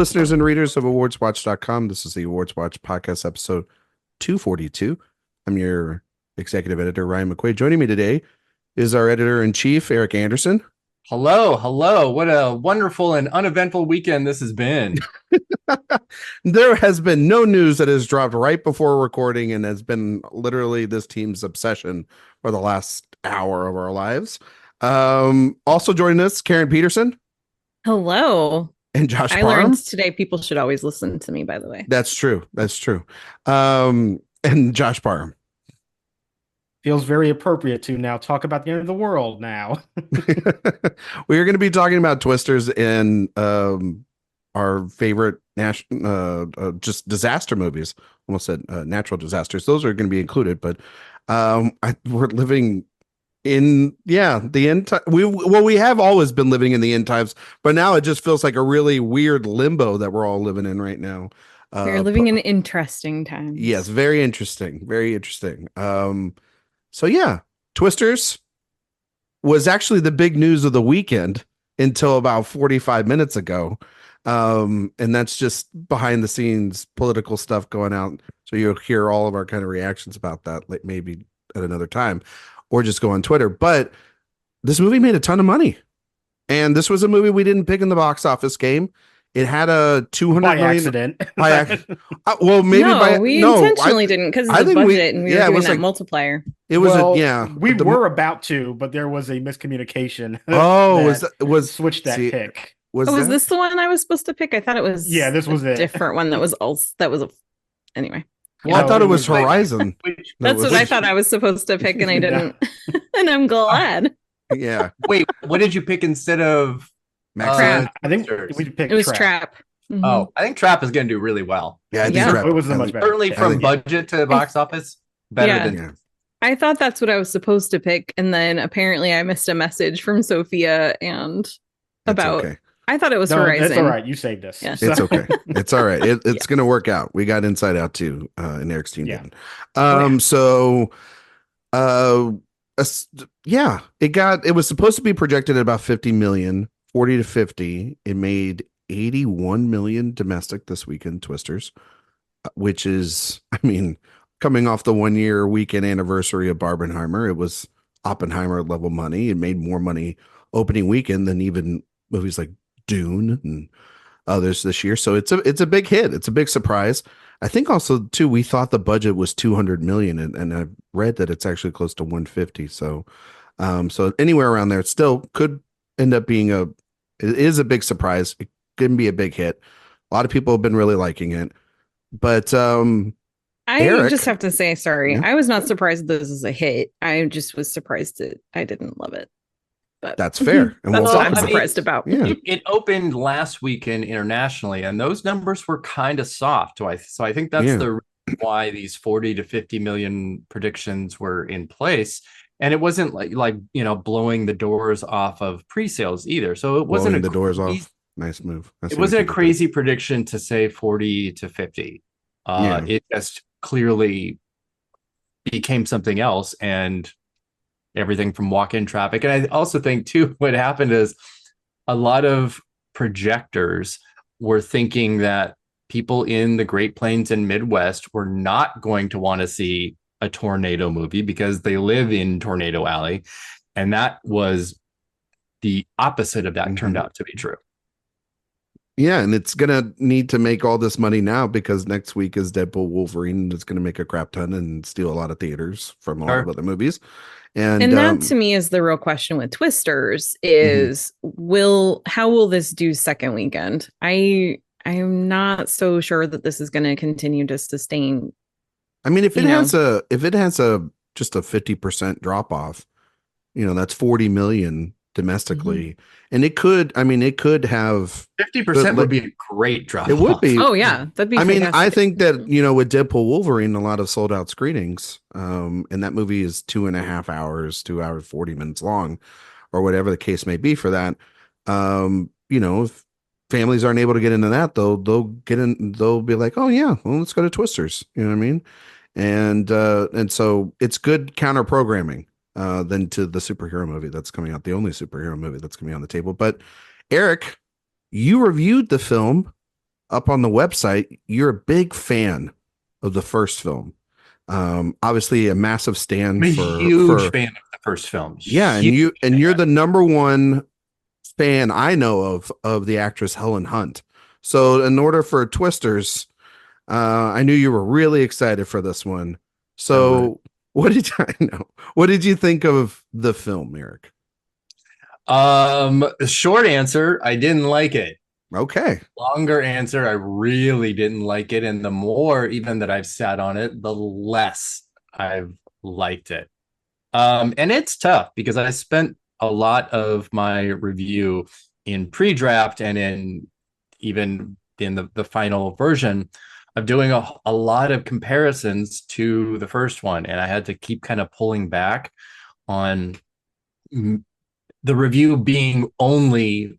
listeners and readers of AwardsWatch.com. This is the Awards Watch Podcast, episode 242. I'm your executive editor, Ryan McQuade. Joining me today is our editor-in-chief, Erik Anderson. Hello. What a wonderful and uneventful weekend this has been. There has been no news that has dropped right before recording and has been literally this team's obsession for the last hour of our lives. Also joining us, Karen Peterson. Hello. And Josh I Parham. learned today people should always listen to me, by the way. That's true. And Josh Parham. Feels very appropriate to now talk about the end of the world now. We are going to be talking about Twisters and our favorite just disaster movies. Almost said natural disasters. Those are going to be included, but we're living in the end time. We have always been living in the end times, but now it just feels like a really weird limbo that we're all living in right now. We're living in interesting times. Yes, very interesting. So yeah, Twisters was actually the big news of the weekend until about 45 minutes ago. And that's just behind the scenes political stuff going out. So you'll hear all of our kind of reactions about that, like maybe at another time, or just go on Twitter. But this movie made a ton of money. And this was a movie we didn't pick in the box office game. It had a 200 by million accident. Well, maybe we intentionally didn't because of the budget, and we were doing that multiplier. It was we were about to, but there was a miscommunication. Was switched that pick. Was this the one I was supposed to pick? I thought it was. Yeah, this was a different one that was anyway. Well, I thought it was Horizon. That's what I thought I was supposed to pick, and I didn't. And I'm glad. Yeah. Wait, what did you pick instead of? Trap. I think we picked. It was Trap. Mm-hmm. Oh, I think Trap is going to do really well. Yeah, I think Trap. It was much better. Certainly from budget to box office, better than. I thought that's what I was supposed to pick, and then apparently I missed a message from Sophia about. Okay. I thought it was Horizon. That's all right. You saved us. Yeah. It's okay. It's all right. It's going to work out. We got Inside Out too, and Eric's team didn't. It was supposed to be projected at about 50 million, 40 to 50. It made 81 million domestic this weekend, Twisters, which is, coming off the 1 year weekend anniversary of Barbenheimer, it was Oppenheimer level money. It made more money opening weekend than even movies like Dune and others this year. So it's a big hit. It's a big surprise. I think also too, we thought the budget was 200 million and I read that it's actually close to 150. So anywhere around there, it still could end up being it is a big surprise. It can be a big hit. A lot of people have been really liking it, but Erik, just have to say, sorry. Yeah. I was not surprised that this is a hit. I just was surprised that I didn't love it. But that's fair. And that's what I'm surprised about. Yeah. It opened last weekend internationally, and those numbers were kind of soft. So I think that's the reason why these 40 to 50 million predictions were in place. And it wasn't like blowing the doors off of pre-sales either. So it wasn't the doors off. Nice move. It wasn't a crazy prediction to say 40 to 50. It just clearly became something else, and everything from walk-in traffic. And I also think too, what happened is a lot of projectors were thinking that people in the Great Plains and Midwest were not going to want to see a tornado movie because they live in Tornado Alley. And that was the opposite of that turned out to be true. Yeah, and it's going to need to make all this money now because next week is Deadpool Wolverine, and it's going to make a crap ton and steal a lot of theaters from a lot of other movies. And that to me is the real question with Twisters is how will this do second weekend? I am not so sure that this is going to continue to sustain. If it has just a 50% drop off, that's 40 million domestically. And it could have 50% would be a great drop. It would be. Oh yeah, that'd be. I think that with Deadpool Wolverine, a lot of sold out screenings. And that movie is 2.5 hours, 2 hours 40 minutes long, or whatever the case may be for that. If families aren't able to get into that, they'll get in. They'll be like, oh yeah, well, let's go to Twisters. You know what I mean? And so it's good counter programming. Than to the superhero movie that's coming out, the only superhero movie that's coming on the table. But Erik, you reviewed the film up on the website, you're a big fan of the first film. Obviously a massive stand I'm a for huge fan of the first film. Yeah, and you're the number one fan I know of the actress Helen Hunt. So in order for Twisters, I knew you were really excited for this one. So what did I know? What did you think of the film, Erik? Short answer, I didn't like it. Okay. Longer answer, I really didn't like it. And the more even that I've sat on it, the less I've liked it. And it's tough because I spent a lot of my review in pre-draft and even in the final version of doing a lot of comparisons to the first one. And I had to keep kind of pulling back on the review being only,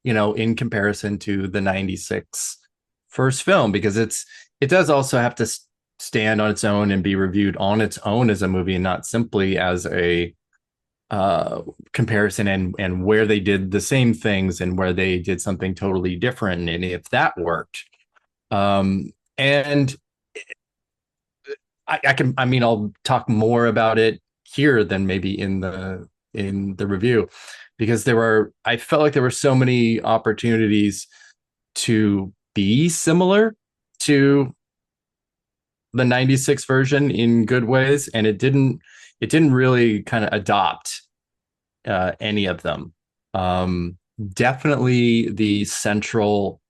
in comparison to the 96 first film, because it does also have to stand on its own and be reviewed on its own as a movie and not simply as a comparison and where they did the same things and where they did something totally different and if that worked. And I'll talk more about it here than maybe in the review, because I felt like there were so many opportunities to be similar to the 96 version in good ways, and it didn't really kind of adopt any of them. Definitely the central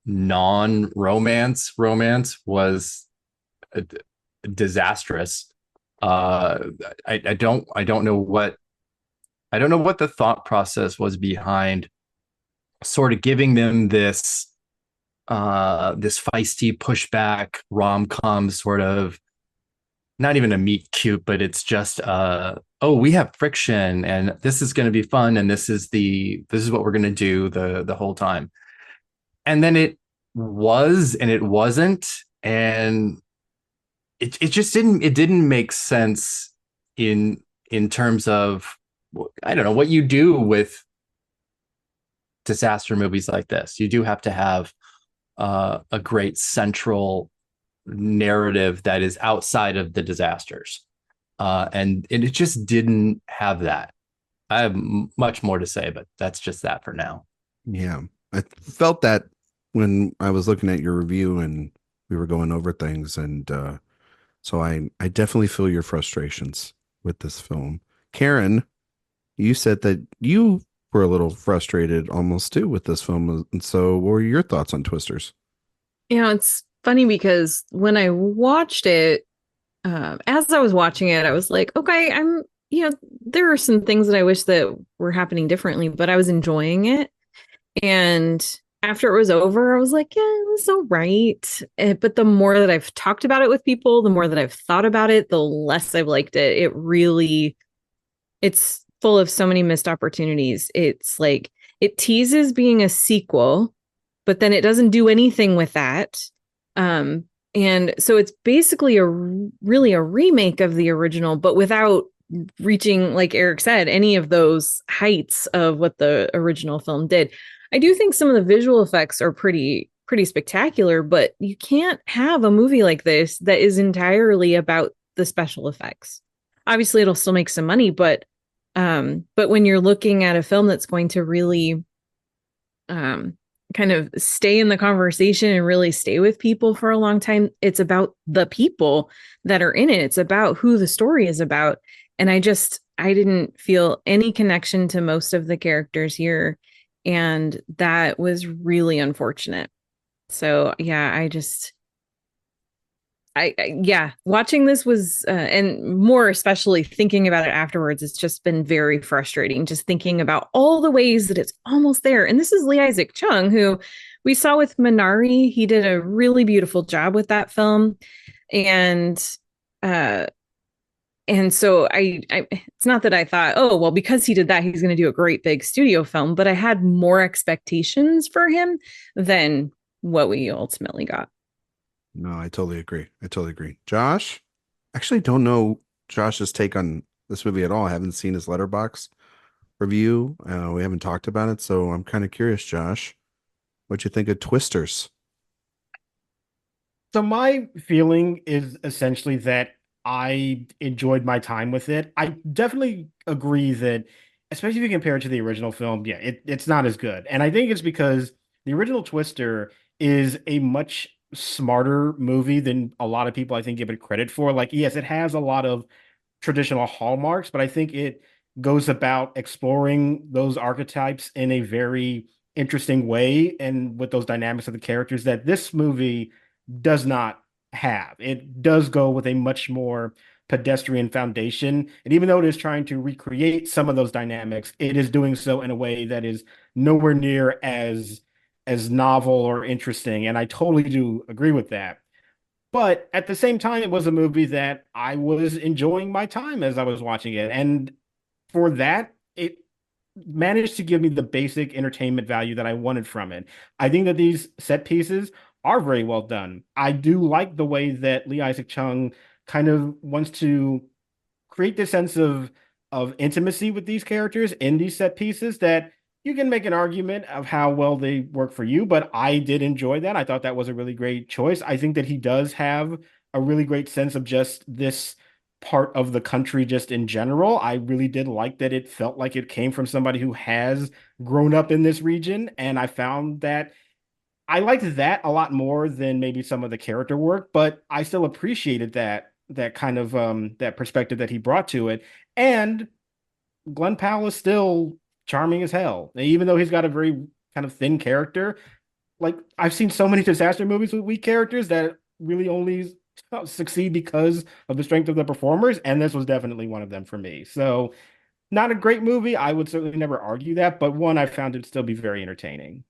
non-romance was disastrous. I don't know what the thought process was behind sort of giving them this feisty pushback rom-com sort of, not even a meet cute, but it's just we have friction and this is going to be fun and this is what we're going to do the whole time. And then it was and it wasn't, and it just didn't make sense in terms of, I don't know, what you do with disaster movies like this. You do have to have a great central narrative that is outside of the disasters, and it just didn't have that. I have much more to say, but that's just that for now. Yeah, I felt that when I was looking at your review and we were going over things, and so I definitely feel your frustrations with this film. Karen, you said that you were a little frustrated almost too with this film, and so what were your thoughts on Twisters? It's funny because when I watched it, as I was watching it, I was like, okay, there are some things that I wish that were happening differently, but I was enjoying it. And after it was over, I was like, yeah, it was all right. But the more that I've talked about it with people, the more that I've thought about it, the less I've liked it. It's full of so many missed opportunities. It's like, it teases being a sequel, but then it doesn't do anything with that. And so it's basically really a remake of the original, but without reaching, like Erik said, any of those heights of what the original film did. I do think some of the visual effects are pretty spectacular, but you can't have a movie like this that is entirely about the special effects. Obviously, it'll still make some money, but when you're looking at a film that's going to really kind of stay in the conversation and really stay with people for a long time, it's about the people that are in it. It's about who the story is about. And I didn't feel any connection to most of the characters here. And that was really unfortunate. So yeah, watching this was, and more especially thinking about it afterwards, it's just been very frustrating, just thinking about all the ways that it's almost there. And this is Lee Isaac Chung, who we saw with Minari. He did a really beautiful job with that film. And so it's not that I thought, oh, well, because he did that, he's going to do a great big studio film, but I had more expectations for him than what we ultimately got. No, I totally agree. Josh, actually don't know Josh's take on this movie at all. I haven't seen his Letterboxd review. We haven't talked about it, so I'm kind of curious, Josh. What you think of Twisters? So my feeling is essentially that I enjoyed my time with it. I definitely agree that, especially if you compare it to the original film, yeah, it's not as good. And I think it's because the original Twister is a much smarter movie than a lot of people I think give it credit for. Like, yes, it has a lot of traditional hallmarks, but I think it goes about exploring those archetypes in a very interesting way and with those dynamics of the characters that this movie does not have. It does go with a much more pedestrian foundation. And even though it is trying to recreate some of those dynamics, it is doing so in a way that is nowhere near as novel or interesting. And I totally do agree with that. But at the same time, it was a movie that I was enjoying my time as I was watching it. And for that, it managed to give me the basic entertainment value that I wanted from it. I think that these set pieces are very well done. I do like the way that Lee Isaac Chung kind of wants to create this sense of intimacy with these characters in these set pieces that you can make an argument of how well they work for you, but I did enjoy that. I thought that was a really great choice. I think that he does have a really great sense of just this part of the country just in general. I really did like that it felt like it came from somebody who has grown up in this region, and I found that I liked that a lot more than maybe some of the character work, but I still appreciated that kind of that perspective that he brought to it. And Glenn Powell is still charming as hell. Even though he's got a very kind of thin character, like I've seen so many disaster movies with weak characters that really only succeed because of the strength of the performers, and this was definitely one of them for me. So, not a great movie. I would certainly never argue that, but one I found it still be very entertaining.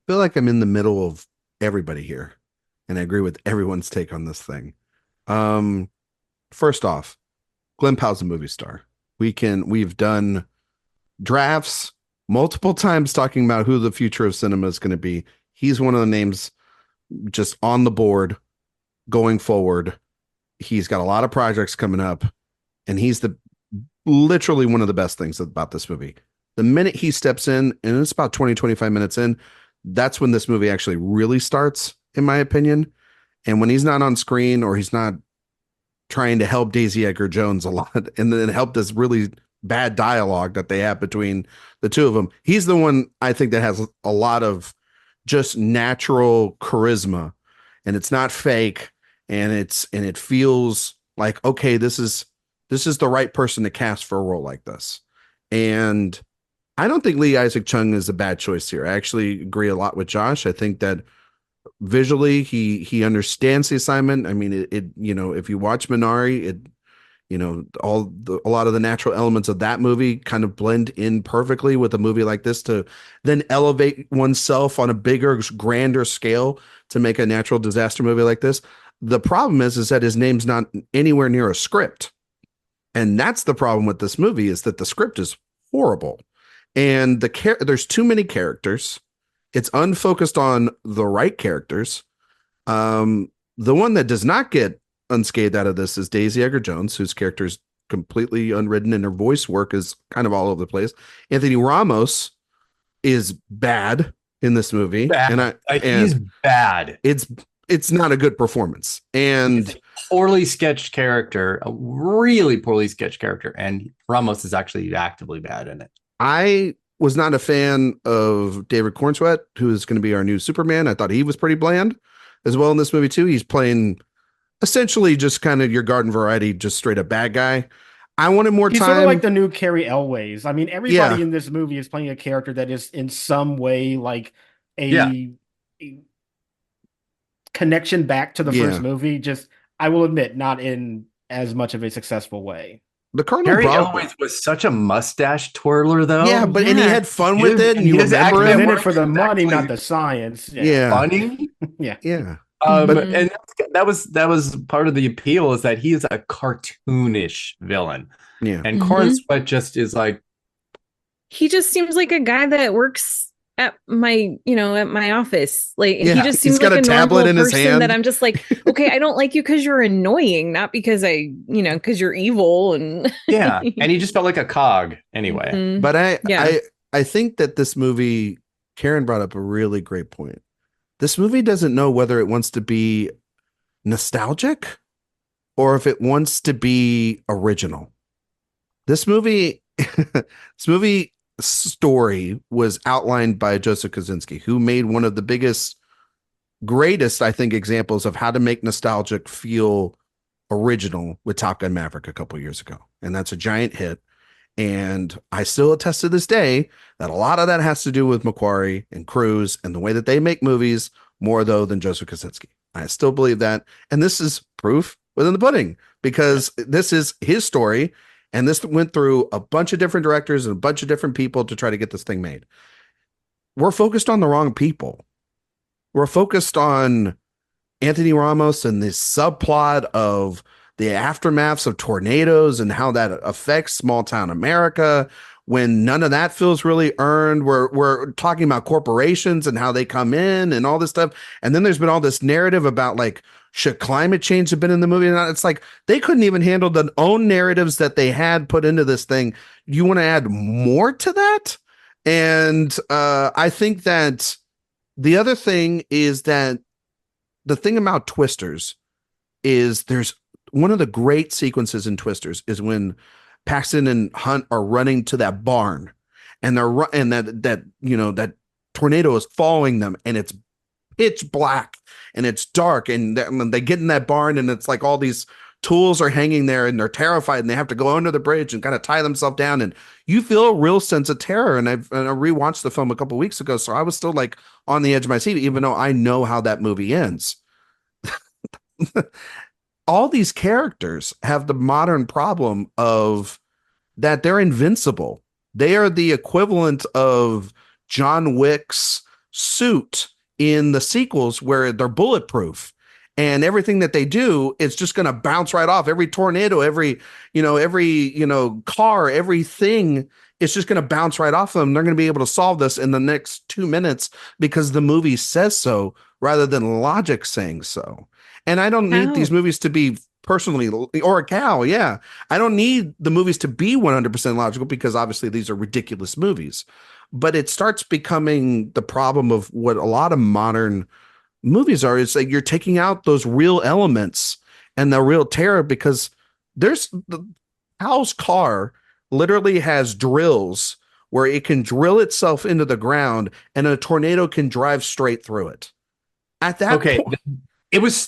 I feel like I'm in the middle of everybody here, and I agree with everyone's take on this thing. First off, Glenn Powell's a movie star. We've done drafts multiple times talking about who the future of cinema is going to be. He's one of the names just on the board going forward. He's got a lot of projects coming up, and he's literally one of the best things about this movie. The minute he steps in, and it's about 20, 25 minutes in, that's when this movie actually really starts, in my opinion. And when he's not on screen or he's not trying to help Daisy Edgar Jones a lot and then help this really bad dialogue that they have between the two of them, he's the one I think that has a lot of just natural charisma, and it's not fake, and it feels like, okay, this is the right person to cast for a role like this. And I don't think Lee Isaac Chung is a bad choice here. I actually agree a lot with Josh. I think that visually he understands the assignment. I mean, it if you watch Minari, a lot of the natural elements of that movie kind of blend in perfectly with a movie like this to then elevate oneself on a bigger, grander scale to make a natural disaster movie like this. The problem is that his name's not anywhere near a script. And that's the problem with this movie, is that the script is horrible. And there's too many characters. It's unfocused on the right characters. The one that does not get unscathed out of this is Daisy Edgar Jones, whose character is completely unwritten and her voice work is kind of all over the place. Anthony Ramos is bad in this movie. Bad. He's bad. It's not a good performance. And it's a poorly sketched character, a really poorly sketched character. And Ramos is actually actively bad in it. I was not a fan of David Cornsweet, who is going to be our new Superman. I thought he was pretty bland as well in this movie too. He's playing essentially just kind of your garden variety, just straight up bad guy. I wanted more time. He's sort of like the new Carrie Elways. I mean, everybody in this movie is playing a character that is in some way like a connection back to the first movie. Just, I will admit, not in as much of a successful way. The Carrie Elways was such a mustache twirler, though. Yeah, but and he had fun with it, and you remember him. In it for the money, not the science. Funny. Yeah. And that was part of the appeal, is that he is a cartoonish villain. Yeah. And Cornsweet just is like, he just seems like a guy that works at my office. Like, he just seems like a tablet in his hand that I'm just like, okay, I don't like you because you're annoying, not because because you're evil. And and he just felt like a cog anyway. Mm-hmm. But I think that this movie, Karen brought up a really great point. This movie doesn't know whether it wants to be nostalgic or if it wants to be original. This movie, this movie story was outlined by Joseph Kosinski, who made one of the greatest, I think, examples of how to make nostalgic feel original with Top Gun Maverick a couple years ago. And that's a giant hit. And I still attest to this day that a lot of that has to do with McQuarrie and Cruise and the way that they make movies more, though, than Joseph Kosinski. I still believe that. And this is proof within the pudding because this is his story. And this went through a bunch of different directors and a bunch of different people to try to get this thing made. We're focused on the wrong people. We're focused on Anthony Ramos and this subplot of the aftermaths of tornadoes and how that affects small town America when none of that feels really earned. We're talking about corporations and how they come in and all this stuff. And then there's been all this narrative about like, should climate change have been in the movie or not? It's like they couldn't even handle their own narratives that they had put into this thing. You want to add more to that? And I think that the other thing is that the thing about Twisters is there's one of the great sequences in Twisters is when Paxton and Hunt are running to that barn and that tornado is following them and it's pitch black and it's dark and they get in that barn and it's like all these tools are hanging there and they're terrified and they have to go under the bridge and kind of tie themselves down and you feel a real sense of terror. And I rewatched the film a couple of weeks ago, so I was still like on the edge of my seat, even though I know how that movie ends. All these characters have the modern problem of that they're invincible. They are the equivalent of John Wick's suit in the sequels where they're bulletproof and everything that they do is just going to bounce right off. Every tornado, every car, everything is just going to bounce right off them. They're going to be able to solve this in the next 2 minutes because the movie says so rather than logic saying so. And I don't need these movies to be personally or a cow. Yeah. I don't need the movies to be 100% logical because obviously these are ridiculous movies, but it starts becoming the problem of what a lot of modern movies are. It's like you're taking out those real elements and the real terror because Hal's car literally has drills where it can drill itself into the ground and a tornado can drive straight through it. At that point,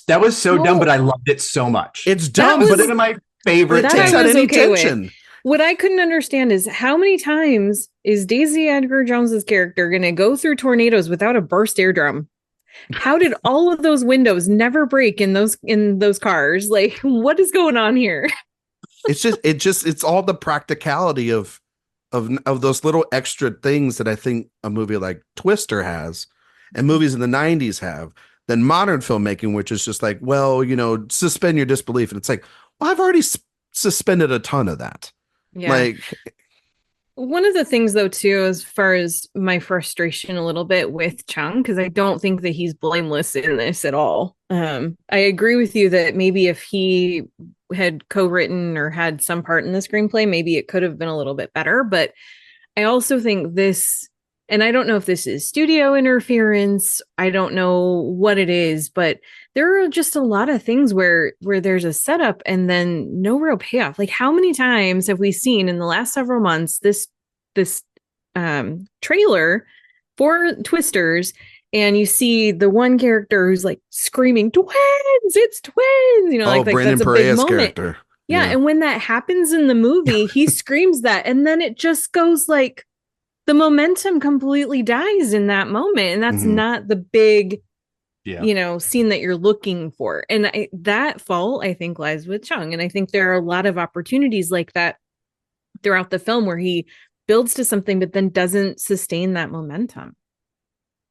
that was so dumb, but I loved it so much. It's dumb, but it's my favorite. It takes out any tension. What I couldn't understand is how many times is Daisy Edgar Jones's character going to go through tornadoes without a burst eardrum? How did all of those windows never break in those cars? Like, what is going on here? It's all the practicality of those little extra things that I think a movie like Twister has and movies in the 90s have than modern filmmaking, which is just like, well, suspend your disbelief. And it's like, well, I've already suspended a ton of that. Yeah. Like, one of the things, though, too, as far as my frustration a little bit with Chung, because I don't think that he's blameless in this at all. I agree with you that maybe if he had co-written or had some part in the screenplay, maybe it could have been a little bit better. But I also think this, and I don't know if this is studio interference, I don't know what it is, but there are just a lot of things where there's a setup and then no real payoff. Like, how many times have we seen in the last several months this trailer for Twisters, and you see the one character who's like screaming, "Twins! It's twins!" Like Brandon that's a Perea's big moment. Character. Yeah, and when that happens in the movie, he screams that, and then it just goes like the momentum completely dies in that moment, and that's not the big. Scene that you're looking for. And that fault, I think, lies with Chung. And I think there are a lot of opportunities like that throughout the film where he builds to something, but then doesn't sustain that momentum.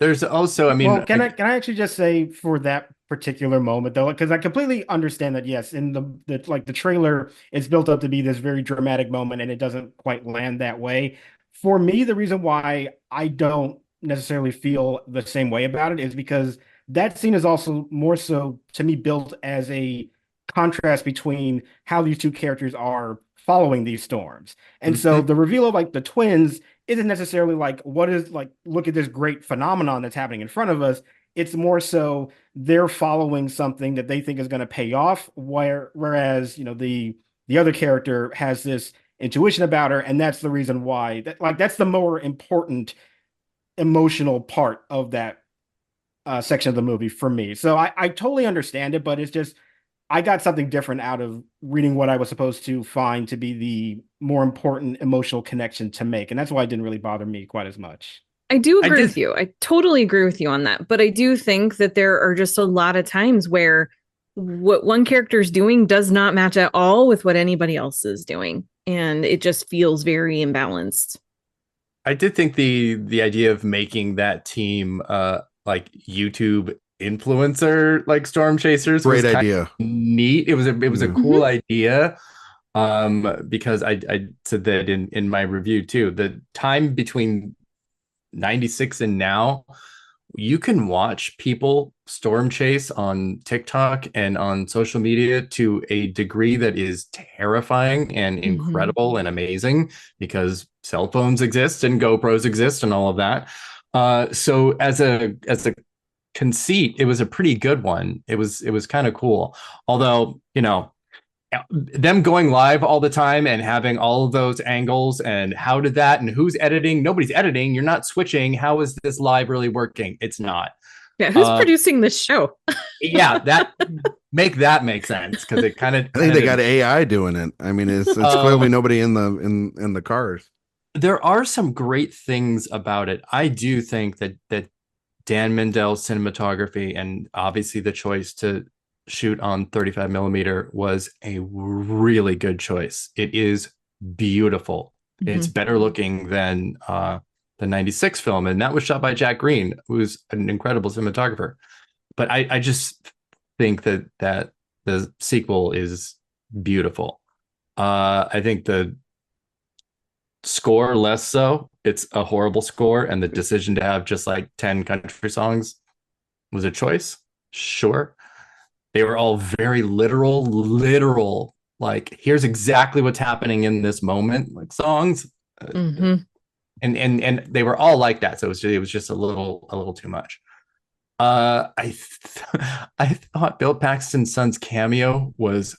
There's also, can I actually just say for that particular moment, though, because I completely understand that, yes, in the trailer, it's built up to be this very dramatic moment and it doesn't quite land that way. For me, the reason why I don't necessarily feel the same way about it is because that scene is also more so, to me, built as a contrast between how these two characters are following these storms. And so the reveal of like the twins isn't necessarily like, what is like, look at this great phenomenon that's happening in front of us. It's more so they're following something that they think is going to pay off, whereas the other character has this intuition about her, and that's the reason why. That's the more important emotional part of that section of the movie for me. So I totally understand it, but it's just I got something different out of reading what I was supposed to find to be the more important emotional connection to make. And that's why it didn't really bother me quite as much. I do agree with you. I totally agree with you on that. But I do think that there are just a lot of times where what one character is doing does not match at all with what anybody else is doing. And it just feels very imbalanced. I did think the idea of making that team like YouTube influencer like storm chasers great idea, neat. It was a cool idea, because I said that in my review too. The time between 96 and now, you can watch people storm chase on TikTok and on social media to a degree that is terrifying and incredible and amazing, because cell phones exist and GoPros exist and all of that. So as a conceit, it was a pretty good one. It was kind of cool. Although, them going live all the time and having all of those angles, and how did that, and who's editing? Nobody's editing. You're not switching. How is this live really working? It's not. Yeah, who's producing this show? Yeah, that make sense, because it kind of. I think they got AI doing it. I mean, it's clearly nobody in the cars. There are some great things about it. I do think that Dan Mendel's cinematography, and obviously the choice to shoot on 35 millimeter, was a really good choice. It is beautiful. It's better looking than the 96 film, and that was shot by Jack Green, who's an incredible cinematographer. But I just think that the sequel is beautiful. I think the score less so. It's a horrible score, and the decision to have just like 10 country songs was a choice. Sure. They were all very literal, like, here's exactly what's happening in this moment, like songs. And they were all like that. So it was just a little too much. I thought Bill Paxton's son's cameo was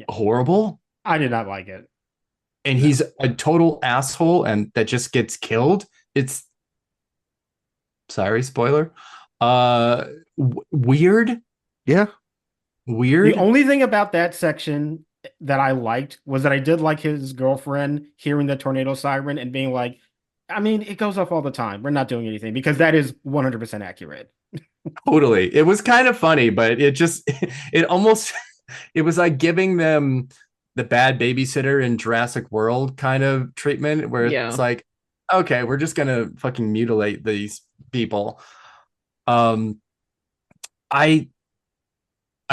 horrible. I did not like it. And he's a total asshole, and that just gets killed. It's sorry, spoiler. Weird. Yeah. Weird. The only thing about that section that I liked was that I did like his girlfriend hearing the tornado siren and being like, I mean, it goes off all the time. We're not doing anything, because that is 100% accurate. Totally. It was kind of funny, but it almost, it was like giving them the bad babysitter in Jurassic World kind of treatment, where it's like, okay, we're just going to fucking mutilate these people.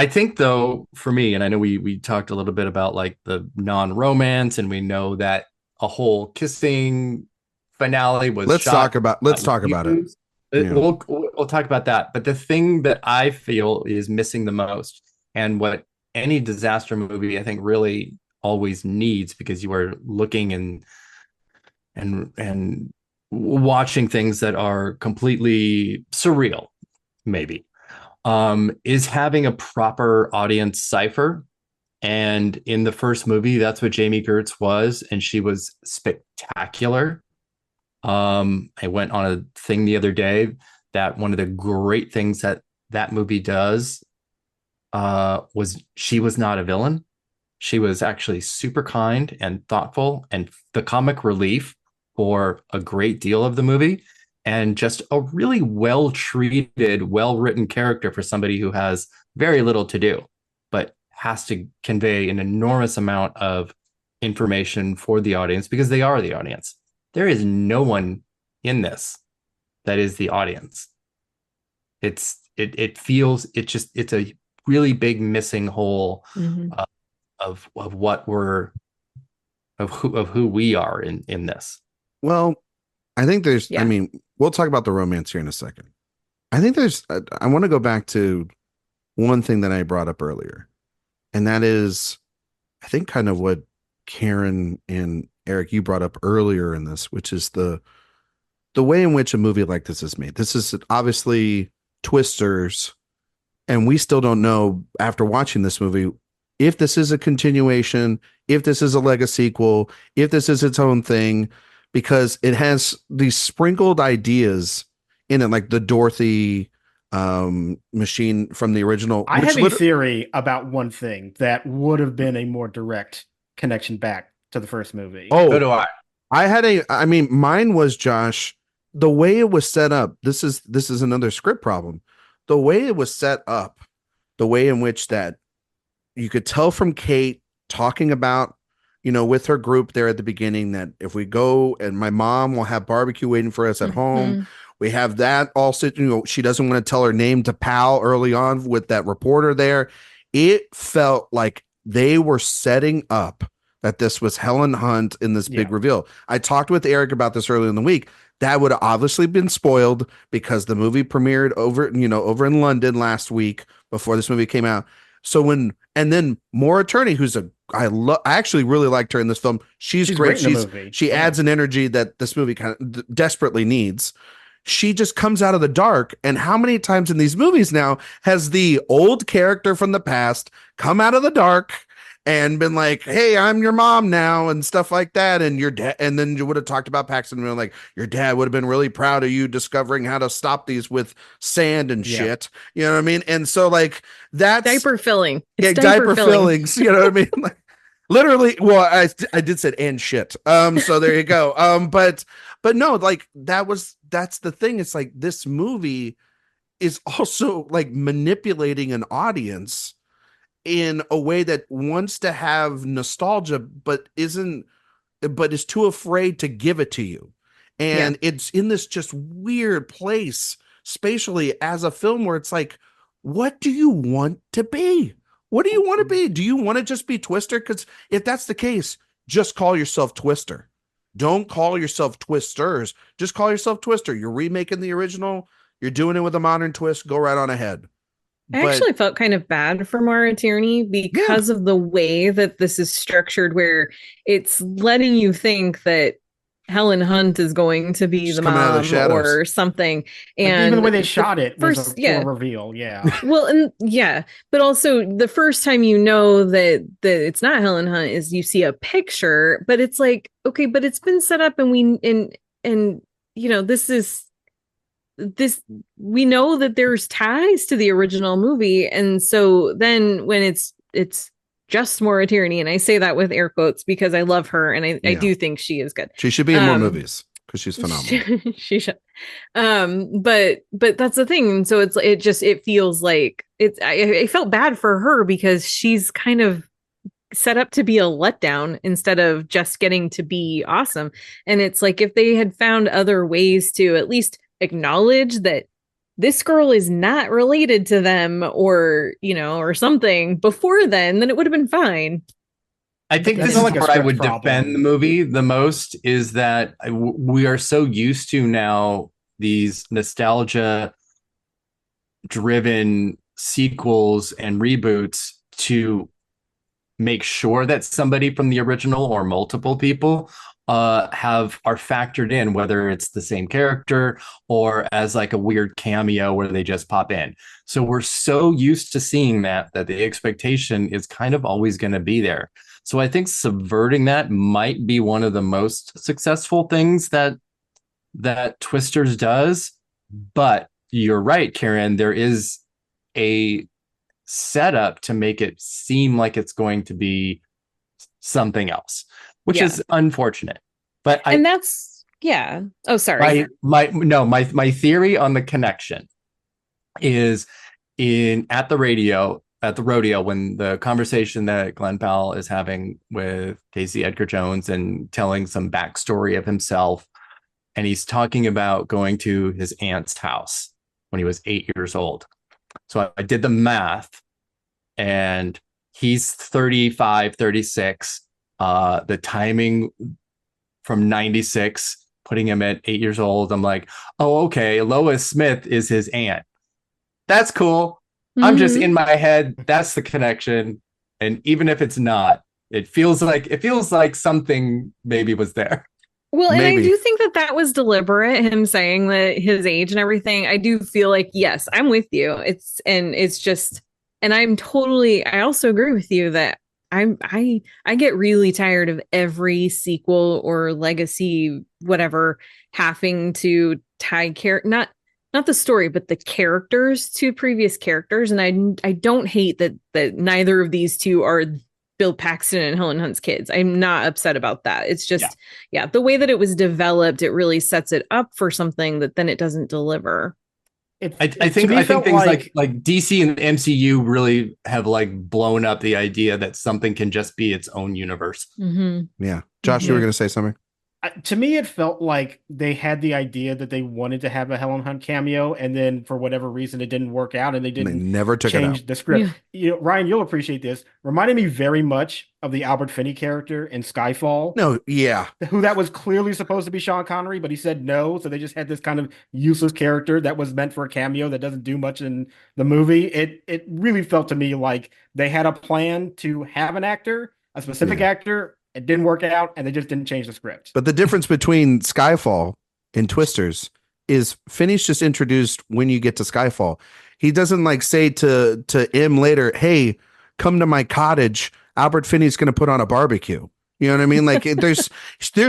I think, though, for me, and I know we talked a little bit about like the non-romance, and we know that a whole kissing finale was. Let's talk about it. Yeah. We'll talk about that. But the thing that I feel is missing the most, and what any disaster movie I think really always needs, because you are looking and watching things that are completely surreal, maybe. Is having a proper audience cipher. And in the first movie, that's what Jamie Gertz was, and she was spectacular. I went on a thing the other day that one of the great things that movie does was she was not a villain. She was actually super kind and thoughtful, and the comic relief for a great deal of the movie. And just a really well-treated, well-written character for somebody who has very little to do, but has to convey an enormous amount of information for the audience, because they are the audience. There is no one in this that is the audience. It's a really big missing hole of who we are in this. Well, I think there's, I mean, we'll talk about the romance here in a second. I think I want to go back to one thing that I brought up earlier, and that is, I think, kind of what Karen and Erik, you brought up earlier in this, which is the way in which a movie like this is made. This is obviously Twisters, and we still don't know after watching this movie if this is a continuation, if this is a Lego sequel, if this is its own thing, because it has these sprinkled ideas in it, like the Dorothy machine from the original. I have a theory about one thing that would have been a more direct connection back to the first movie. Oh, so do I. I mean, mine was, Josh, the way it was set up. This is another script problem. The way it was set up, the way in which that you could tell from Kate talking about, with her group there at the beginning, that if we go and my mom will have barbecue waiting for us at home. We have that also, she doesn't want to tell her name to Pal early on with that reporter there. It felt like they were setting up that this was Helen Hunt in this big reveal. I talked with Erik about this earlier in the week. That would have obviously been spoiled because the movie premiered over in London last week before this movie came out. So and then Maura Tierney, who's I actually really liked her in this film. She's great. She adds an energy that this movie kind of desperately needs. She just comes out of the dark. And how many times in these movies now has the old character from the past come out of the dark and been like, hey, I'm your mom now and stuff like that. And your dad, and then you would have talked about Paxton and been like, your dad would have been really proud of you discovering how to stop these with sand and shit. You know what I mean? And so like that's diaper filling. It's diaper fillings. You know what I mean? Like literally. Well, I did say and shit. So there you go. But no, like that's the thing. It's like this movie is also like manipulating an audience in a way that wants to have nostalgia, but is too afraid to give it to you. And it's in this just weird place spatially as a film where it's like, what do you want to be? What do you want to be? Do you want to just be Twister? Because if that's the case, just call yourself Twister. Don't call yourself Twisters. Just call yourself Twister. You're remaking the original. You're doing it with a modern twist. Go right on ahead. I actually felt kind of bad for Maura Tierney because of the way that this is structured, where it's letting you think that Helen Hunt is going to be the mom or something. And even the way they shot it was a reveal. Yeah. Well, and but also the first time that it's not Helen Hunt is you see a picture, but it's like, okay, but it's been set up and we know that there's ties to the original movie. And so then when it's just Maura Tierney, and I say that with air quotes because I love her and I do think she is good. She should be in more movies because she's phenomenal. She should. But that's the thing. And so it feels like I felt bad for her because she's kind of set up to be a letdown instead of just getting to be awesome. And it's like, if they had found other ways to at least acknowledge that this girl is not related to them or something before then it would have been fine. I think this is where I would defend the movie the most, is that we are so used to now these nostalgia driven sequels and reboots to make sure that somebody from the original or multiple people are factored in, whether it's the same character or as like a weird cameo where they just pop in. So we're so used to seeing that the expectation is kind of always going to be there. So I think subverting that might be one of the most successful things that Twisters does. But you're right, Karen, there is a setup to make it seem like it's going to be something else, which is unfortunate. But oh, sorry. My theory on the connection is at the rodeo, when the conversation that Glenn Powell is having with Casey Edgar Jones and telling some backstory of himself, and he's talking about going to his aunt's house when he was 8 years old. So I did the math, and he's 35, 36. The timing from 96, putting him at 8 years old, I'm like, oh, okay, Lois Smith is his aunt. That's cool. Mm-hmm. I'm just in my head. That's the connection. And even if it's not, it feels like something maybe was there. Well, and Maybe. I do think that was deliberate, him saying that his age and everything. I do feel like, yes, I'm with you. It's just, and I also agree with you that I get really tired of every sequel or legacy, whatever, having to tie not the story, but the characters to previous characters. And I don't hate that neither of these two are Bill Paxton and Helen Hunt's kids. I'm not upset about that. It's just, the way that it was developed, it really sets it up for something that then it doesn't deliver. I think things like DC and MCU really have like blown up the idea that something can just be its own universe. Mm-hmm. Yeah. Josh, you were going to say something? To me, it felt like they had the idea that they wanted to have a Helen Hunt cameo, and then for whatever reason, it didn't work out, and they never took change it out. the script. Yeah. Ryan, you'll appreciate this. Reminded me very much of the Albert Finney character in Skyfall. No, yeah. Who that was clearly supposed to be Sean Connery, but he said no, so they just had this kind of useless character that was meant for a cameo that doesn't do much in the movie. It really felt to me like they had a plan to have an actor, a specific actor. It didn't work out, and they just didn't change the script. But the difference between Skyfall and Twisters is Finney's just introduced when you get to Skyfall. He doesn't like say to M later, "Hey, come to my cottage. Albert Finney's going to put on a barbecue." You know what I mean? Like there's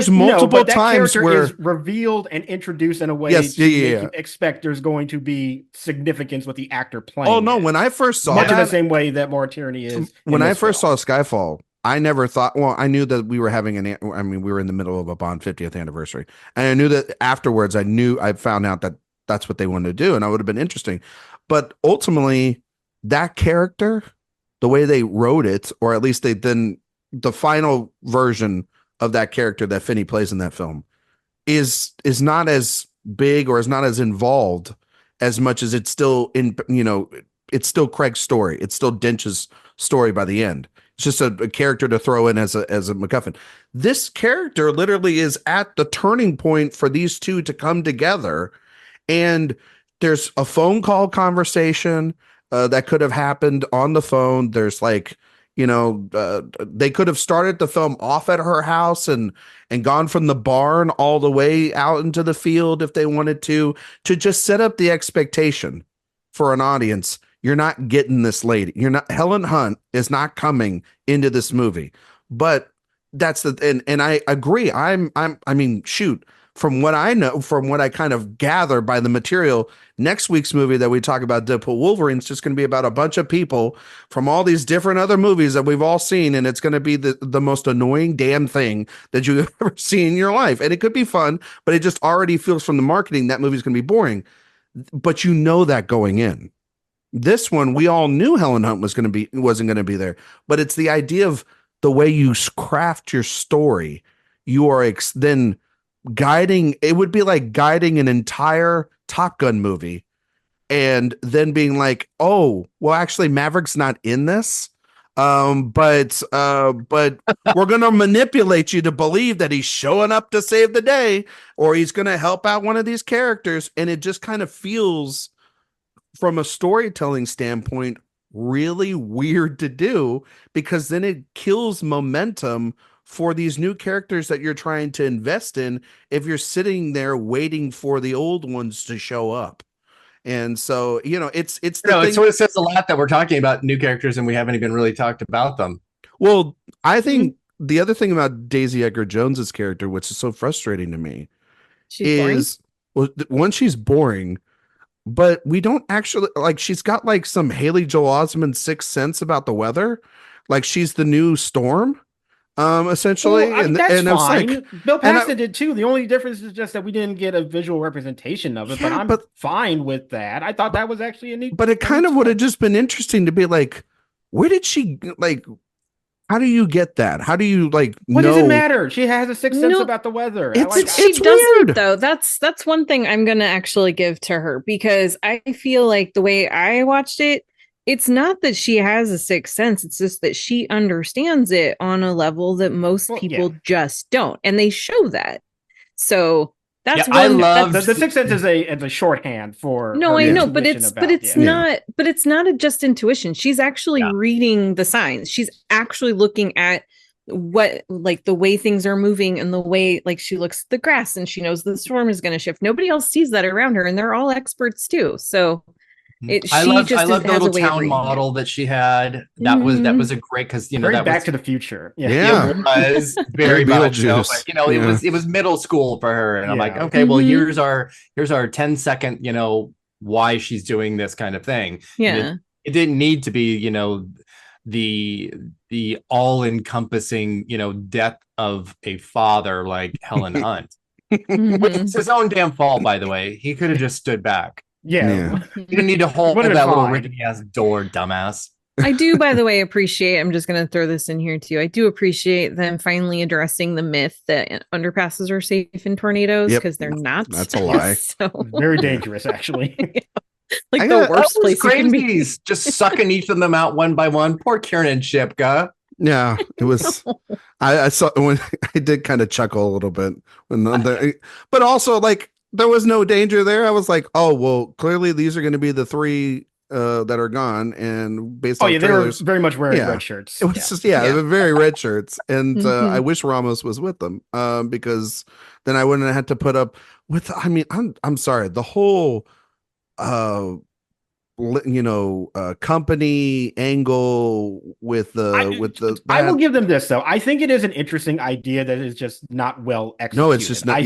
multiple times where is revealed and introduced in a way to make you expect there's going to be significance with the actor playing. Oh no! When I first saw much in the same way that Maura Tierney is. When I first saw Skyfall, I never thought, well, I knew that we were we were in the middle of a Bond 50th anniversary. And I knew that afterwards, I found out that that's what they wanted to do. And that would have been interesting. But ultimately, that character, the way they wrote it, or at least the final version of that character that Finney plays in that film is not as big or is not as involved as much as it's still it's still Craig's story. It's still Dench's story by the end. It's just a character to throw in as a MacGuffin. This character literally is at the turning point for these two to come together. And there's a phone call conversation that could have happened on the phone. There's like, they could have started the film off at her house and gone from the barn all the way out into the field if they wanted to just set up the expectation for an audience. You're not getting this lady. Helen Hunt is not coming into this movie. But that's and I agree. I mean, shoot, from what I know, from what I kind of gather by the material, next week's movie that we talk about, Deadpool Wolverine, is just going to be about a bunch of people from all these different other movies that we've all seen. And it's going to be the most annoying damn thing that you've ever seen in your life. And it could be fun, but it just already feels from the marketing that movie's going to be boring. But that going in. This one, we all knew Helen Hunt wasn't going to be there, but it's the idea of the way you craft your story. You are then guiding. It would be like guiding an entire Top Gun movie, and then being like, "Oh, well, actually, Maverick's not in this, but we're going to manipulate you to believe that he's showing up to save the day, or he's going to help out one of these characters," and it just kind of feels, from a storytelling standpoint, really weird to do, because then it kills momentum for these new characters that you're trying to invest in if you're sitting there waiting for the old ones to show up. And so, it's it sort of says a lot that we're talking about new characters and we haven't even really talked about them. Well, I think the other thing about Daisy Edgar Jones's character, which is so frustrating to me, one, she's boring. But we don't actually she's got like some Haley Joel Osment sixth sense about the weather. Like she's the new Storm, essentially. Well, that's fine. Bill Paxton did too. The only difference is just that we didn't get a visual representation of it, but I'm fine with that. I thought that was actually a neat. But it kind of would have just been interesting to be like, where did she how do you get that? How do you what does it matter? She has a sixth sense about the weather. It's weird though. That's one thing I'm gonna actually give to her, because I feel like the way I watched it, it's not that she has a sixth sense. It's just that she understands it on a level that most people just don't, and they show that. So that's I love the sixth sense is a shorthand for. No, I know, but it's not just intuition. She's actually reading the signs. She's actually looking at what, like, the way things are moving and the way, like, she looks at the grass and she knows the storm is going to shift. Nobody else sees that around her, and they're all experts too. So I loved the little town model that she had. That was a great, because very that Back to the Future. Yeah. It was very much so, but, it was middle school for her, and I'm like, okay, well, here's our 10-second, why she's doing this kind of thing. Yeah, it didn't need to be, the all-encompassing, death of a father like Helen Hunt. It's his own damn fault, by the way. He could have just stood back. Yeah. You didn't need to hold that little rickety ass door, dumbass. I do, by the way, appreciate, I'm just going to throw this in here too. I do appreciate them finally addressing the myth that underpasses are safe in tornadoes, because they're not. That's a lie. So very dangerous, actually. Like the worst place you can be. Just sucking each of them out one by one. Poor Kieran and Shipka. Yeah, it was. I saw when I did kind of chuckle a little bit but also, like, there was no danger there. I was like, oh well, clearly these are going to be the three that are gone, and based on trailers, they were very much wearing red shirts. It was just they were very red shirts, and I wish Ramos was with them, because then I wouldn't have had to put up with. I mean, I'm sorry, the whole company angle with the I will give them this, though. I think it is an interesting idea that is just not well executed. No, it's just not.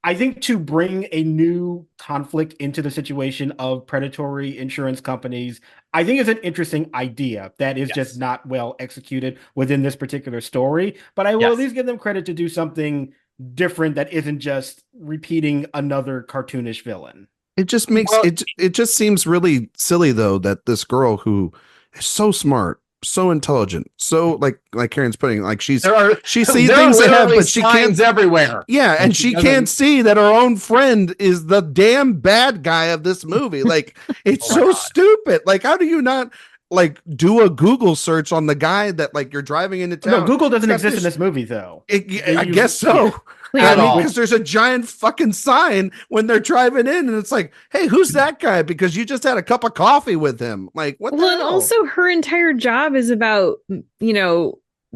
I think to bring a new conflict into the situation of predatory insurance companies, I think is an interesting idea that is just not well executed within this particular story. But I will at least give them credit to do something different that isn't just repeating another cartoonish villain. It just makes it just seems really silly, though, that this girl who is so smart, so intelligent, so like Karen's putting, like, she sees things ahead, but she can't everywhere. Yeah, and she can't see that her own friend is the damn bad guy of this movie. Like, it's stupid. Like, how do you not like do a Google search on the guy that, like, you're driving into town? No, Google doesn't exist in this movie, though. I guess so. Because there's a giant fucking sign when they're driving in, and it's like, hey, who's that guy? Because you just had a cup of coffee with him. Like, what the hell? And also her entire job is about,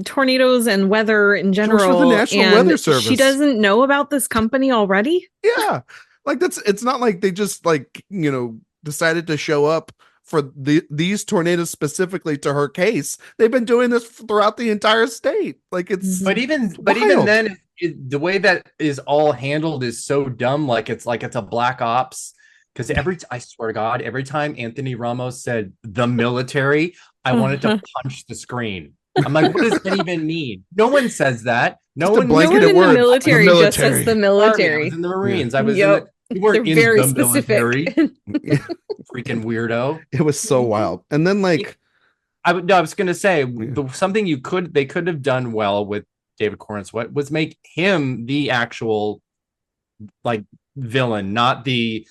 tornadoes and weather in general. For the National Weather Service. She doesn't know about this company already? Yeah. Like, it's not like they just, like, decided to show up for these tornadoes specifically to her case. They've been doing this throughout the entire state. Like, it's but even then, the way that is all handled is so dumb. Like it's a black ops. Because I swear to God, every time Anthony Ramos said the military, I wanted to punch the screen. I'm like, what does that even mean? No one says that. No one in the military just says the military. I was in the Marines. I was you weren't in very the specific. Military. Freaking weirdo. It was so wild. And then, like, I was gonna say something they could have done well with David Corn Sweat was make him the actual, like, villain, not the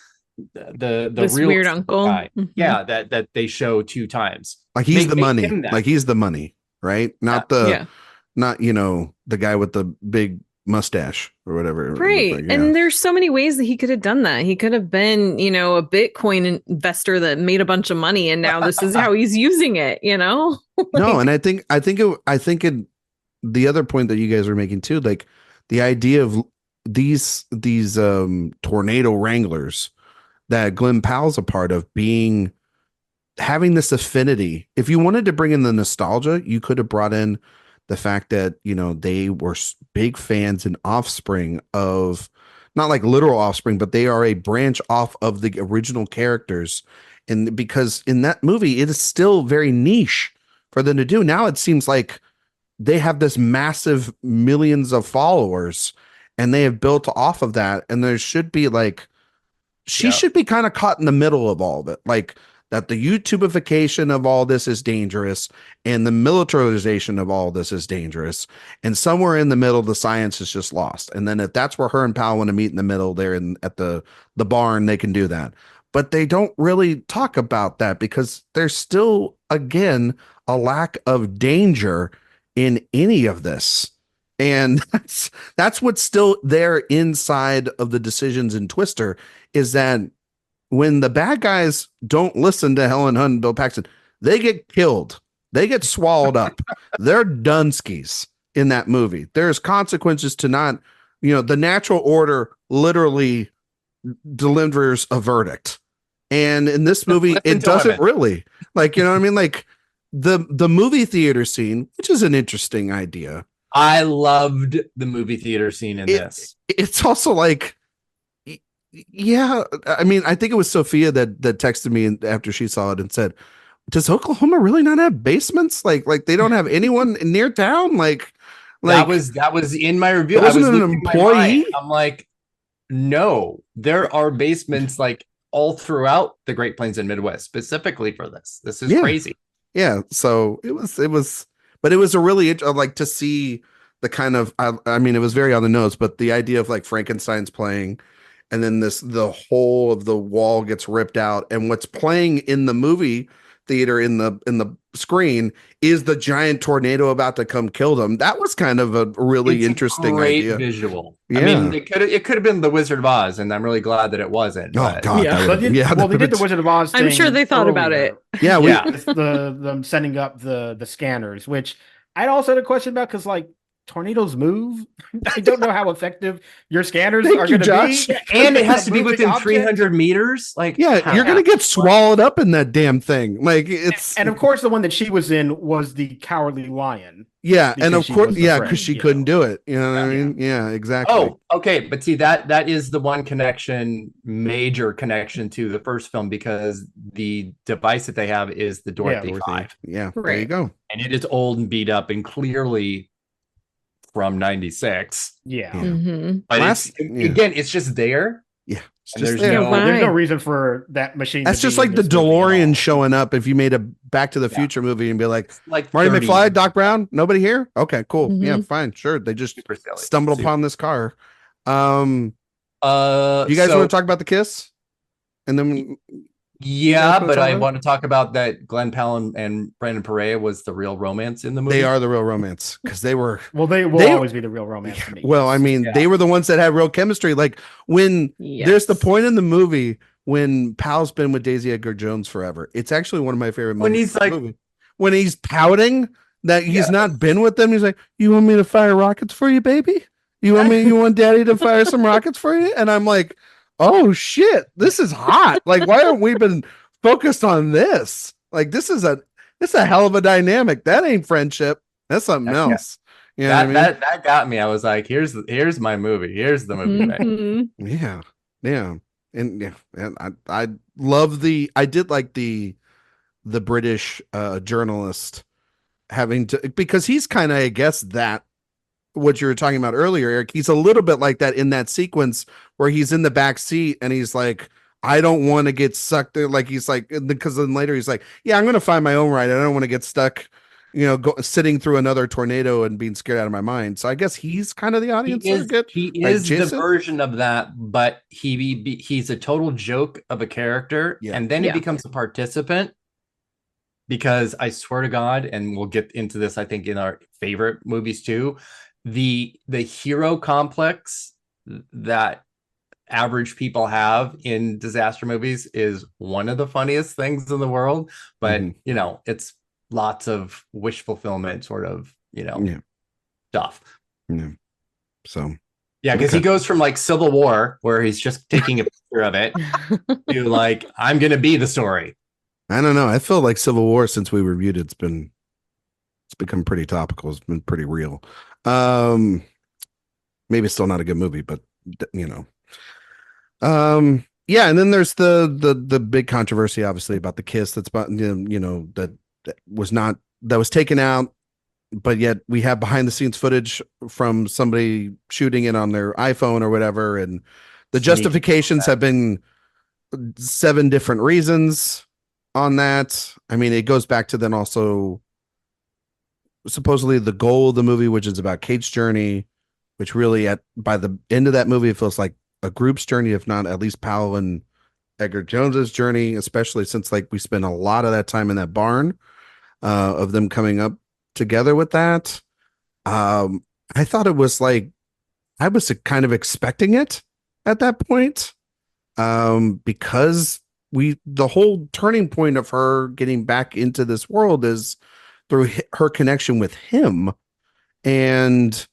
real weird uncle guy. Yeah, that they show 2 times. Like, he's the money. Like, he's the money, right? Not the guy with the big mustache or whatever. Right. Like, and there's so many ways that he could have done that. He could have been, a Bitcoin investor that made a bunch of money, and now this is how he's using it, No, and I think the other point that you guys are making too, like, the idea of these tornado wranglers that Glenn Powell's a part of, having this affinity. If you wanted to bring in the nostalgia, you could have brought in the fact that, they were big fans and offspring of, not like literal offspring, but they are a branch off of the original characters. And because in that movie, it is still very niche for them to do. Now it seems like they have this massive millions of followers, and they have built off of that. And there should be, like, she should be kind of caught in the middle of all of it. Like, that the YouTubeification of all this is dangerous, and the militarization of all this is dangerous. And somewhere in the middle, the science is just lost. And then if that's where her and Powell want to meet in the middle there at the barn, they can do that. But they don't really talk about that, because there's still, again, a lack of danger in any of this. And that's what's still there inside of the decisions in Twister, is that when the bad guys don't listen to Helen Hunt and Bill Paxton, they get killed. They get swallowed up. They're Dunskies. in that movie. There's consequences to not, the natural order literally delivers a verdict. And in this movie, it doesn't really. Like, you know what I mean? Like the movie theater scene, which is an interesting idea. I loved the movie theater scene in this. It's also like, yeah, I mean, I think it was Sophia that texted me after she saw it and said, does Oklahoma really not have basements? Like they don't have anyone near town? Like that was in my review. Wasn't an employee? I'm like, no, there are basements like all throughout the Great Plains and Midwest, specifically for this. This is crazy. Yeah. So it was, but it was a really like to see the kind of, I mean, it was very on the nose, but the idea of like Frankenstein's playing, and then the whole of the wall gets ripped out, and what's playing in the movie theater in the screen is the giant tornado about to come kill them. That was kind of a really interesting idea. Visual. Yeah. I mean, it could have been the Wizard of Oz, and I'm really glad that it wasn't. Oh God! Yeah. They did the Wizard of Oz thing. I'm sure they thought about it. Yeah, them setting up the scanners, which I'd also had a question about, because like tornadoes move. I don't know how effective your scanners are going to be. And it has to be within 300 meters. Like, yeah, you're going to get swallowed up in that damn thing. Like it's, and of course the one that she was in was the Cowardly Lion. Yeah, and of course, because she couldn't do it. You know what I mean? Yeah, exactly. Oh, okay, but see that is the one major connection to the first film, because the device that they have is the Dorothy 5. Yeah, right. There you go. And it is old and beat up and clearly from 96. Yeah. Mm-hmm. But again, it's just there. Yeah. There's no reason for that machine. That's just like the DeLorean showing up. If you made a Back to the Future movie and be like Marty McFly, Doc Brown, nobody here? Okay, cool. Mm-hmm. Yeah, fine. Sure. They just stumbled upon this car. You guys want to talk about the kiss? And then but I want to talk about that Glenn Powell and Brandon Perea was the real romance in the movie. They are the real romance, because they were. Well, they will always be the real romance to me. Well, I mean, they were the ones that had real chemistry. Like when there's the point in the movie when Powell's been with Daisy Edgar Jones forever. It's actually one of my favorite moments. When he's like, movie. When he's pouting that he's not been with them, he's like, "You want me to fire rockets for you, baby? You want Daddy to fire some rockets for you?" And I'm like, oh shit, this is hot. Like, why haven't we been focused on this? Like, this is a hell of a dynamic. That ain't friendship. That's something else. You know that got me. I was like, here's my movie. Here's the movie. Mm-hmm. Yeah. And I love I did like the British journalist having to, because he's kind of, I guess, that what you were talking about earlier, Eric. He's a little bit like that in that sequence where he's in the back seat and he's like, I don't want to get sucked there. Like he's like, because then later he's like, yeah, I'm going to find my own ride. I don't want to get stuck, sitting through another tornado and being scared out of my mind. So I guess he's kind of the audience. He is the version of that, but he's a total joke of a character. Yeah. And then he becomes a participant, because I swear to God, and we'll get into this, I think, in our favorite movies too, the hero complex that average people have in disaster movies is one of the funniest things in the world, but it's lots of wish fulfillment sort of stuff. So because he goes from like Civil War, where he's just taking a picture of it, to like, I'm gonna be the story. I don't know, I feel like Civil War, since we reviewed it's become pretty topical. It's been pretty real. Maybe it's still not a good movie, but and then there's the big controversy, obviously, about the kiss that's that was taken out, but yet we have behind the scenes footage from somebody shooting it on their iPhone or whatever, and the justifications have been 7 different reasons on that. I mean, it goes back to then also supposedly the goal of the movie, which is about Kate's journey, which really by the end of that movie, it feels like a group's journey, if not at least Powell and Edgar Jones's journey, especially since like we spent a lot of that time in that barn of them coming up together with that. I thought it was like, I was kind of expecting it at that point, because the whole turning point of her getting back into this world is through her connection with him. And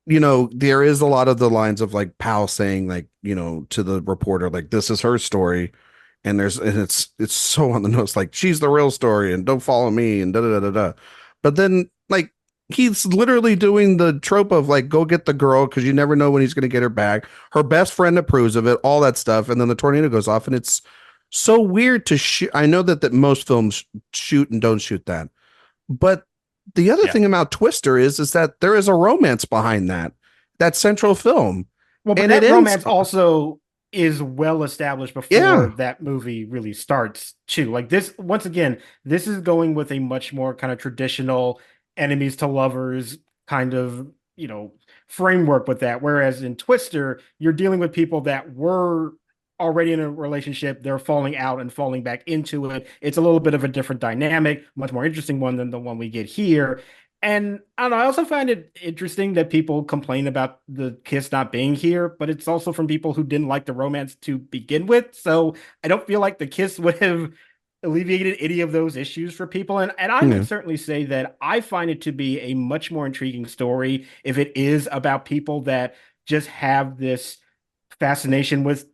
there is a lot of the lines of like Powell saying like, to the reporter, like, this is her story. And it's so on the nose, like, she's the real story and don't follow me and da da da da. But then like he's literally doing the trope of like, go get the girl because you never know when he's going to get her back. Her best friend approves of it, all that stuff. And then the tornado goes off, and it's so weird to shoot. I know that most films shoot and don't shoot that. But the other thing about Twister is that there is a romance behind that central film. Well, but that romance also is well established before that movie really starts too. Like this, once again, this is going with a much more kind of traditional enemies to lovers kind of, framework with that. Whereas in Twister, you're dealing with people that were already in a relationship, they're falling out and falling back into it. It's a little bit of a different dynamic, much more interesting one than the one we get here. And I don't know, I also find it interesting that people complain about the kiss not being here, but it's also from people who didn't like the romance to begin with. So I don't feel like the kiss would have alleviated any of those issues for people. And I can certainly say that I find it to be a much more intriguing story if it is about people that just have this fascination with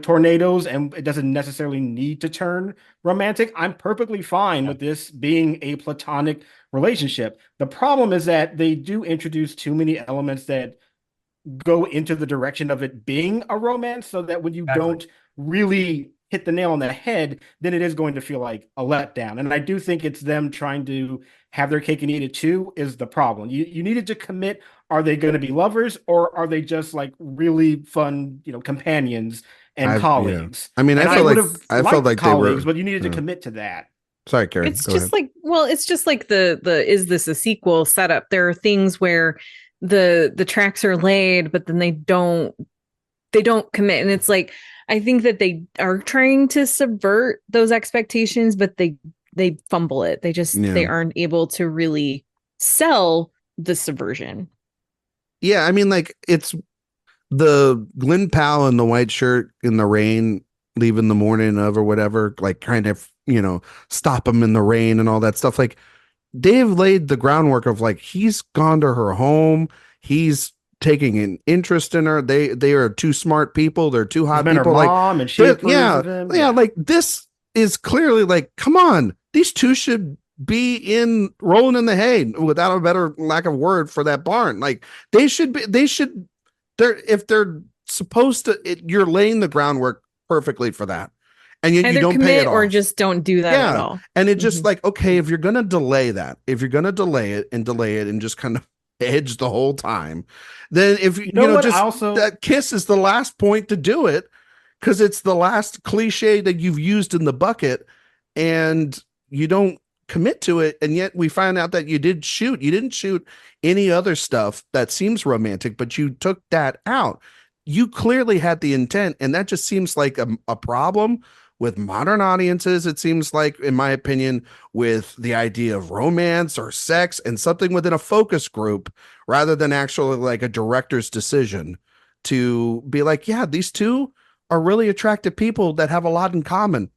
tornadoes and it doesn't necessarily need to turn romantic. I'm perfectly fine with this being a platonic relationship. The problem is that they do introduce too many elements that go into the direction of it being a romance, so that when you don't really hit the nail on the head, then it is going to feel like a letdown. And I do think it's them trying to have their cake and eat it too is the problem. You needed to commit. Are they going to be lovers, or are they just like really fun, companions and colleagues? I mean, I felt like colleagues, they were, but you needed to commit to that. Sorry, Karen. It's just like the is this a sequel setup? There are things where the tracks are laid, but then they don't commit, and it's like, I think that they are trying to subvert those expectations, but they fumble it. They aren't able to really sell the subversion. Yeah, I mean, like, it's the Glenn Powell in the white shirt in the rain, leaving the morning of or whatever, like kind of, stop him in the rain and all that stuff. Like, Dave laid the groundwork of like, he's gone to her home. He's taking an interest in her. They are two smart people. They're two hot people. Her mom, and she approves of him. Yeah. Like, this is clearly like, come on, these two should be rolling in the hay, without a better lack of word for that barn. Like, if they're supposed to, you're laying the groundwork perfectly for that. And yet you don't pay it off. Or just don't do that at all. And it just like, okay, if you're going to delay it and just kind of edge the whole time, then if that kiss is the last point to do it, because it's the last cliche that you've used in the bucket, and you don't commit to it. And yet we find out that you didn't shoot any other stuff that seems romantic, but you took that out. You clearly had the intent, and that just seems like a problem with modern audiences. It seems like, in my opinion, with the idea of romance or sex and something within a focus group, rather than actually like a director's decision to be like, yeah, these two are really attractive people that have a lot in common.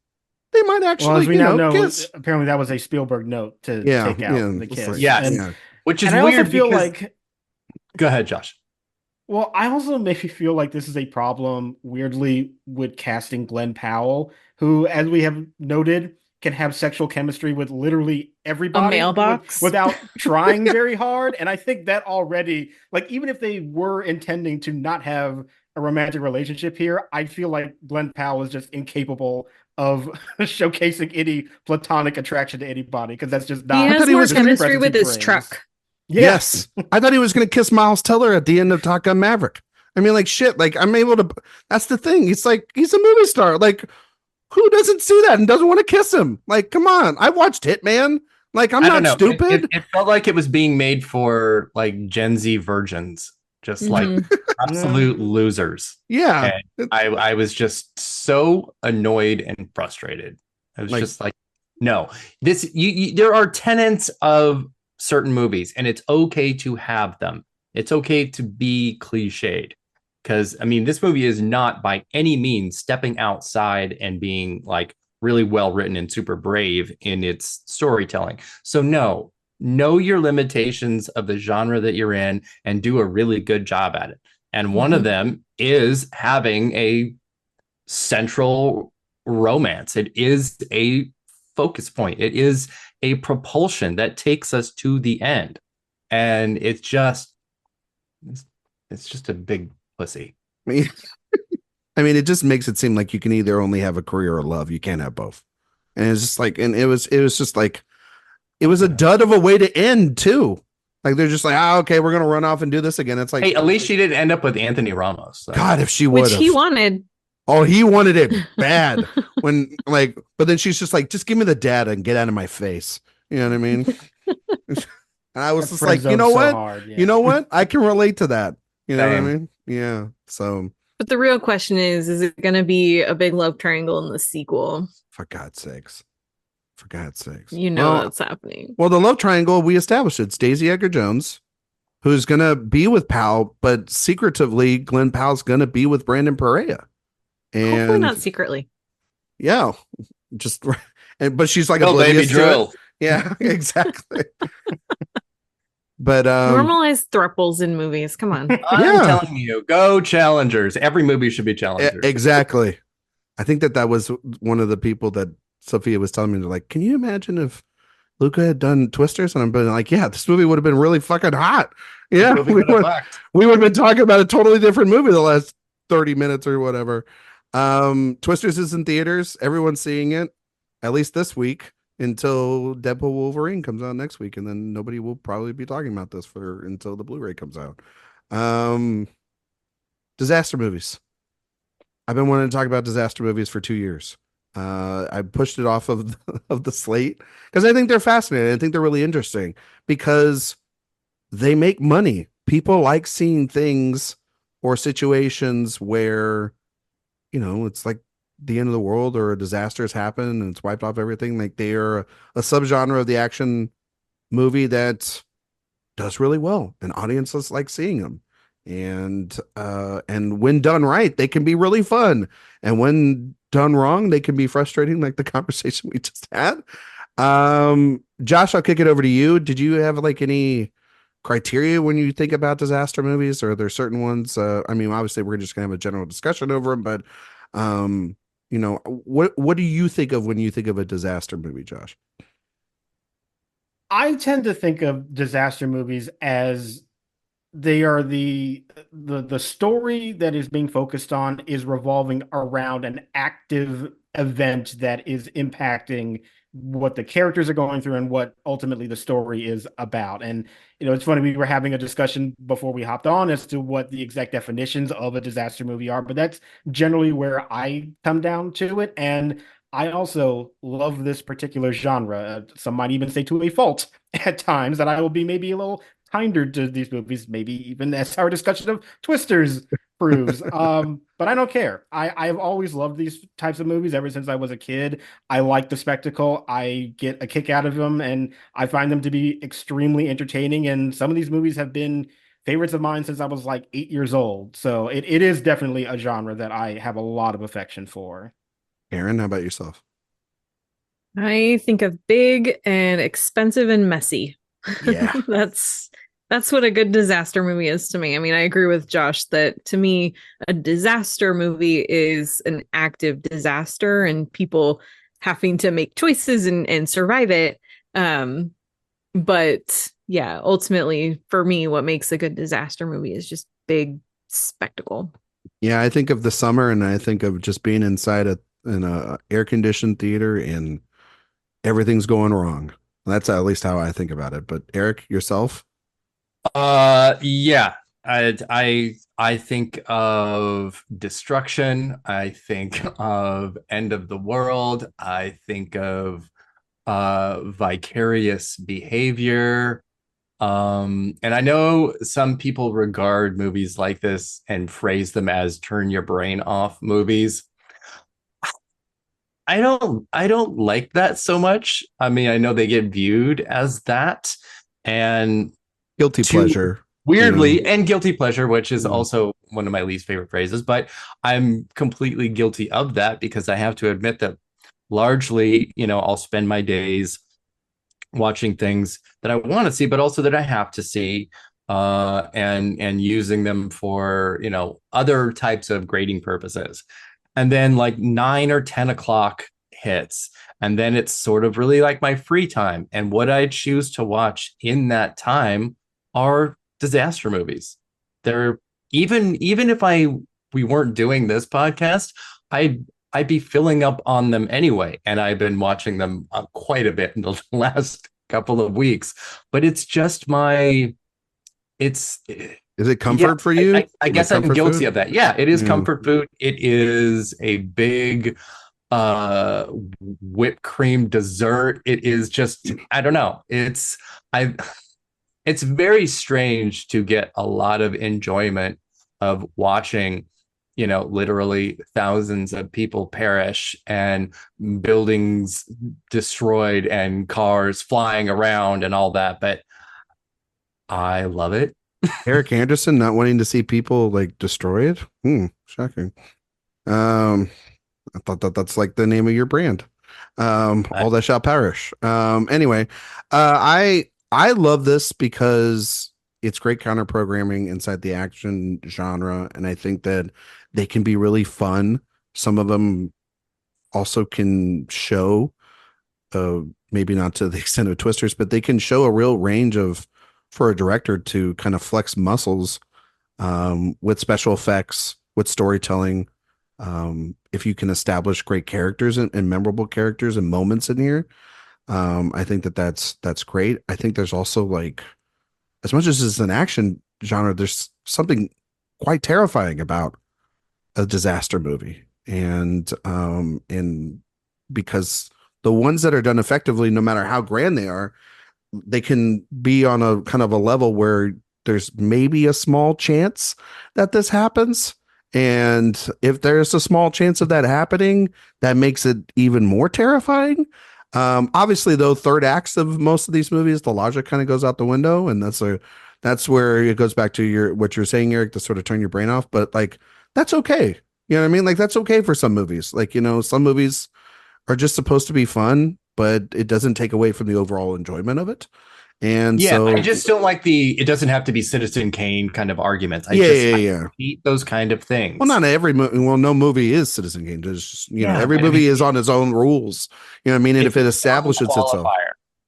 They might actually, as we now know, kiss. Apparently that was a Spielberg note to take out the kiss. Which is weird. I also feel like. Go ahead, Josh. Well, I also maybe feel like this is a problem, weirdly, with casting Glenn Powell, who, as we have noted, can have sexual chemistry with literally everybody. A mailbox. Without trying very hard. And I think that already, like, even if they were intending to not have a romantic relationship here, I feel like Glenn Powell is just incapable of showcasing any platonic attraction to anybody, because that's just not. He has more chemistry with his truck. Yes. I thought he was going to kiss Miles Teller at the end of Top Gun Maverick. I mean, like, shit, like, I'm able to, that's the thing. He's like, he's a movie star. Like, who doesn't see that and doesn't want to kiss him? Like, come on. I watched Hitman. Like, I'm not stupid. It felt like it was being made for like Gen Z virgins, just like absolute losers. Yeah. And I was just so annoyed and frustrated. I was just like, no, there are tenets of certain movies, and it's okay to have them. It's okay to be cliched, because I mean, this movie is not by any means stepping outside and being like really well written and super brave in its storytelling. So no, know your limitations of the genre that you're in and do a really good job at it. And one of them is having a central romance. It is a focus point. It is a propulsion that takes us to the end. And it's just a big pussy. I mean, it just makes it seem like you can either only have a career or love. You can't have both. And it's just like, and it was just like, it was a dud of a way to end too. Like they're just like, okay, we're gonna run off and do this again. It's like, hey, at least she didn't end up with Anthony Ramos. So. God, if she would, which he wanted. Oh, he wanted it bad. When like, but then she's just like, just give me the data and get out of my face. You know what I mean? And I was just like, you know what? Hard, yeah. You know what? I can relate to that. You know what I mean? Yeah. So. But the real question is it going to be a big love triangle in the sequel? For God's sakes. For God's sakes. You know that's happening. Well, the love triangle, we established it's Daisy Edgar-Jones, who's going to be with Powell, but secretively, Glenn Powell's going to be with Brandon Perea. And hopefully not secretly. Yeah. But she's like oblivious to it. Yeah, exactly. But normalize thruples in movies. Come on. I'm telling you, go Challengers. Every movie should be Challengers. Exactly. I think that was one of the people that Sophia was telling me. They're like, can you imagine if Luca had done Twisters? And I'm been like, yeah, this movie would have been really fucking hot. Yeah, we would have been talking about a totally different movie the last 30 minutes or whatever. Twisters is in theaters. Everyone's seeing it, at least this week, until Deadpool Wolverine comes out next week, and then nobody will probably be talking about this until the Blu-ray comes out. Disaster movies. I've been wanting to talk about disaster movies for 2 years. I pushed it off of the slate because I think they're fascinating. I think they're really interesting because they make money. People like seeing things or situations where, it's like the end of the world or a disaster has happened and it's wiped off everything. Like they are a subgenre of the action movie that does really well and audiences like seeing them. And when done right, they can be really fun. And when done wrong, they can be frustrating, like the conversation we just had. Josh, I'll kick it over to you. Did you have like any criteria when you think about disaster movies, or are there certain ones? I mean, obviously we're just gonna have a general discussion over them, but what do you think of when you think of a disaster movie, Josh? I tend to think of disaster movies as they are the story that is being focused on is revolving around an active event that is impacting what the characters are going through and what ultimately the story is about. And, it's funny, we were having a discussion before we hopped on as to what the exact definitions of a disaster movie are, but that's generally where I come down to it. And I also love this particular genre. Some might even say to a fault at times that I will be maybe a little kinder to these movies, maybe even as our discussion of Twisters proves. But I don't care. I've always loved these types of movies ever since I was a kid. I like the spectacle. I get a kick out of them, and I find them to be extremely entertaining. And some of these movies have been favorites of mine since I was like 8 years old. So it is definitely a genre that I have a lot of affection for. Aaron, how about yourself? I think of big and expensive and messy. Yeah. That's what a good disaster movie is to me. I mean, I agree with Josh that to me, a disaster movie is an active disaster and people having to make choices and survive it. But yeah, ultimately for me, what makes a good disaster movie is just big spectacle. Yeah, I think of the summer and I think of just being inside in a air-conditioned theater and everything's going wrong. That's at least how I think about it. But Erik, yourself? Yeah. I think of destruction. I think of end of the world. I think of vicarious behavior. And I know some people regard movies like this and phrase them as turn your brain off movies. I don't like that so much. I mean, I know they get viewed as that and guilty pleasure. Weirdly, and guilty pleasure, which is also one of my least favorite phrases, but I'm completely guilty of that because I have to admit that largely, I'll spend my days watching things that I want to see, but also that I have to see, and using them for, other types of grading purposes. And then like 9 or 10 o'clock hits, and then it's sort of really like my free time. And what I choose to watch in that time are disaster movies. They're even if we weren't doing this podcast, I'd be filling up on them anyway. And I've been watching them quite a bit in the last couple of weeks. But it's just is it comfort for you? I guess I'm guilty of that. Yeah, it is comfort food. It is a big whipped cream dessert. It is just, I don't know. It's very strange to get a lot of enjoyment of watching, literally thousands of people perish and buildings destroyed and cars flying around and all that. But I love it. Eric Anderson not wanting to see people like destroyed. Shocking. I thought that's like the name of your brand. All that shall perish. Anyway, I love this because it's great counter programming inside the action genre, and I think that they can be really fun. Some of them also can show, maybe not to the extent of Twisters, but they can show a real range for a director to kind of flex muscles with special effects, with storytelling. If you can establish great characters and memorable characters and moments in here, I think that's great. I think there's also, like, as much as it's an action genre, there's something quite terrifying about a disaster movie. And because the ones that are done effectively, no matter how grand they are, they can be on a kind of a level where there's maybe a small chance that this happens. And if there's a small chance of that happening, that makes it even more terrifying. Obviously, though, third acts of most of these movies, the logic kind of goes out the window, and that's where it goes back to what you're saying, Eric, to sort of turn your brain off. But like, that's okay. You know what I mean? Like, that's okay for some movies. Like, some movies are just supposed to be fun, but it doesn't take away from the overall enjoyment of it. And so I just don't like it doesn't have to be Citizen Kane kind of arguments. I hate those kind of things. Well, not every movie. Well, no movie is Citizen Kane. Just, every movie is on its own rules. You know what I mean? And if it establishes itself.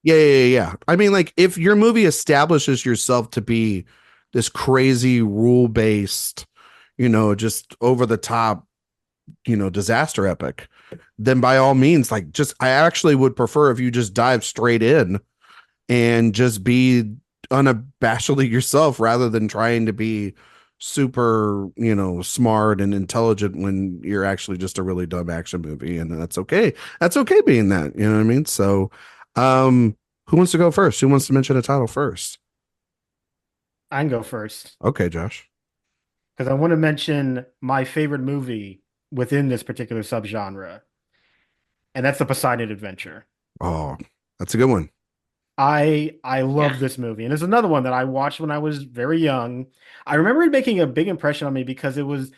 Yeah. I mean, like, if your movie establishes yourself to be this crazy rule-based, just over the top, disaster epic, then by all means, like, I actually would prefer if you just dive straight in and just be unabashedly yourself rather than trying to be super, smart and intelligent when you're actually just a really dumb action movie. And that's okay. That's okay being that, you know what I mean? So, who wants to go first? Who wants to mention a title first? I can go first. Okay, Josh. Because I want to mention my favorite movie within this particular subgenre. And that's The Poseidon Adventure. Oh, that's a good one. I love this movie. And it's another one that I watched when I was very young. I remember it making a big impression on me because it was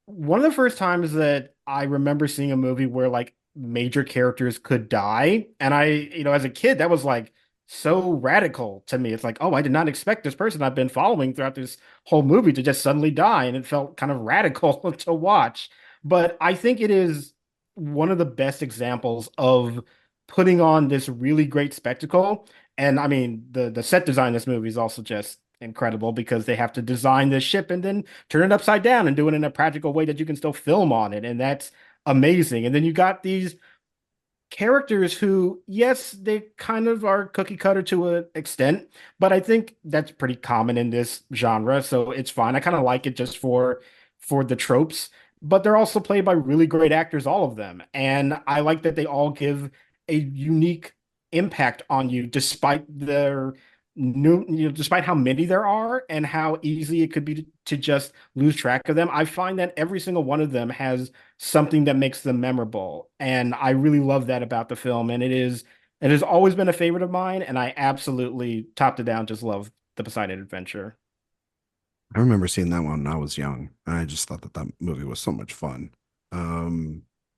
one of the first times that I remember seeing a movie where, like, major characters could die. And as a kid, that was like so radical to me. It's like, oh, I did not expect this person I've been following throughout this whole movie to just suddenly die. And it felt kind of radical to watch. But I think it is one of the best examples of putting on this really great spectacle. And I mean, the set design in this movie is also just incredible because they have to design this ship and then turn it upside down and do it in a practical way that you can still film on it. And that's amazing. And then you got these characters who, yes, they kind of are cookie cutter to an extent, but I think that's pretty common in this genre. So it's fine. I kind of like it just for the tropes, but they're also played by really great actors, all of them. And I like that they all give a unique impact on you despite their despite how many there are and how easy it could be to just lose track of them. I find that every single one of them has something that makes them memorable, and I really love that about the film. And it has always been a favorite of mine, and I absolutely, top to down, just love The Poseidon Adventure. I remember seeing that one when I was young, and I just thought that movie was so much fun.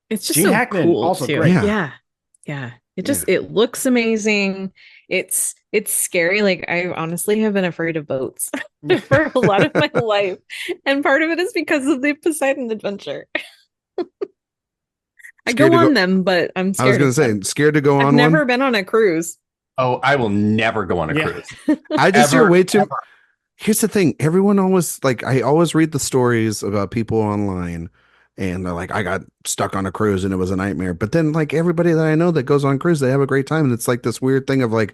It's just Gene so Hackman, cool also too. great. Yeah. It looks amazing. It's scary. Like, I honestly have been afraid of boats for a lot of my life. And part of it is because of the Poseidon Adventure. I go on them, but I'm scared. I was going to say, scared to go on one? I've never been on a cruise. Oh, I will never go on a cruise. I just hear way too. Here's the thing. Everyone always, like, I always read the stories about people online and they're like, I got stuck on a cruise and it was a nightmare. But then, like, everybody that I know that goes on cruise, they have a great time. And it's like this weird thing of like,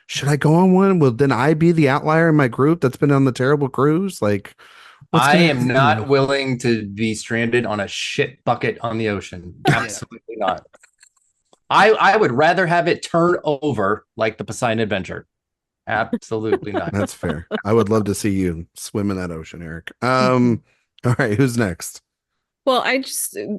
should I go on one? Will then I be the outlier in my group that's been on the terrible cruise? Like, I am not willing to be stranded on a shit bucket on the ocean. Absolutely not. I would rather have it turn over like the Poseidon Adventure. Absolutely not. That's fair. I would love to see you swim in that ocean, Erik. All right, who's next? Well,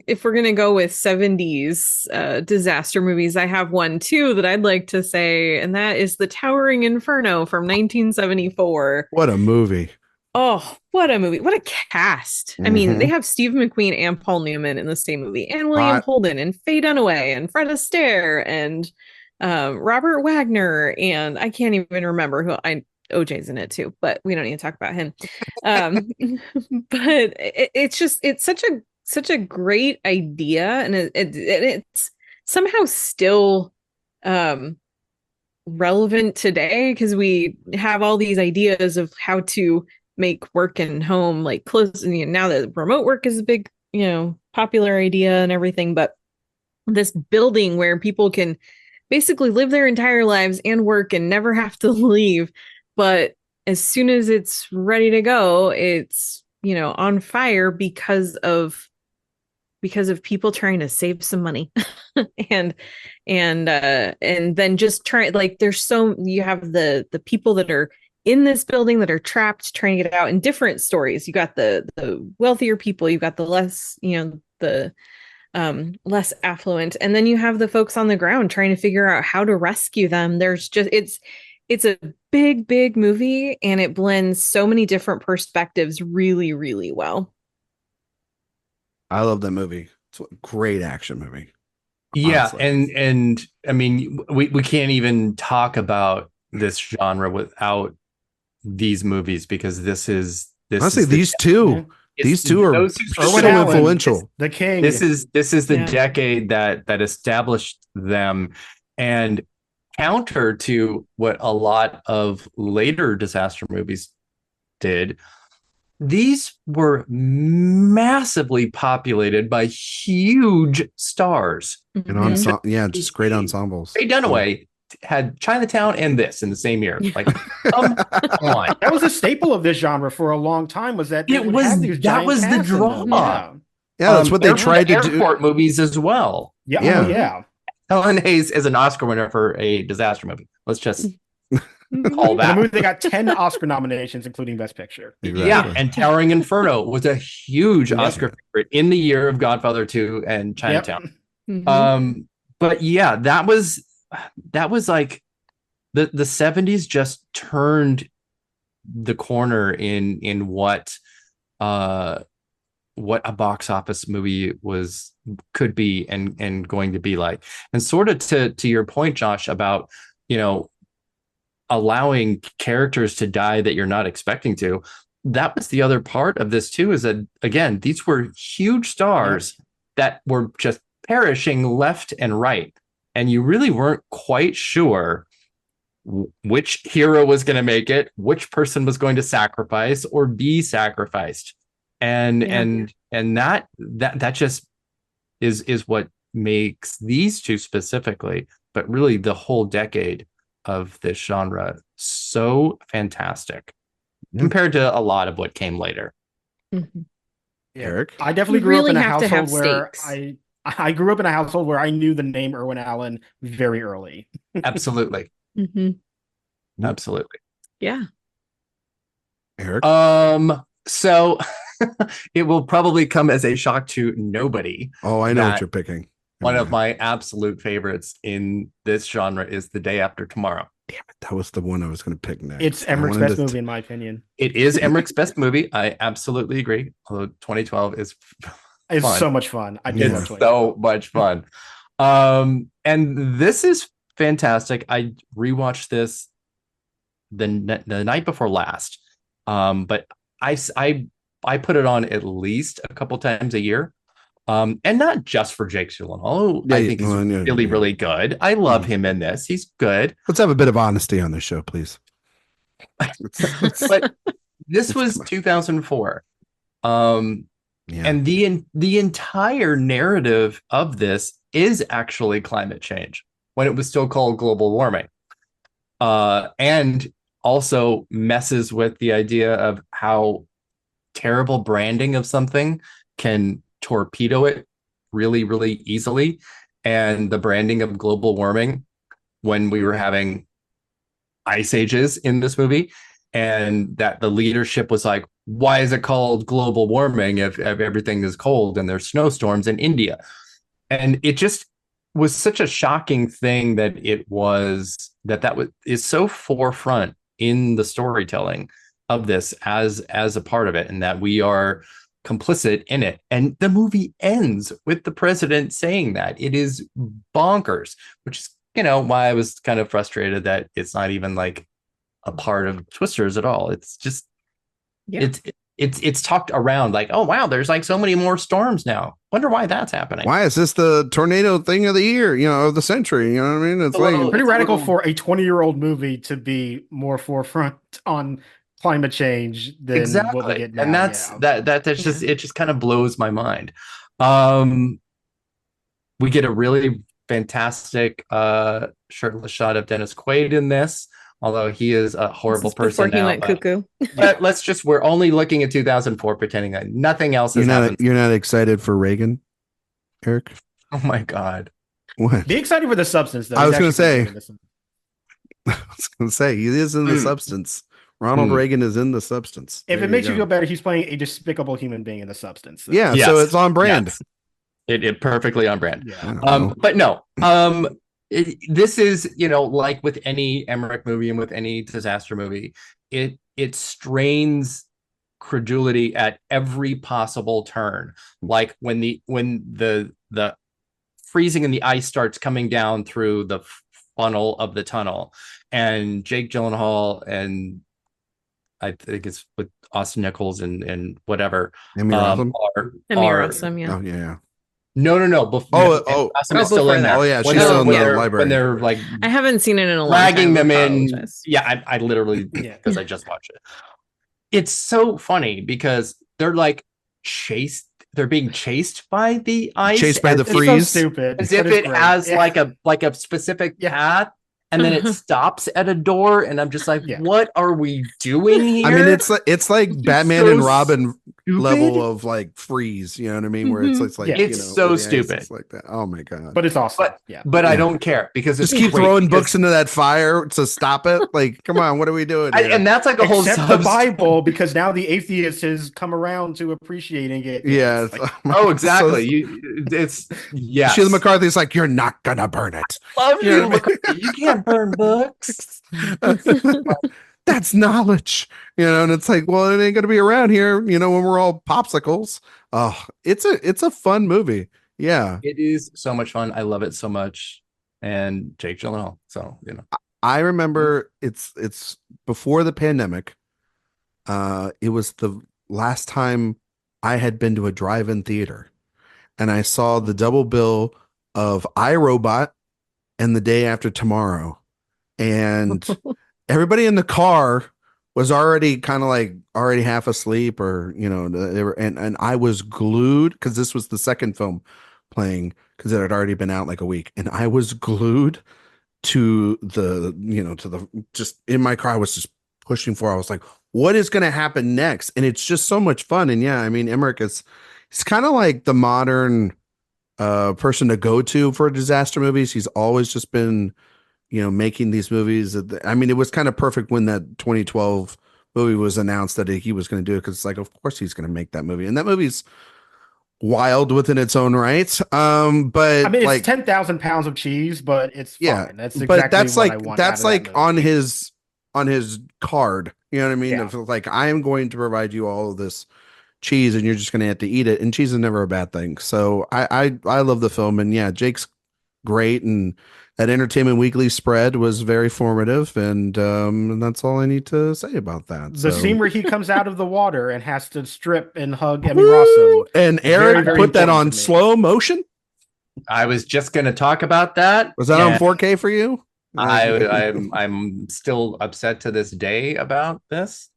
if we're gonna go with 70s disaster movies, I have one too that I'd like to say, and that is The Towering Inferno from 1974. What a movie! Oh, what a movie. What a cast. I mean, they have Steve McQueen and Paul Newman in the same movie, and William Holden and Faye Dunaway and Fred Astaire and Robert Wagner, and I can't even remember who OJ's in it too, but we don't need to talk about him. But it's such a great idea, and it's somehow still relevant today because we have all these ideas of how to make work and home like close. And now that remote work is a big, popular idea and everything, but this building where people can basically live their entire lives and work and never have to leave, but as soon as it's ready to go, it's on fire because of people trying to save some money. and then just try, like, you have the people that are in this building that are trapped trying to get out in different stories. You got the wealthier people, you've got the less, the less affluent, and then you have the folks on the ground trying to figure out how to rescue them. There's just it's a big movie, and it blends so many different perspectives really, really well. I love that movie. It's a great action movie. Yeah, honestly. and I mean, we can't even talk about this genre without these movies, because this is honestly these two are so influential. The King. This is the decade that established them, and counter to what a lot of later disaster movies did. These were massively populated by huge stars. And just great ensembles. Faye Dunaway had Chinatown and this in the same year. Like, come on. That was a staple of this genre for a long time. Was that that was the draw? Yeah, that's what they tried to do. Airport movies as well. Yeah. Helen Hayes is an Oscar winner for a disaster movie. Let's just call that. The movie, they got 10 Oscar nominations, including Best Picture. Exactly. Yeah, and Towering Inferno was a huge Oscar favorite in the year of Godfather 2 and Chinatown. Mm-hmm. But yeah, that was like the 70s just turned the corner in what a box office movie could be and going to be like. And sort of to your point, Josh, about allowing characters to die that you're not expecting to. That was the other part of this too, is that, again, these were huge stars that were just perishing left and right. And you really weren't quite sure which hero was going to make it, which person was going to sacrifice or be sacrificed. And that just is what makes these two specifically, but really the whole decade of this genre so fantastic compared to a lot of what came later. Mm-hmm. Erik, I definitely grew up in a household where I grew up in a household where I knew the name Irwin Allen very early. Absolutely. Mm-hmm. Absolutely. Yeah. Erik? So it will probably come as a shock to nobody. Oh, I know what you're picking. One of my absolute favorites in this genre is The Day After Tomorrow. Damn it, that was the one I was going to pick next. It's Emmerich's best movie, in my opinion. It is Emmerich's best movie. I absolutely agree. Although 2012 is fun. So much fun. I did so much fun. And this is fantastic. I rewatched this the night before last. But I put it on at least a couple times a year. And not just for Jake Gyllenhaal, I think he's really good. I love him in this. He's good. Let's have a bit of honesty on this show, please. But this was 2004. And the entire narrative of this is actually climate change when it was still called global warming. And also messes with the idea of how terrible branding of something can torpedo it really, really easily. And the branding of global warming when we were having ice ages in this movie, and that the leadership was like, why is it called global warming if everything is cold and there's snowstorms in India? And it just was such a shocking thing that is so forefront in the storytelling of this as a part of it, and that we are complicit in it. And the movie ends with the president saying that. It is bonkers, which is, why I was kind of frustrated that it's not even like a part of Twisters at all. It's just, it's talked around like, oh wow, there's like so many more storms now. Wonder why that's happening. Why is this the tornado thing of the year? Of the century. You know what I mean? It's pretty radical for a 20-year-old movie to be more forefront on climate change than what we get now. And that's just it just kind of blows my mind. We get a really fantastic shirtless shot of Dennis Quaid in this, although he is a horrible person before he went cuckoo. But we're only looking at 2004, pretending that nothing else has happened. You're not excited for Reagan, Erik? Oh my God. What? Be excited for the substance, though. I was going to say, he is in the substance. Ronald Reagan is in the substance. If it makes you feel better, he's playing a despicable human being in the substance. So. Yeah, so it's on brand. Yes. It perfectly on brand. Yeah. But no, this is, like with any Emmerich movie and with any disaster movie, it strains credulity at every possible turn. Like when the freezing and the ice starts coming down through the funnel of the tunnel, and Jake Gyllenhaal and I think it's with Austin Nichols and whatever Emmy Rossum. Yeah. Oh yeah. No. Rossum is still in there. Oh yeah, she's still in the library. When they're like, I haven't seen it in a long dragging time. them in. Yeah, I literally, because I just watched it. It's so funny because they're like chased. They're being chased by the ice, chased by the freeze. So stupid. As if it has like a specific path. And then it stops at a door, and I'm just like, what are we doing here? I mean, it's like Batman and Robin level of like freeze, you know what I mean? Where it's like it's so stupid. It's like that. Oh my God. But it's awesome. But I don't care because just keep throwing books into that fire to stop it. Like, come on, what are we doing here? And that's like a whole the Bible, because now the atheist has come around to appreciating it. Yeah. Exactly. Sheila McCarthy's like, you're not gonna burn it. Love you, McCarthy. You can't burn books. That's knowledge, and it's like, well, it ain't gonna be around here, when we're all popsicles. Oh, it's a fun movie. Yeah, it is so much fun. I love it so much. And Jake Gyllenhaal. So I remember it's before the pandemic. It was the last time I had been to a drive-in theater, and I saw the double bill of iRobot and The Day After Tomorrow. And everybody in the car was already kind of like already half asleep, or they were, and I was glued because this was the second film playing because it had already been out like a week, and I was glued to the just in my car. I was just pushing for. I was like, what is going to happen next? And it's just so much fun. And yeah, I mean, Emmerich it's kind of like the modern person to go to for disaster movies. He's always just been making these movies. I mean, it was kind of perfect when that 2012 movie was announced that he was going to do it, because it's like, of course he's going to make that movie, and that movie's wild within its own right. But I mean, it's like 10,000 pounds of cheese, but it's fine. That's exactly but that's what like I want that's like on his card. You know what I mean? Yeah. It's like, I am going to provide you all of this cheese, and you're just going to have to eat it. And cheese is never a bad thing. So I love the film, and yeah, Jake's great, and that Entertainment Weekly spread was very formative, and that's all I need to say about that. The So, scene where he comes out of the water and has to strip and hug Emmy Rossum, and Erik put that on slow motion. I was just going to talk about that. Was that on 4K for you? I'm still upset to this day about this.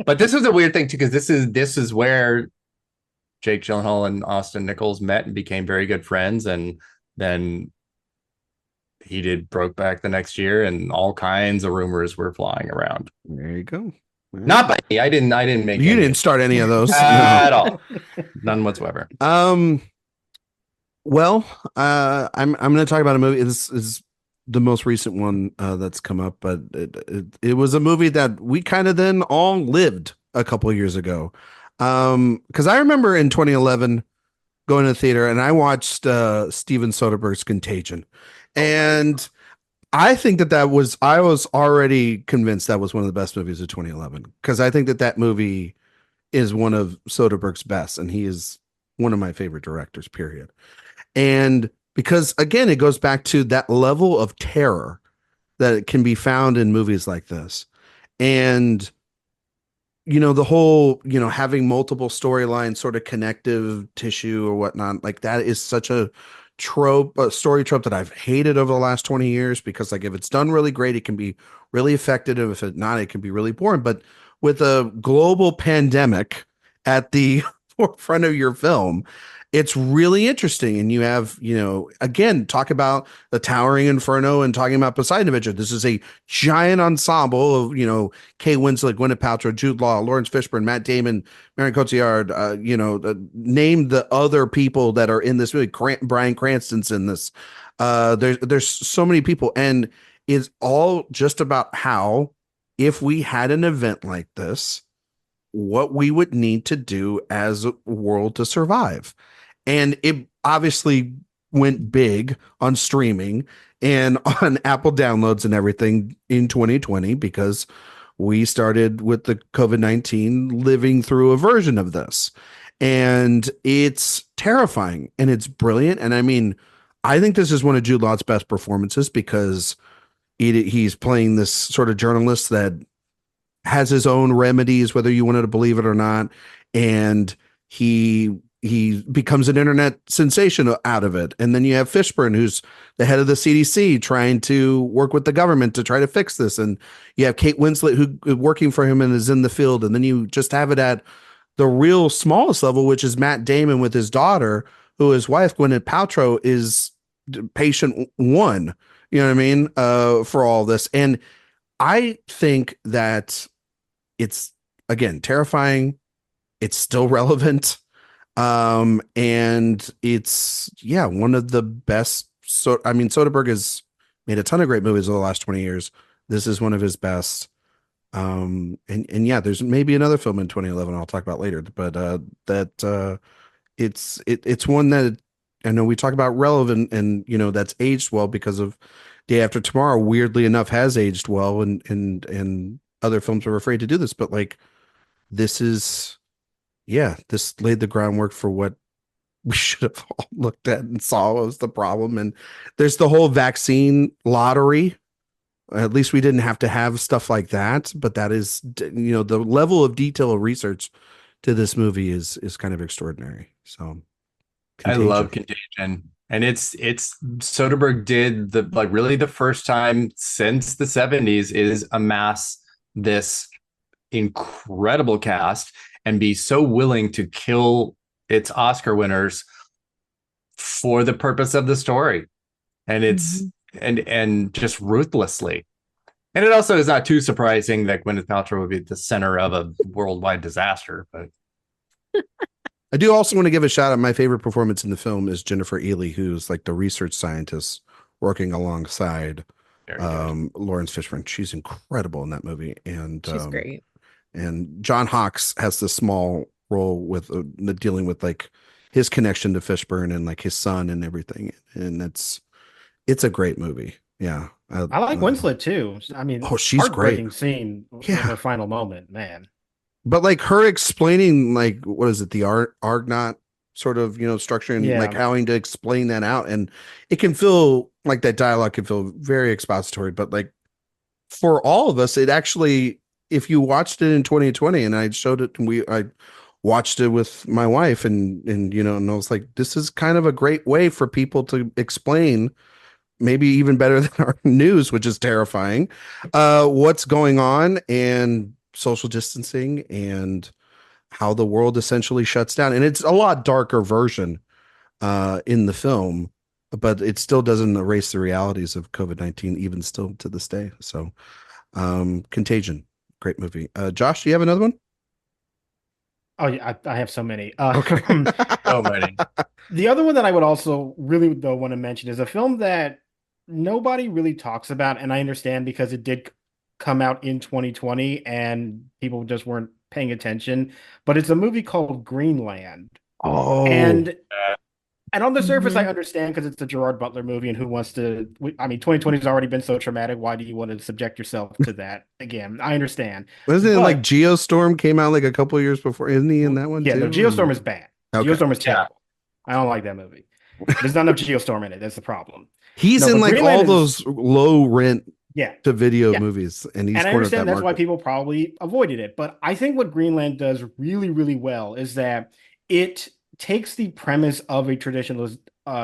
But this was a weird thing too, because this is where Jake Gyllenhaal and Austin Nichols met and became very good friends, and then he did Brokeback the next year, and all kinds of rumors were flying around. There you go. Not by me. I didn't make. You didn't start any of those at all. None whatsoever. Well, I'm going to talk about a movie. This is the most recent one that's come up, but it was a movie that we kind of then all lived a couple of years ago. Because I remember in 2011 going to the theater and I watched Steven Soderbergh's Contagion, and I think I was already convinced that was one of the best movies of 2011, because I think that movie is one of Soderbergh's best, and he is one of my favorite directors, period. And because, again, it goes back to that level of terror that can be found in movies like this. And, the whole, having multiple storylines, sort of connective tissue or whatnot, like that is such a story trope that I've hated over the last 20 years, because like if it's done really great, it can be really effective. If it's not, it can be really boring. But with a global pandemic at the forefront of your film, it's really interesting. And you have, again, talk about the Towering Inferno and talking about Poseidon Adventure. This is a giant ensemble of, Kate Winslet, Gwyneth Paltrow, Jude Law, Lawrence Fishburne, Matt Damon, Marion Cotillard, name the other people that are in this movie. Bryan Cranston's in this. There's so many people, and it's all just about how, if we had an event like this, what we would need to do as a world to survive. And it obviously went big on streaming and on Apple downloads and everything in 2020, because we started with the COVID-19 living through a version of this. And it's terrifying and it's brilliant. And I mean, I think this is one of Jude Law's best performances, because he's playing this sort of journalist that has his own remedies, whether you wanted to believe it or not. And he becomes an internet sensation out of it. And then you have Fishburne, who's the head of the CDC, trying to work with the government to try to fix this. And you have Kate Winslet, who working for him and is in the field. And then you just have it at the real smallest level, which is Matt Damon with his daughter, who his wife, Gwyneth Paltrow, is patient one, you know what I mean? For all this. And I think that it's, again, terrifying. It's still relevant. And it's, one of the best. So, I mean, Soderbergh has made a ton of great movies over the last 20 years. This is one of his best. And there's maybe another film in 2011 I'll talk about later, but, it's one that I know we talk about relevant, and, that's aged well, because of Day After Tomorrow, weirdly enough, has aged well, and other films are afraid to do this, but like, this is, this laid the groundwork for what we should have all looked at and saw was the problem. And there's the whole vaccine lottery. At least we didn't have to have stuff like that, but that is, the level of detail of research to this movie is kind of extraordinary. So Contagion. I love Contagion. And it's Soderbergh did really the first time since the 70s is amass this incredible cast and be so willing to kill its Oscar winners for the purpose of the story. And it's and just ruthlessly. And it also is not too surprising that Gwyneth Paltrow would be at the center of a worldwide disaster. But I do also want to give a shout out. My favorite performance in the film is Jennifer Ely, who's like the research scientist working alongside Lawrence Fishburne. She's incredible in that movie. And she's great. And John Hawkes has this small role with dealing with like his connection to Fishburne and like his son and everything. And it's a great movie. Yeah. I like Winslet too. I mean, she's great. Scene in her final moment, man. But like her explaining, like, what is it? The Argonaut sort of, structure and like Yeah. having to explain that out. And it can feel like that dialogue can feel very expository, but like for all of us, it actually, if you watched it in 2020 and I showed it and I watched it with my wife and and I was like, this is kind of a great way for people to explain, maybe even better than our news, which is terrifying, what's going on and social distancing and how the world essentially shuts down. And it's a lot darker version in the film, but it still doesn't erase the realities of COVID-19, even still to this day. So Contagion, great movie. Josh, do you have another one? Oh yeah, I have so many. Okay. So many. The other one that I would also really though want to mention is a film that nobody really talks about, and I understand because it did come out in 2020 and people just weren't paying attention. But it's a movie called Greenland. Oh, And on the surface, I Mhm. understand because it's a Gerard Butler movie, and who wants to? I mean, 2020 has already been so traumatic. Why do you want to subject yourself to that again? I understand, wasn't it like but Geostorm came out like a couple of years before? Isn't he in that one yeah, too? no, Geostorm is bad. Okay. Geostorm is Yeah. terrible. I don't like that movie. There's not enough Geostorm in it. That's the problem. He's No, in but like Greenland all is those low rent yeah, to video yeah. movies, and he's And I cornered that understand that's why market. people probably avoided it. But I think what Greenland does really, really well is that it takes the premise of a traditional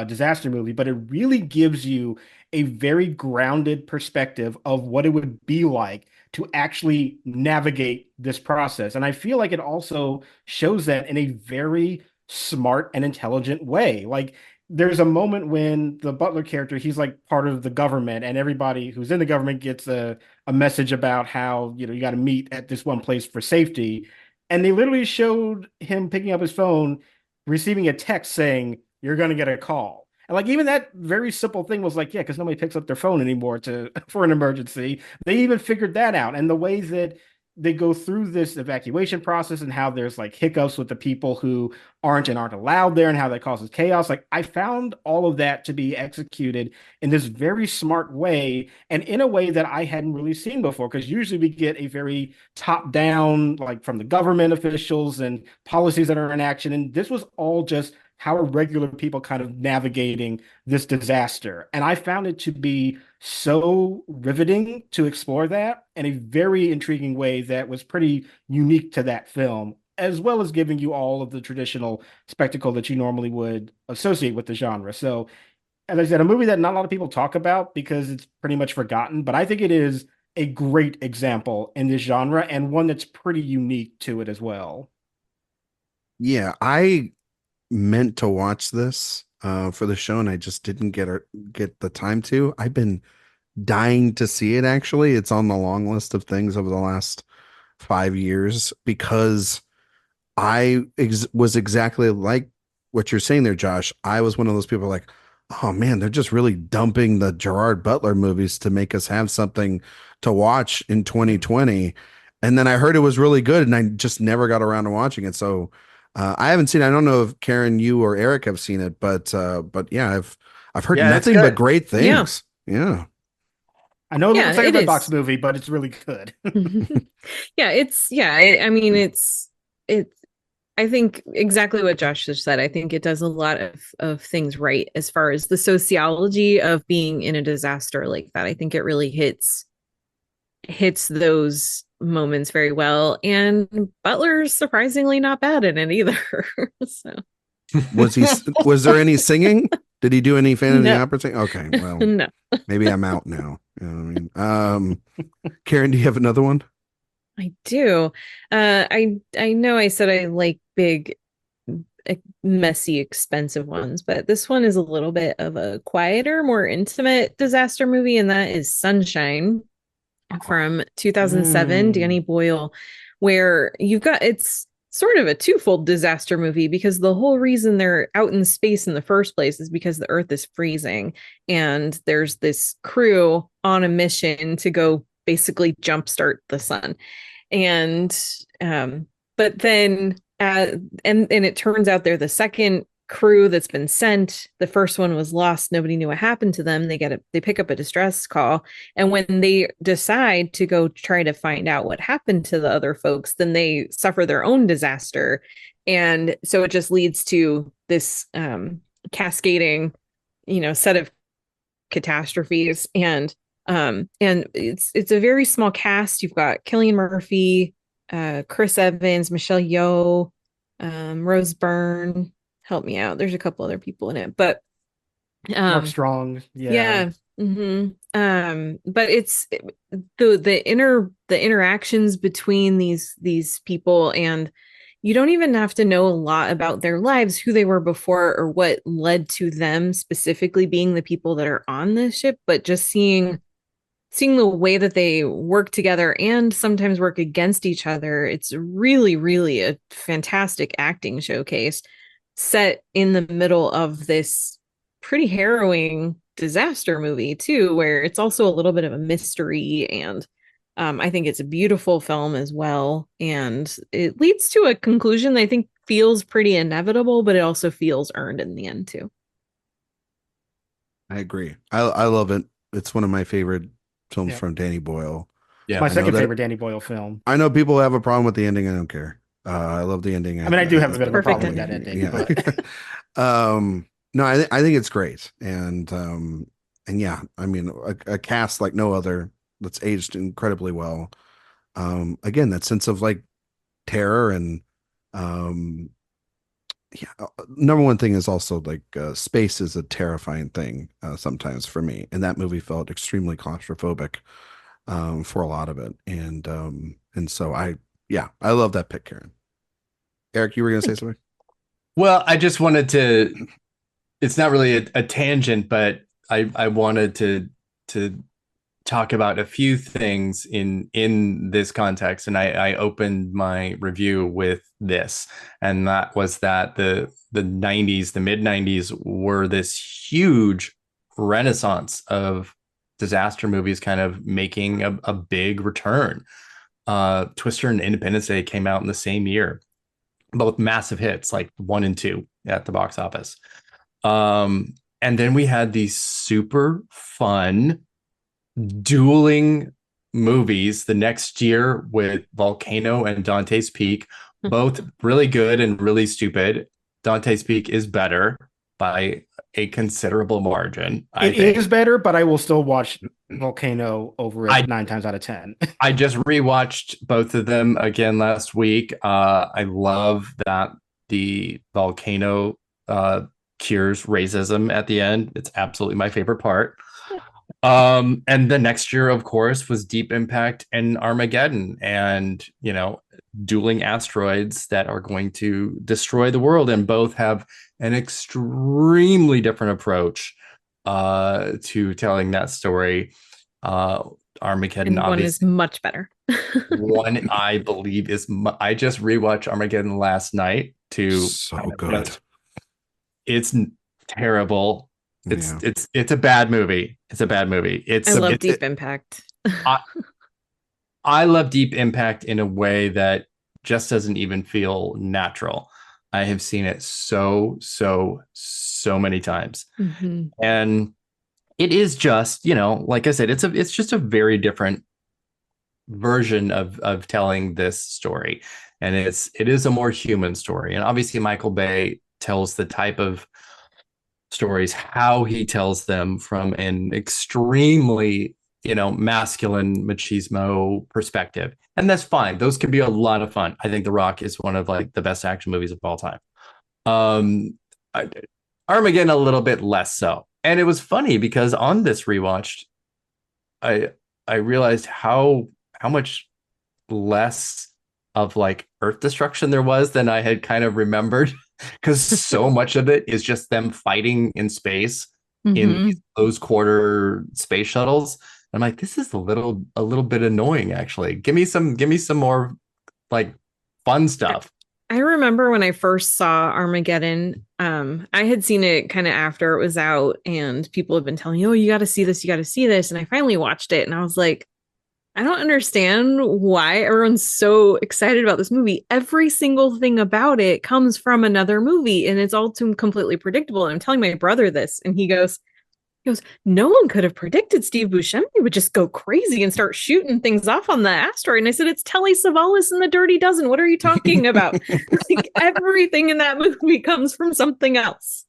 disaster movie, but it really gives you a very grounded perspective of what it would be like to actually navigate this process. And I feel like it also shows that in a very smart and intelligent way. Like there's a moment when the Butler character, he's like part of the government, and everybody who's in the government gets a message about how, you got to meet at this one place for safety. And they literally showed him picking up his phone, receiving a text saying, "You're going to get a call." And like even that very simple thing was like, yeah, because nobody picks up their phone anymore to for an emergency. They even figured that out. And the ways that they go through this evacuation process and how there's like hiccups with the people who aren't allowed there and how that causes chaos. Like I found all of that to be executed in this very smart way and in a way that I hadn't really seen before. Because usually we get a very top down, like from the government officials and policies that are in action. And this was all just how are regular people kind of navigating this disaster. And I found it to be so riveting to explore that in a very intriguing way that was pretty unique to that film, as well as giving you all of the traditional spectacle that you normally would associate with the genre. So, as I said, a movie that not a lot of people talk about because it's pretty much forgotten, but I think it is a great example in this genre and one that's pretty unique to it as well. Yeah, I meant to watch this for the show, and I just didn't get the time to. I've been dying to see it. Actually, it's on the long list of things over the last 5 years because I was exactly like what you're saying there, Josh. I was one of those people like, oh man, they're just really dumping the Gerard Butler movies to make us have something to watch in 2020. And then I heard it was really good, and I just never got around to watching it. So I haven't seen it. I don't know if Karen, you or Erik have seen it, but yeah, I've heard Yeah, it's nothing but good. great things. Yeah. I know it Yeah, looks like a it Red is. Box movie, but it's really good. I mean, it's I think exactly what Josh just said. I think it does a lot of things right as far as the sociology of being in a disaster like that. I think it really hits those moments very well. And Butler's surprisingly not bad in it either. So Was there any singing? Did he do any Phantom of the No. Opera thing? Okay, well, no. maybe I'm out now. You know what I mean? Karen, do you have another one? I do. I know I said I like big, messy, expensive ones, but this one is a little bit of a quieter, more intimate disaster movie, and that is Sunshine from 2007, Danny Boyle, where it's sort of a twofold disaster movie because the whole reason they're out in space in the first place is because the Earth is freezing, and there's this crew on a mission to go basically jumpstart the sun. And but then and it turns out they're the second crew that's been sent. The first one was lost. Nobody knew what happened to them. They pick up a distress call. And when they decide to go try to find out what happened to the other folks, then they suffer their own disaster. And so it just leads to this cascading, set of catastrophes. And it's a very small cast. You've got Cillian Murphy, Chris Evans, Michelle Yeoh, Rose Byrne. Help me out. There's a couple other people in it, but Mark Strong. Yeah. But it's the interactions between these people, and you don't even have to know a lot about their lives, who they were before, or what led to them specifically being the people that are on this ship, but just seeing the way that they work together and sometimes work against each other. It's really, really a fantastic acting showcase set in the middle of this pretty harrowing disaster movie too, where it's also a little bit of a mystery. And I think it's a beautiful film as well. And it leads to a conclusion that I think feels pretty inevitable, but it also feels earned in the end too. I agree. I love it. It's one of my favorite films from Danny Boyle. Yeah, my second favorite Danny Boyle film. I know people have a problem with the ending. I don't care. I love the ending. I do have a bit of a problem with that ending. Yeah. But... no, I think it's great. And yeah, I mean, a cast like no other that's aged incredibly well. Again, that sense of like terror and number one thing is also like space is a terrifying thing sometimes for me, and that movie felt extremely claustrophobic for a lot of it, and so I love that pick, Karen. Erik, you were gonna say something? Well, I just wanted to, it's not really a tangent, but I wanted to talk about a few things in this context. And I opened my review with this, and that was that the 90s, the mid 90s were this huge renaissance of disaster movies kind of making a big return. Twister and Independence Day came out in the same year, both massive hits, like 1 and 2 at the box office. And then we had these super fun dueling movies the next year with Volcano and Dante's Peak, both really good and really stupid. Dante's Peak is better by a considerable margin. It is better, but I will still watch Volcano over it 9 times out of 10. I just rewatched both of them again last week. I love that the Volcano cures racism at the end. It's absolutely my favorite part. And the next year, of course, was Deep Impact and Armageddon, and dueling asteroids that are going to destroy the world, and both have an extremely different approach to telling that story. Armageddon, and one is much better. One, I believe, is I just rewatched Armageddon last night too. So good. It's terrible. It's a bad movie. It's a bad movie. I love Deep Impact. I love Deep Impact in a way that just doesn't even feel natural. I have seen it so many times. Mm-hmm. And it is just, like I said, it's just a very different version of telling this story. And it is a more human story. And obviously Michael Bay tells the type of stories, how he tells them from an extremely, masculine machismo perspective. And that's fine. Those can be a lot of fun. I think The Rock is one of like the best action movies of all time. Armageddon a little bit less so. And it was funny because on this rewatch, I realized how much less of like Earth destruction there was than I had kind of remembered, because so much of it is just them fighting in space in these close quarter space shuttles. I'm like, this is a little bit annoying, actually. Give me some more like fun stuff. I remember when I first saw Armageddon, I had seen it kind of after it was out, and people have been telling me, oh, you got to see this, you got to see this. And I finally watched it, and I was like, I don't understand why everyone's so excited about this movie. Every single thing about it comes from another movie, and it's all too completely predictable. And I'm telling my brother this, and he goes, no one could have predicted Steve Buscemi would just go crazy and start shooting things off on the asteroid. And I said, it's Telly Savalas and the Dirty Dozen. What are you talking about? Like, everything in that movie comes from something else.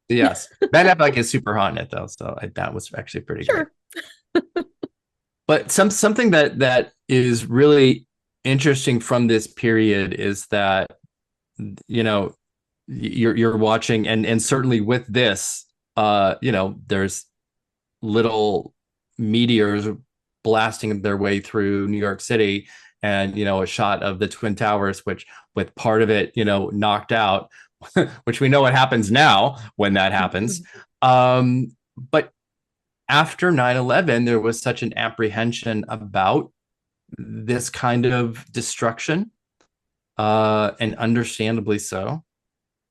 Yes. Ben Affleck is super hot in it, though. So that was actually pretty Sure. great. But something that is really interesting from this period is that, you know, you're watching, and certainly with this, you know, there's little meteors blasting their way through New York City, and, you know, a shot of the Twin Towers, which with part of it, you know, knocked out, which we know what happens now when that happens. But after 9/11, there was such an apprehension about this kind of destruction, and understandably so.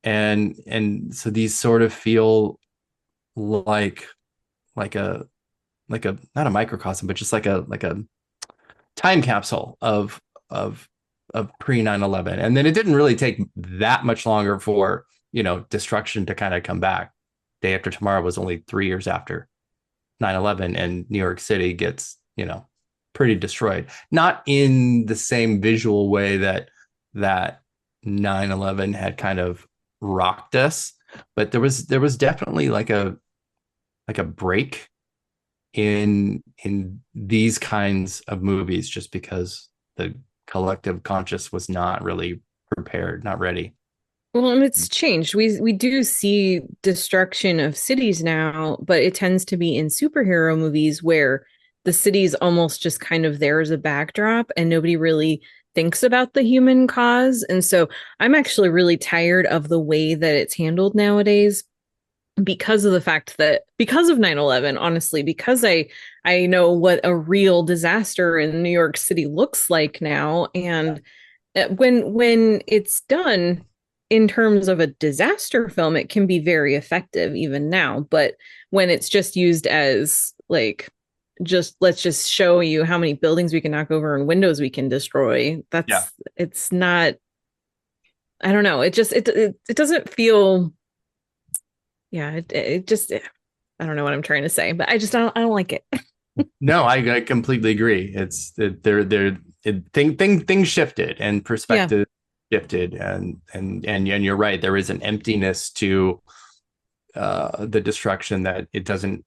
And so these sort of feel like a not a microcosm, but just like a time capsule of pre 9/11. And then it didn't really take that much longer for, you know, destruction to kind of come back. Day After Tomorrow was only 3 years after 9/11, and New York City gets, you know, pretty destroyed. Not in the same visual way that 9/11 had kind of rocked us, but there was definitely like a break in these kinds of movies, just because the collective conscious was not really prepared, not ready. Well, and it's changed. We do see destruction of cities now, but it tends to be in superhero movies where the city's almost just kind of there as a backdrop and nobody really thinks about the human cause. And so I'm actually really tired of the way that it's handled nowadays, because of the fact that, because of 9/11, honestly, because I know what a real disaster in New York City looks like now. And when it's done in terms of a disaster film, it can be very effective even now. But when it's just used as like, let's just show you how many buildings we can knock over and windows we can destroy, it's not, I don't know. It just, it doesn't feel, it just, I don't know what I'm trying to say, but I don't like it. No, I completely agree. It's things shifted and perspective shifted, and you're right. There is an emptiness to the destruction that it doesn't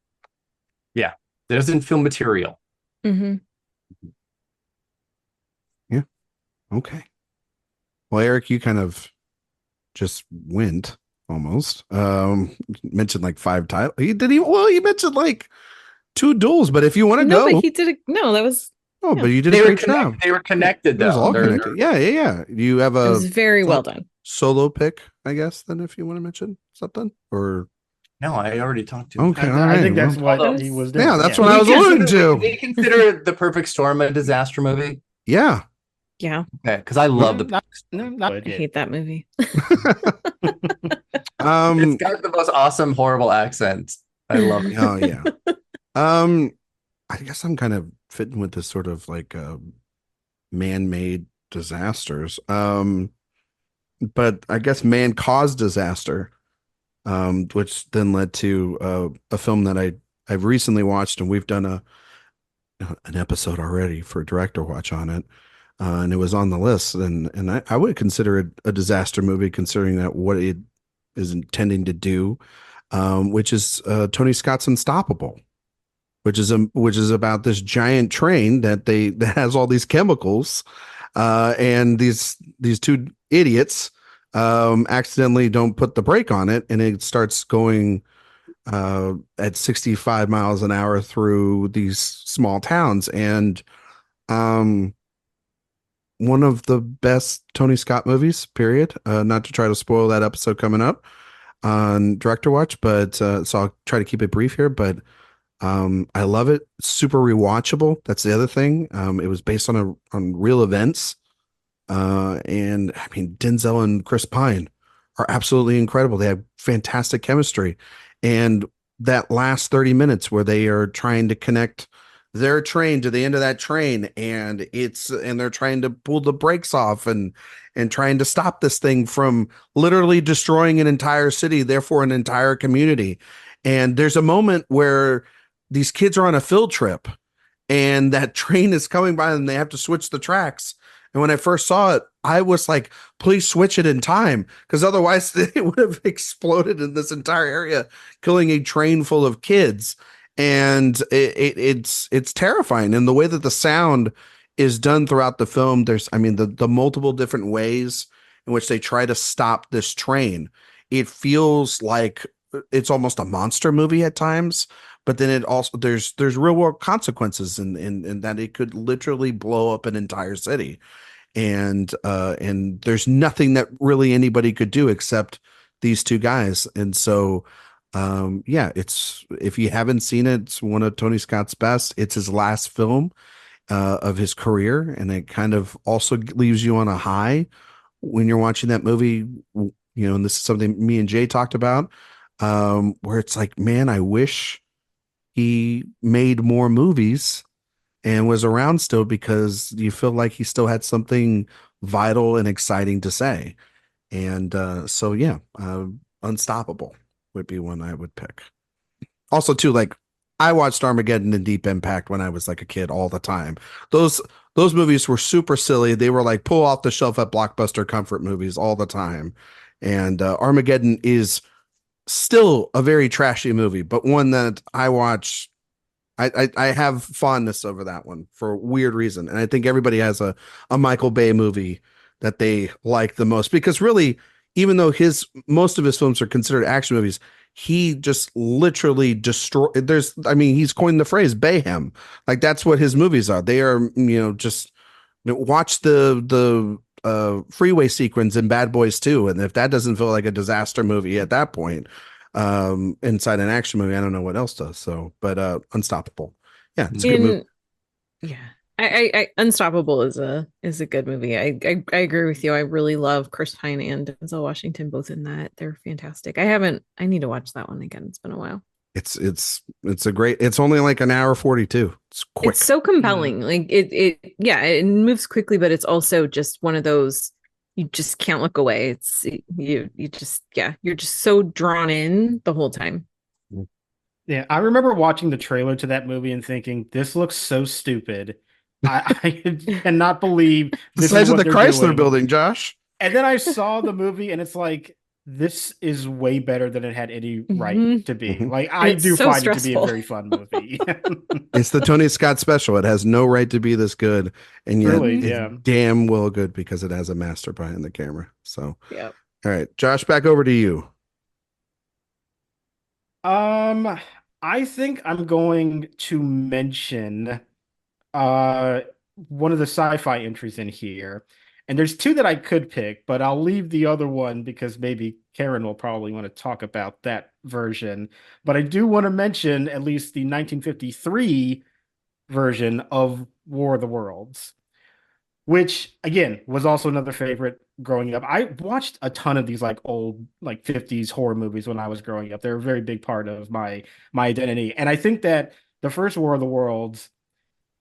feel material. Mm-hmm. Yeah. Okay. Well, Erik, you kind of just went almost. Mentioned like 5 titles. He mentioned like 2 duels, but if you want to go, but he did it. No, that was. Oh, but you did a great job. They were connected, though. It was all connected. Yeah. You have it was very well done. Solo pick, I guess. Then, if you want to mention something, or no, I already talked to him. Okay, all right. I think that's what he was doing. Yeah, that's what I was alluding to. They consider The Perfect Storm a disaster movie. Yeah. Yeah. Okay, because I love I hate that movie. It's got the most awesome, horrible accents. I love it. Oh yeah. I guess I'm kind of fitting with this sort of like man-made disasters. But I guess man-caused disaster, which then led to a film that I've recently watched, and we've done an episode already for Director Watch on it. And it was on the list, and I would consider it a disaster movie, considering that what it is intending to do, which is Tony Scott's Unstoppable, which is about this giant train that has all these chemicals, and these 2 idiots accidentally don't put the brake on it, and it starts going at 65 miles an hour through these small towns, and one of the best Tony Scott movies, period. Not to try to spoil that episode coming up on Director Watch, but so I'll try to keep it brief here. But I love it. Super rewatchable. That's the other thing. It was based on real events, and I mean Denzel and Chris Pine are absolutely incredible. They have fantastic chemistry, and that last 30 minutes where they are trying to connect their train to the end of that train, and they're trying to pull the brakes off and trying to stop this thing from literally destroying an entire city, therefore an entire community. And there's a moment where these kids are on a field trip and that train is coming by and they have to switch the tracks. And when I first saw it, I was like, please switch it in time, because otherwise it would have exploded in this entire area, killing a train full of kids. And it's terrifying. And the way that the sound is done throughout the film, there's, I mean, the multiple different ways in which they try to stop this train. It feels like it's almost a monster movie at times, but then it also, there's real world consequences in that it could literally blow up an entire city. And there's nothing that really anybody could do except these two guys. And so, yeah, it's, if you haven't seen it, it's one of Tony Scott's best. It's his last film of his career, and it kind of also leaves you on a high when you're watching that movie. You know, and this is something me and Jay talked about, where it's like, man, I wish he made more movies and was around still, because you feel like he still had something vital and exciting to say. And so, yeah, Unstoppable would be one I would pick. Also, too, like, I watched Armageddon and Deep Impact when I was like a kid all the time. Those movies were super silly. They were like pull off the shelf at Blockbuster comfort movies all the time. And Armageddon is still a very trashy movie, but one that I watch. I have fondness over that one for a weird reason. And I think everybody has a Michael Bay movie that they like the most, because really, even though most of his films are considered action movies, he just literally destroyed. He's coined the phrase Bayhem. Like, that's what his movies are. They are, just watch the freeway sequence in Bad Boys 2. And if that doesn't feel like a disaster movie at that point, inside an action movie, I don't know what else does. So, but Unstoppable, yeah, it's a good movie. Yeah, I Unstoppable is a good movie. I agree with you. I really love Chris Pine and Denzel Washington both in that. They're fantastic. I need to watch that one again. It's been a while. It's a great. It's only like an hour 42. It's quick. It's so compelling. Like it moves quickly, but it's also just one of those you just can't look away. It's you're just so drawn in the whole time. Yeah, I remember watching the trailer to that movie and thinking, this looks so stupid. I cannot believe the size of the Chrysler building, Josh. And then I saw the movie and it's like, this is way better than it had any right to be. Like, I do find it to be a very fun movie. It's the Tony Scott special. It has no right to be this good, and yet it's damn well good because it has a master behind the camera. So, yeah. All right, Josh, back over to you. I think I'm going to mention one of the sci-fi entries in here. And there's two that I could pick, but I'll leave the other one because maybe Karen will probably want to talk about that version. But I do want to mention at least the 1953 version of War of the Worlds, which, again, was also another favorite growing up. I watched a ton of these like old like 50s horror movies when I was growing up. They're a very big part of my identity. And I think that the first War of the Worlds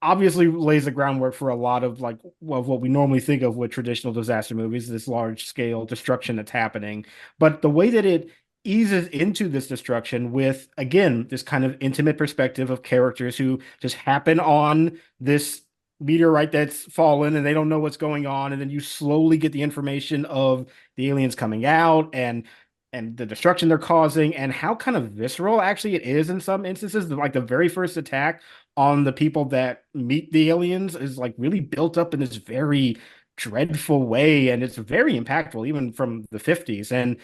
obviously lays the groundwork for a lot of like what we normally think of with traditional disaster movies, this large scale destruction that's happening. But the way that it eases into this destruction with, again, this kind of intimate perspective of characters who just happen on this meteorite that's fallen and they don't know what's going on. And then you slowly get the information of the aliens coming out and the destruction they're causing and how kind of visceral actually it is in some instances. Like the very first attack on the people that meet the aliens is like really built up in this very dreadful way, and it's very impactful even from the 50s. And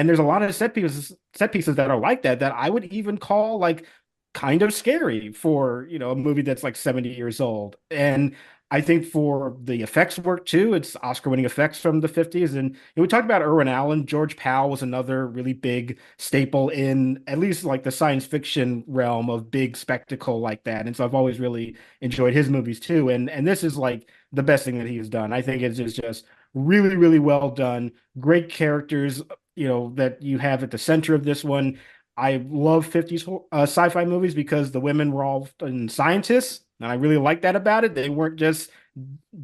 there's a lot of set pieces that are like that I would even call like kind of scary for, a movie that's like 70 years old. And I think for the effects work too, it's Oscar-winning effects from the 50s. And we talked about Irwin Allen. George Powell was another really big staple in at least like the science fiction realm of big spectacle like that. And so I've always really enjoyed his movies too. And this is like the best thing that he's done. I think it's just really, really well done. Great characters, that you have at the center of this one. I love 50s sci-fi movies because the women were all scientists. And I really like that about it. They weren't just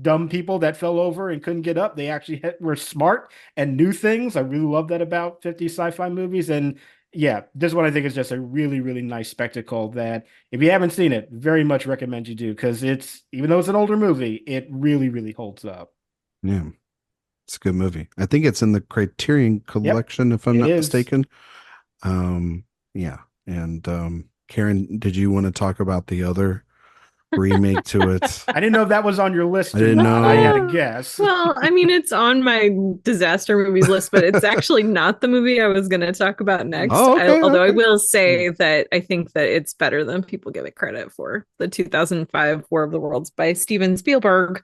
dumb people that fell over and couldn't get up. They actually were smart and knew things. I really love that about 50 sci-fi movies. And yeah, this one I think is just a really, really nice spectacle that if you haven't seen it, very much recommend you do, because it's, even though it's an older movie, it really, really holds up. Yeah. It's a good movie. I think it's in the Criterion Collection, if I'm not mistaken. Yeah. And Karen, did you want to talk about the other remake to it? I didn't know if that was on your list. I didn't know. I had a guess. Well, I mean, it's on my disaster movies list, but it's actually not the movie I was going to talk about next. Although I will say that I think that it's better than people give it credit for. The 2005 War of the Worlds by Steven Spielberg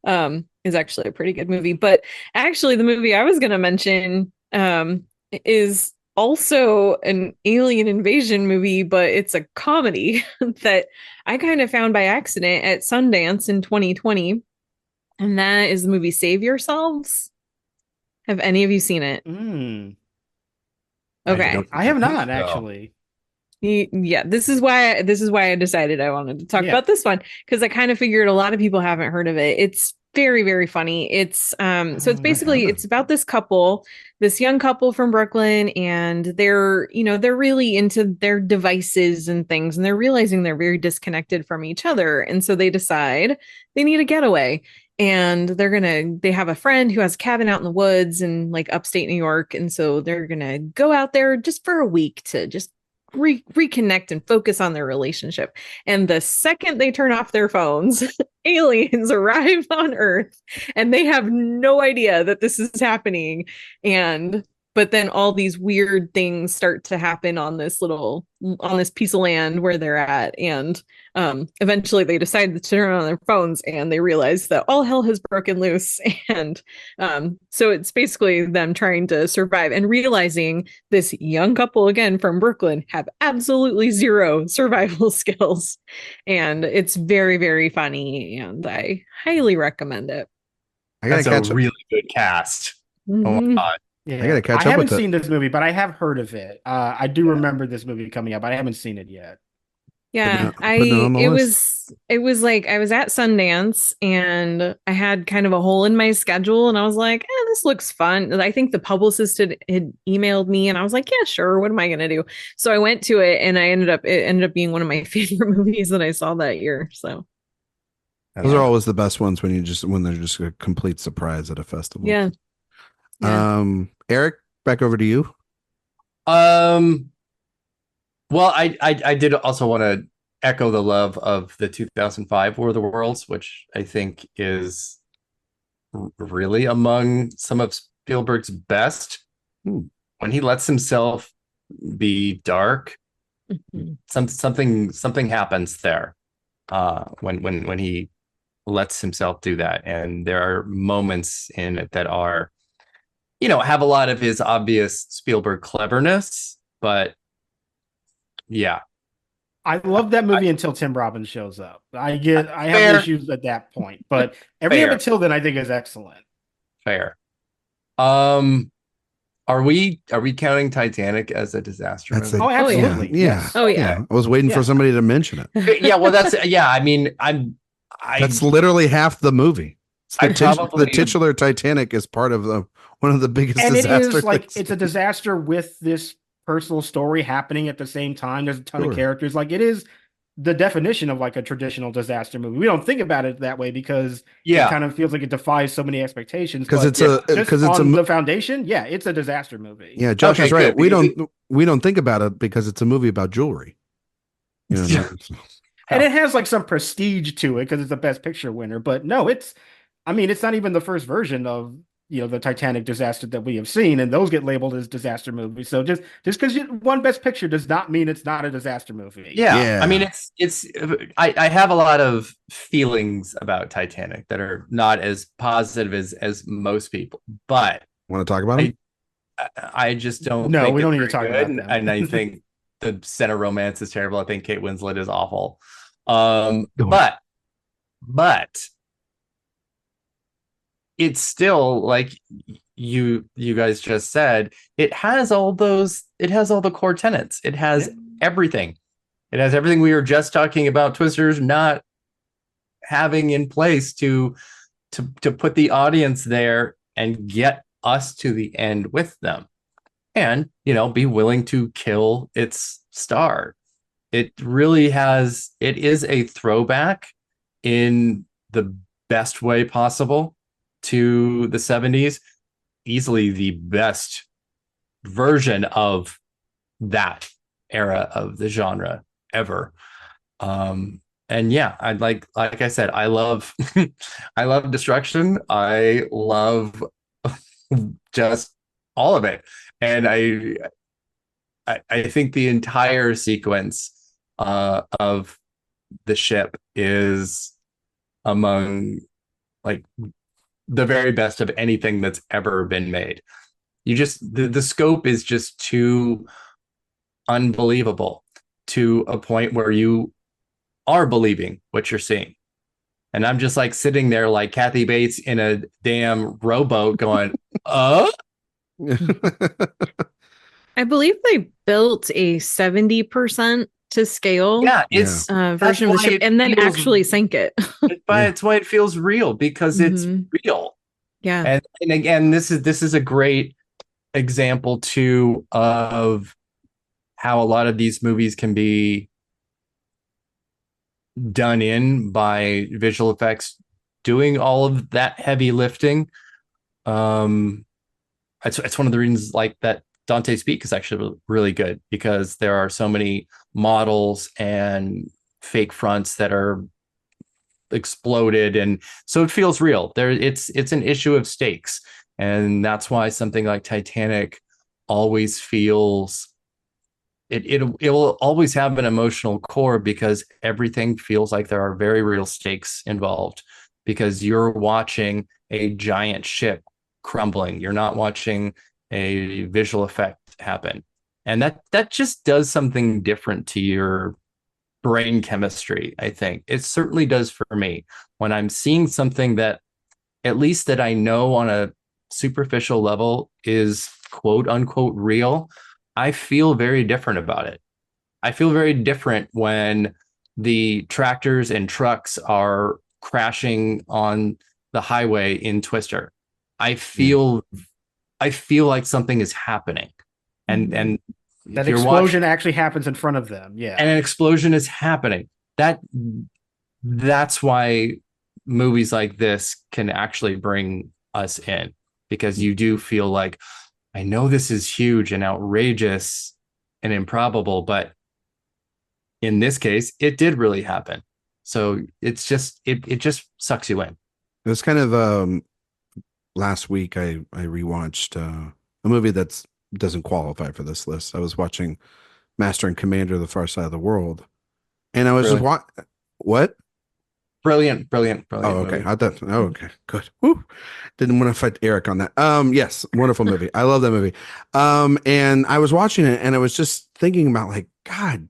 is actually a pretty good movie. But actually, the movie I was going to mention is also an alien invasion movie, but it's a comedy that I kind of found by accident at Sundance in 2020. And that is the movie Save Yourselves. Have any of you seen it? Okay. I have not, actually. Yeah, this is why I decided I wanted to talk about this one, because I kind of figured a lot of people haven't heard of it. It's very, very funny. It's so it's basically it's about this young couple from Brooklyn, and they're really into their devices and things, and they're realizing they're very disconnected from each other, and so they decide they need a getaway. And they have a friend who has a cabin out in the woods in like upstate New York, and so they're gonna go out there just for a week to just reconnect and focus on their relationship. And the second they turn off their phones, aliens arrive on Earth, and they have no idea that this is happening. But then all these weird things start to happen on this piece of land where they're at. And eventually they decide to turn on their phones, and they realize that all hell has broken loose. And so it's basically them trying to survive and realizing this young couple, again, from Brooklyn, have absolutely zero survival skills. And it's very, very funny. And I highly recommend it. That's a really good cast. Mm-hmm. Oh my God. Yeah. I gotta catch up with it. I haven't seen this movie, but I have heard of it. I do remember this movie coming up, but I haven't seen it yet. Yeah, it was like I was at Sundance, and I had kind of a hole in my schedule, and I was like, this looks fun. I think the publicist had emailed me, and I was like, yeah, sure. What am I gonna do? So I went to it, and it ended up being one of my favorite movies that I saw that year. So those are always the best ones when they're just a complete surprise at a festival. Yeah. Erik, back over to you. Well, I did also want to echo the love of the 2005 War of the Worlds, which I think is really among some of Spielberg's best. When he lets himself be dark, something happens there. When he lets himself do that, and there are moments in it that are, have a lot of his obvious Spielberg cleverness, but yeah. I love that movie until Tim Robbins shows up. I have issues at that point, but everything up until then I think is excellent. Fair. Are we counting Titanic as a disaster movie? Oh, absolutely. Yeah. Oh yeah. I was waiting for somebody to mention it. Yeah, well I mean, that's literally half the movie. The titular Titanic is part of one of the biggest disasters. It is like it's a disaster with this personal story happening at the same time. There's a ton of characters. Like, it is the definition of like a traditional disaster movie. We don't think about it that way because it kind of feels like it defies so many expectations. Because it's the foundation. Yeah, it's a disaster movie. Yeah, Josh is right. We don't think about it because it's a movie about jewelry. And it has like some prestige to it because it's the Best Picture winner. But no, it's not even the first version of the Titanic disaster that we have seen, and those get labeled as disaster movies. So just because you won Best Picture does not mean it's not a disaster movie. Yeah. I mean, I have a lot of feelings about Titanic that are not as positive as most people, but want to talk about it? I just don't. No, we don't need to talk about them. And I think the center romance is terrible. I think Kate Winslet is awful. But it's still, like you guys just said, it has all the core tenets. It has everything. It has everything we were just talking about Twisters not having in place to put the audience there and get us to the end with them, and be willing to kill its star. It is a throwback in the best way possible to the 70s, easily the best version of that era of the genre ever. And yeah, like I said, I love I love destruction. I love just all of it. And I think the entire sequence of the ship is among like the very best of anything that's ever been made. The scope is just too unbelievable, to a point where you are believing what you're seeing. And I'm just like sitting there like Kathy Bates in a damn rowboat going, I believe they built a 70% to scale version of the ship and then actually sank it. It's why it feels real, because it's real. Yeah. And again, this is a great example too of how a lot of these movies can be done in by visual effects doing all of that heavy lifting. It's one of the reasons like that Dante's Peak is actually really good, because there are so many models and fake fronts that are exploded, and so it feels real. It's an issue of stakes, and that's why something like Titanic always feels it will always have an emotional core, because everything feels like there are very real stakes involved, because you're watching a giant ship crumbling. You're not watching a visual effect happen. And that just does something different to your brain chemistry, I think. It certainly does for me. When I'm seeing something that, at least that I know on a superficial level, is quote unquote real, I feel very different about it. I feel very different when the tractors and trucks are crashing on the highway in Twister. I feel like something is happening. And that explosion actually happens in front of them. Yeah. And an explosion is happening. That's why movies like this can actually bring us in, because you do feel like, I know this is huge and outrageous and improbable, but in this case, it did really happen. So it's just, it just sucks you in. It was kind of, last week I rewatched a movie that doesn't qualify for this list. I was watching Master and Commander: The Far Side of the World, and I was just what? Brilliant. Oh, okay. Movie. I thought. Oh, okay. Good. Woo. Didn't want to fight Erik on that. Yes, wonderful movie. I love that movie. And I was watching it, and I was just thinking about, like, God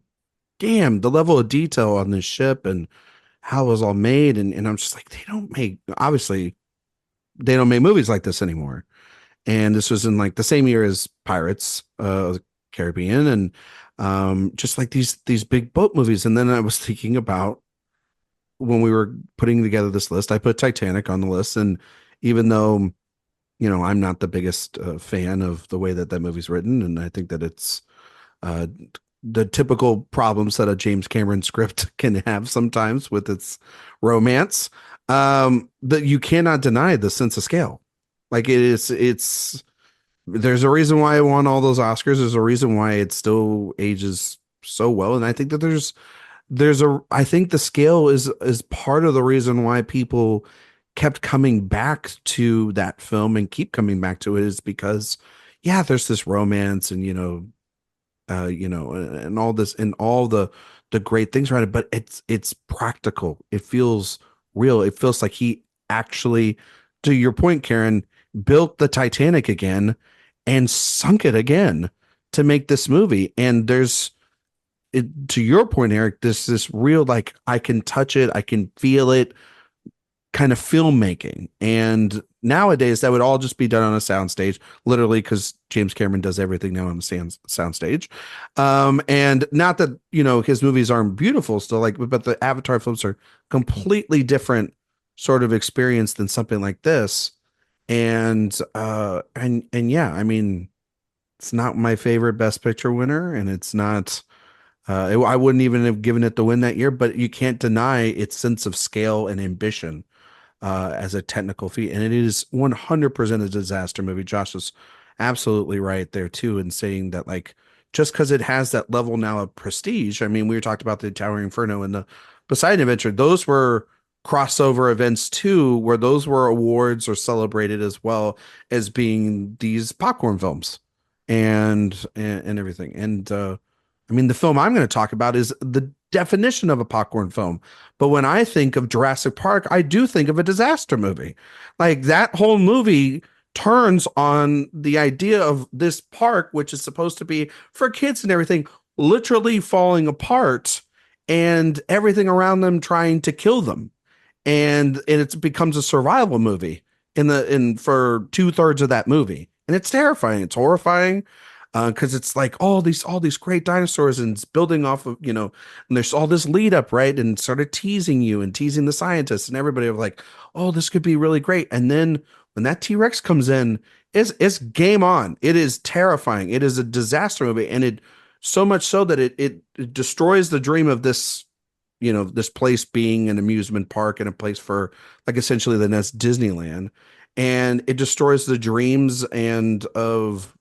damn, the level of detail on this ship and how it was all made, and I'm just like, they don't make movies like this anymore. And this was in like the same year as Pirates of the Caribbean, and just like these big boat movies. And then I was thinking about, when we were putting together this list, I put Titanic on the list. And even though, I'm not the biggest fan of the way that movie's written, and I think that it's the typical problems that a James Cameron script can have sometimes with its romance, that you cannot deny the sense of scale. Like, it's there's a reason why it won all those Oscars. There's a reason why it still ages so well. And I think that I think the scale is part of the reason why people kept coming back to that film and keep coming back to it, is because, yeah, there's this romance and, and all this and all the great things around it, but it's practical. It feels real. It feels like he actually, to your point, Karen, built the Titanic again and sunk it again to make this movie. And to your point, Erik, this real, like, I can touch it, I can feel it. kind of filmmaking. And nowadays that would all just be done on a soundstage, literally, because James Cameron does everything now on the soundstage. And not that, his movies aren't beautiful still, like, but the Avatar films are completely different sort of experience than something like this. And yeah, I mean, it's not my favorite Best Picture winner, and it's not. I wouldn't even have given it the win that year, but you can't deny its sense of scale and ambition as a technical feat. And it is 100% a disaster movie. Josh is absolutely right there too in saying that, like, just because it has that level now of prestige. I mean, we were talked about the Towering Inferno and the Poseidon Adventure. Those were crossover events too, where those were awards or celebrated as well as being these popcorn films and everything. And I mean, the film I'm going to talk about is the definition of a popcorn film. But when I think of Jurassic Park, I do think of a disaster movie. Like, that whole movie turns on the idea of this park, which is supposed to be for kids and everything, literally falling apart, and everything around them trying to kill them. And it becomes a survival movie for 2/3 of that movie. And it's terrifying. It's horrifying. Because it's like all these great dinosaurs, and it's building off of, and there's all this lead up, right? And started teasing you and teasing the scientists and everybody of like, oh, this could be really great. And then when that T-Rex comes in, it's game on. It is terrifying. It is a disaster movie. And it so much so that it destroys the dream of this, this place being an amusement park and a place for, like, essentially the next Disneyland. And it destroys the dreams and of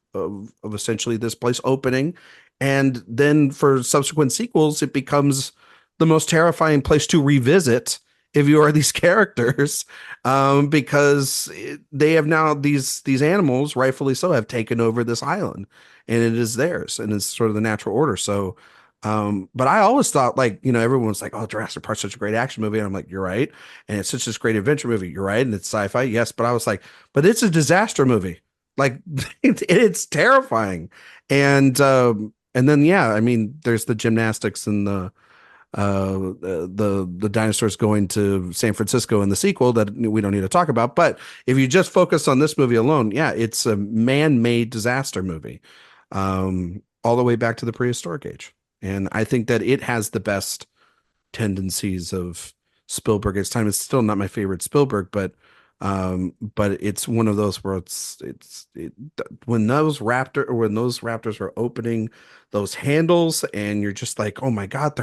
essentially this place opening. And then for subsequent sequels, it becomes the most terrifying place to revisit if you are these characters, because they have now, these animals, rightfully so, have taken over this island, and it is theirs, and it's sort of the natural order. So but I always thought, like, everyone's like, oh, Jurassic Park's such a great action movie. And I'm like, you're right. And it's such a great adventure movie. You're right. And it's sci-fi. Yes. But I was like, but it's a disaster movie. Like, it's terrifying. And then, yeah, I mean, there's the gymnastics and the dinosaurs going to San Francisco in the sequel that we don't need to talk about. But if you just focus on this movie alone, yeah, it's a man-made disaster movie, all the way back to the prehistoric age. And I think that it has the best tendencies of Spielberg at its time. It's still not my favorite Spielberg, but it's one of those where when those raptors are opening those handles, and you're just like, oh my God,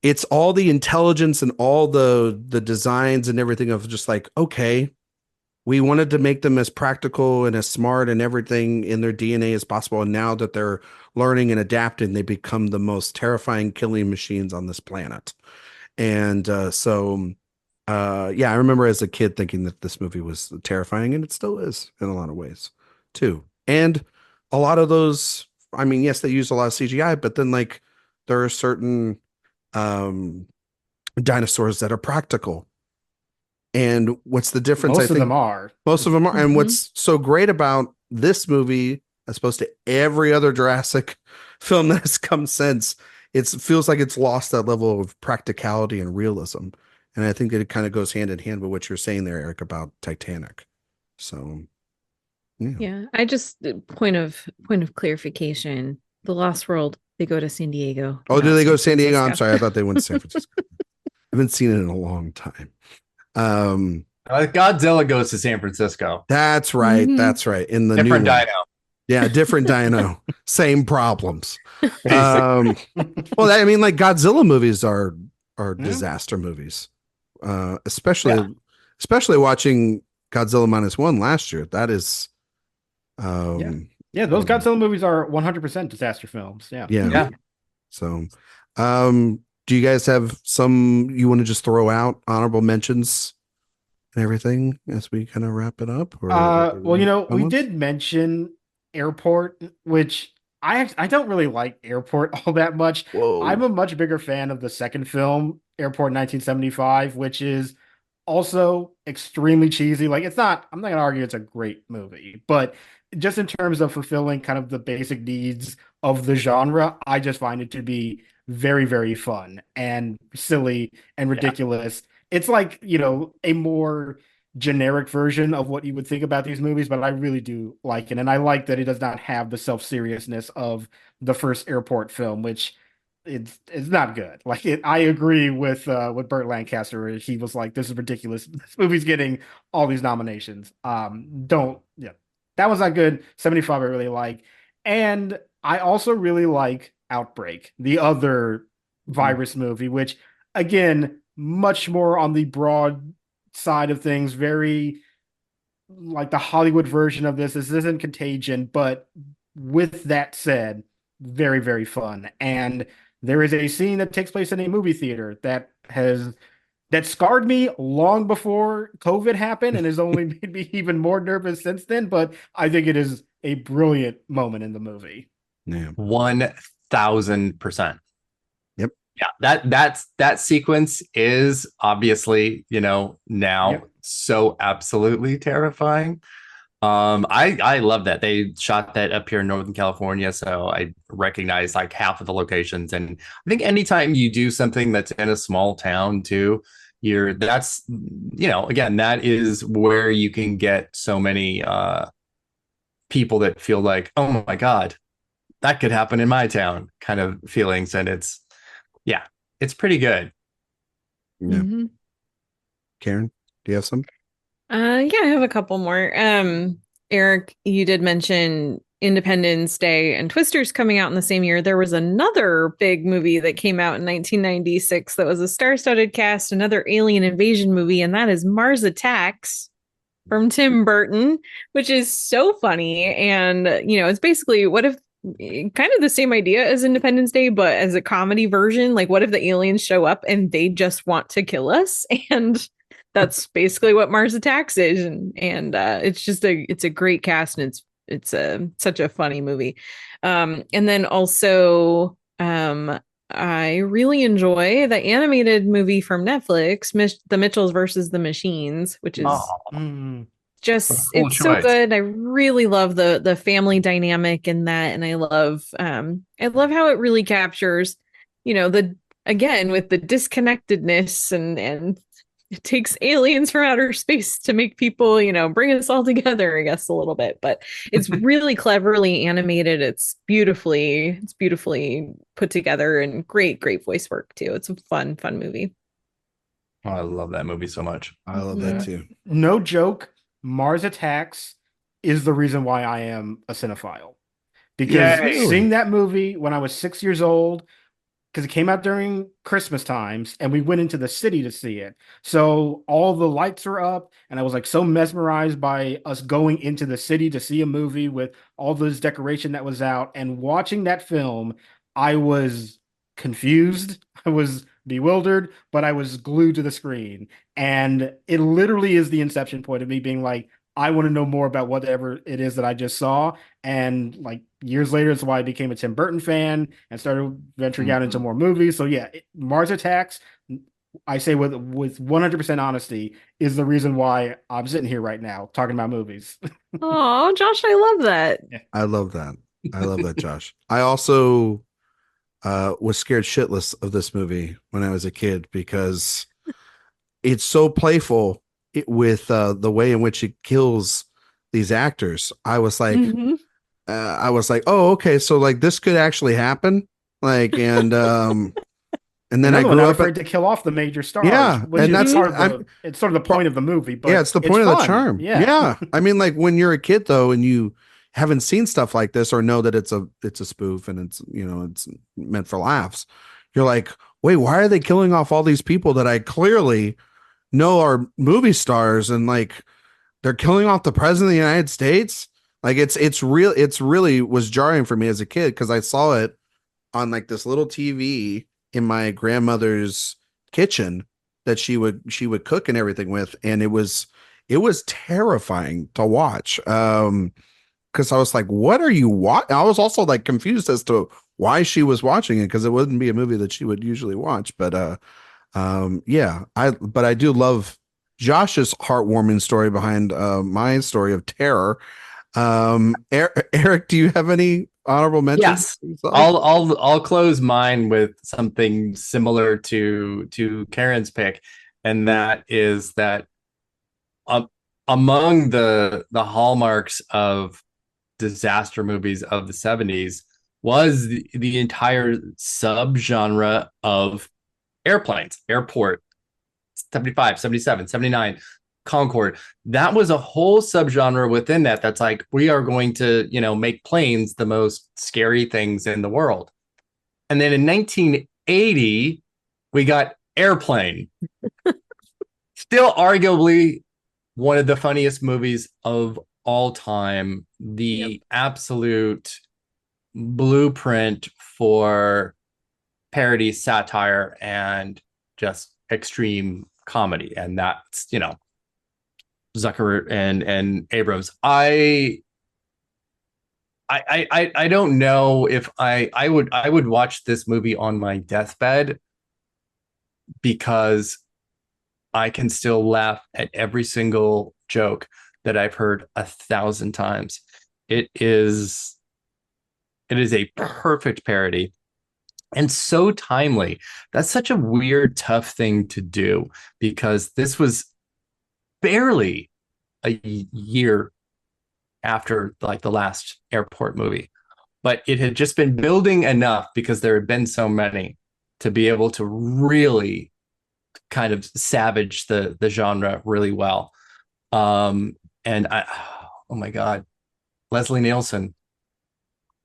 it's all the intelligence and all the designs and everything of just like, okay, we wanted to make them as practical and as smart and everything in their DNA as possible. And now that they're learning and adapting, they become the most terrifying killing machines on this planet. And yeah, I remember as a kid thinking that this movie was terrifying, and it still is in a lot of ways too. And a lot of those, I mean, yes, they use a lot of CGI, but then, like, there are certain dinosaurs that are practical. And what's the difference? Most of them are. And what's so great about this movie, as opposed to every other Jurassic film that has come since, it feels like it's lost that level of practicality and realism. And I think that it kind of goes hand in hand with what you're saying there, Erik, about Titanic. So, yeah. I just point of clarification. The Lost World, they go to San Diego. Oh, do they go to San Diego? I'm sorry, I thought they went to San Francisco. I haven't seen it in a long time. Godzilla goes to San Francisco. That's right. Mm-hmm. That's right. In the different new dino. Yeah, different dino. Same problems. Well, I mean, like, Godzilla movies are disaster movies. Especially watching Godzilla -1 last year. That is those Godzilla movies are 100% disaster films. Yeah. So do you guys have some you want to just throw out, honorable mentions and everything as we kind of wrap it up? Well, we did mention Airport, which I don't really like Airport all that much. Whoa. I'm a much bigger fan of the second film, Airport 1975, which is also extremely cheesy. Like, I'm not gonna argue it's a great movie, but just in terms of fulfilling kind of the basic needs of the genre, I just find it to be very, very fun and silly and ridiculous. it's like, a more generic version of what you would think about these movies, but I really do like it. And I like that it does not have the self-seriousness of the first airport film, which it's not good. Like I agree with Burt Lancaster. He was like, this is ridiculous. This movie's getting all these nominations. Don't yeah. That was not good. 75 I really like. And I also really like Outbreak, the other virus movie, which again, much more on the broad side of things, very like the Hollywood version of this. This isn't Contagion, but with that said, very, very fun. And there is a scene that takes place in a movie theater that scarred me long before COVID happened and has only made me even more nervous since then. But I think it is a brilliant moment in the movie. Yeah. 1000%. Yep. Yeah, that sequence is obviously, now so absolutely terrifying. I love that they shot that up here in Northern California, so I recognize like half of the locations. And I think anytime you do something that's in a small town too, that's again, that is where you can get so many people that feel like, oh my God, that could happen in my town kind of feelings. And it's pretty good. Yeah. Mm-hmm. Karen, do you have some? I have a couple more. Erik, you did mention Independence Day and Twisters coming out in the same year. There was another big movie that came out in 1996 that was a star-studded cast, another alien invasion movie, and that is Mars Attacks from Tim Burton, which is so funny. And, it's basically what if kind of the same idea as Independence Day, but as a comedy version. Like, what if the aliens show up and they just want to kill us? And that's basically what Mars Attacks is, and it's a great cast, and it's such a funny movie. And then also I really enjoy the animated movie from Netflix, The Mitchells versus the Machines, which is it's so good. I really love the family dynamic in that, and I love how it really captures, again with the disconnectedness and it takes aliens from outer space to make people, bring us all together, I guess, a little bit. But it's really cleverly animated. It's beautifully put together, and great voice work too. It's a fun movie. Oh, I love that movie so much. I love that too. No joke. Mars Attacks is the reason why I am a cinephile. Because seeing that movie when I was 6 years old, because it came out during Christmas times, and we went into the city to see it. So all the lights were up, and I was like so mesmerized by us going into the city to see a movie with all this decoration that was out. And watching that film, I was confused, I was bewildered, but I was glued to the screen. And it literally is the inception point of me being like, I want to know more about whatever it is that I just saw. And like years later, it's why I became a Tim Burton fan and started venturing out into more movies. So yeah, Mars Attacks, I say with 100% honesty, is the reason why I'm sitting here right now talking about movies. Oh, Josh, I love that. I love that. I love that, Josh. I also was scared shitless of this movie when I was a kid because it's so playful with the way in which it kills these actors. I was like, oh, okay, so like this could actually happen, like, and then I grew up afraid to kill off the major stars. Yeah, and that's it's sort of the point of the movie. But yeah, it's the point of the charm. Yeah, I mean, like when you're a kid though, and you haven't seen stuff like this or know that it's a spoof and it's it's meant for laughs, you're like, wait, why are they killing off all these people that I clearly know are movie stars, and like they're killing off the president of the United States? Like it's really was jarring for me as a kid because I saw it on like this little TV in my grandmother's kitchen that she would cook and everything with, and it was terrifying to watch. Because I was like, what are you watching? I was also like confused as to why she was watching it, because it wouldn't be a movie that she would usually watch. But I do love Josh's heartwarming story behind my story of terror. Erik, do you have any honorable mentions? Yes, I'll close mine with something similar to Karen's pick, and that is that among the hallmarks of disaster movies of the 70s was the entire subgenre of airplanes, airport, 75, 77, 79, Concorde. That was a whole subgenre within that. That's like, we are going to, make planes the most scary things in the world. And then in 1980, we got Airplane. Still arguably one of the funniest movies of all time. The absolute blueprint for parody, satire, and just extreme comedy. And that's, Zucker and Abrams. I don't know if I would watch this movie on my deathbed, because I can still laugh at every single joke that I've heard 1,000 times. It is a perfect parody and so timely. That's such a weird, tough thing to do, because this was barely a year after like the last airport movie, but it had just been building enough because there had been so many to be able to really kind of savage the genre really well. And oh my God, Leslie Nielsen.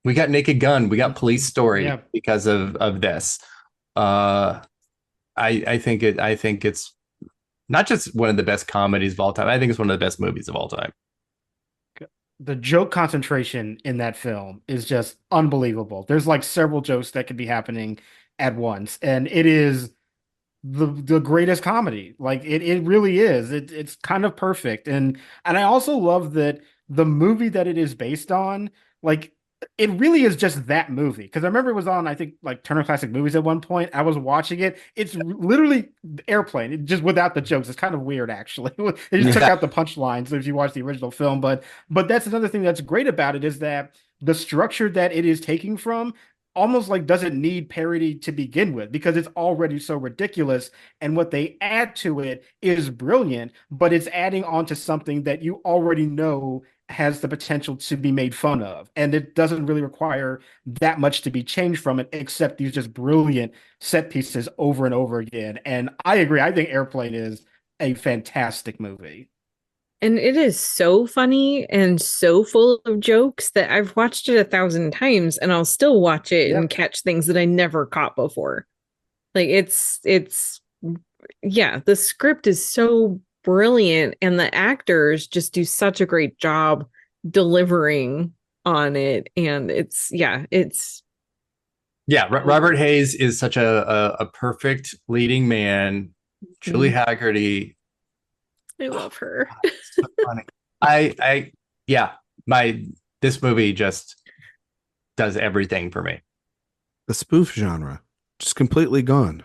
We got Naked Gun. We got Police Story because of this. I think it's not just one of the best comedies of all time. I think it's one of the best movies of all time. The joke concentration in that film is just unbelievable. There's like several jokes that could be happening at once, and it is the greatest comedy. Like it really is. It's kind of perfect. And I also love that the movie that it is based on, like, it really is just that movie. Because I remember it was on, I think, like Turner Classic Movies at one point. I was watching it. It's literally Airplane, just without the jokes. It's kind of weird, actually. They just took out the punchlines if you watch the original film. But that's another thing that's great about it, is that the structure that it is taking from almost like doesn't need parody to begin with, because it's already so ridiculous, and what they add to it is brilliant, but it's adding on to something that you already know has the potential to be made fun of, and it doesn't really require that much to be changed from it, except these just brilliant set pieces over and over again. And I agree, I think Airplane is a fantastic movie. And it is so funny and so full of jokes that I've watched it 1,000 times, and I'll still watch it and catch things that I never caught before. Like it's the script is so brilliant, and the actors just do such a great job delivering on it. And Robert Hayes is such a perfect leading man. Julie Haggerty, I love her. So funny. This movie just does everything for me. The spoof genre just completely gone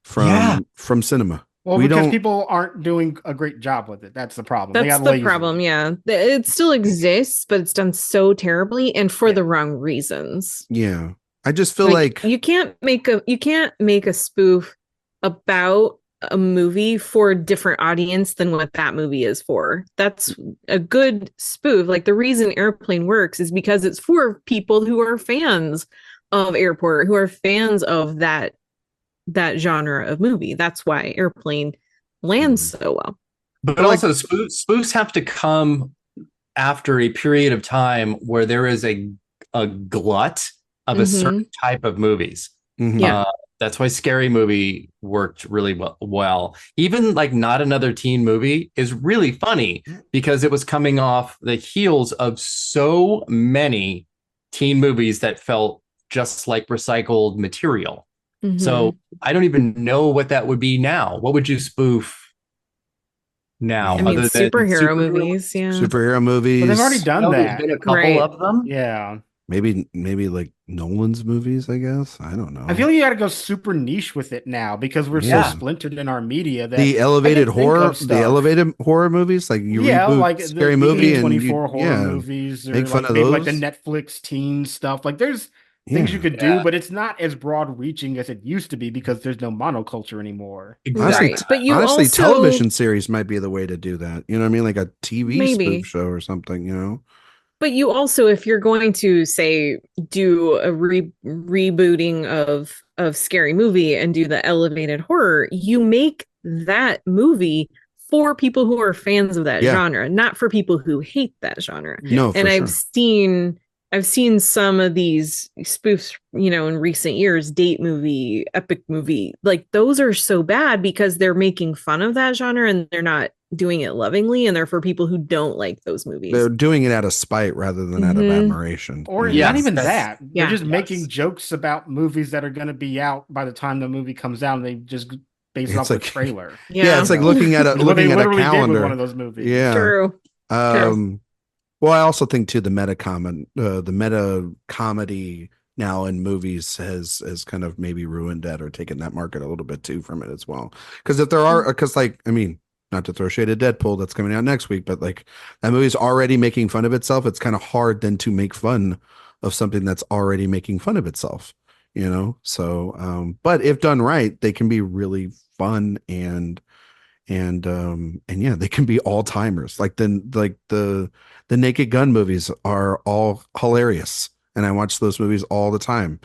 from cinema. Well, because people aren't doing a great job with it. That's the problem. That's the problem. Yeah, it still exists, but it's done so terribly and for the wrong reasons. Yeah, I just feel like you can't make a spoof about a movie for a different audience than what that movie is for. That's a good spoof. Like, the reason Airplane works is because it's for people who are fans of Airport, who are fans of that genre of movie. That's why Airplane lands so well. But also spoofs have to come after a period of time where there is a glut of a certain type of movies. That's why Scary Movie worked really well. Even like Not Another Teen Movie is really funny because it was coming off the heels of so many teen movies that felt just like recycled material. So I don't even know what that would be now. What would you spoof now? I mean, superhero movies. Superhero movies. But they've already done that. There's been a couple of them. Yeah. Maybe like Nolan's movies, I guess. I don't know. I feel like you got to go super niche with it now because we're so splintered in our media that the elevated horror movies, like you reboot like Scary the Movie and 24 horror movies, or make fun like of those, like the Netflix teen stuff. Like there's things you could do, but it's not as broad reaching as it used to be because there's no monoculture anymore. Exactly. Right. But you honestly, also, television series might be the way to do that. You know what I mean? Like a TV Maybe. spoof show or something, you know? but you also, if you're going to say do a rebooting of Scary Movie and do the elevated horror, you make that movie for people who are fans of that genre, not for people who hate that genre. No, and I've seen some of these spoofs, in recent years, date movie, epic movie, like those are so bad because they're making fun of that genre and they're not doing it lovingly, and they're for people who don't like those movies. They're doing it out of spite rather than out of admiration. Or not even that. They're just making jokes about movies that are going to be out by the time the movie comes out, and they just base it off the trailer. It's like looking at a calendar. Did with one of those movies. Yeah, true. Well, I also think too the meta comedy now in movies has kind of maybe ruined that or taken that market a little bit too from it as well. Because if there are, not to throw shade at Deadpool that's coming out next week, but like that movie's already making fun of itself. It's kind of hard then to make fun of something that's already making fun of itself, So, but if done right, they can be really fun and they can be all timers. Like the Naked Gun movies are all hilarious, and I watch those movies all the time.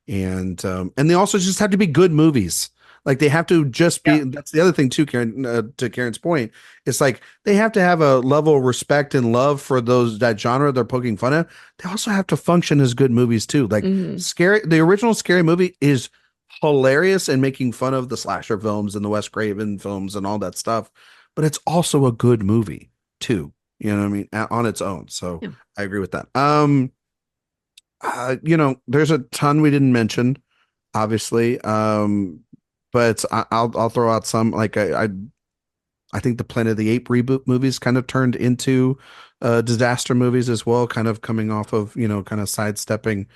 And they also just have to be good movies. Like they have to just be. That's the other thing too, Karen. To Karen's point, it's like they have to have a level of respect and love for that genre they're poking fun at. They also have to function as good movies too. Like the original Scary Movie is hilarious and making fun of the slasher films and the Wes Craven films and all that stuff, but it's also a good movie too. You know what I mean? On its own. So I agree with that. There's a ton we didn't mention, obviously. But I'll throw out some. Like I think the Planet of the Apes reboot movies kind of turned into disaster movies as well, kind of coming off of, kind of sidestepping,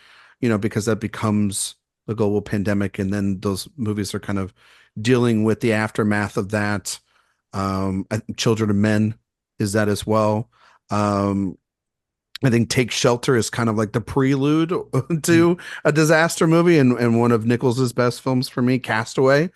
because that becomes the global pandemic. And then those movies are kind of dealing with the aftermath of that. Children of Men is that as well. I think Take Shelter is kind of like the prelude to a disaster movie, and one of Nichols's best films for me, Castaway,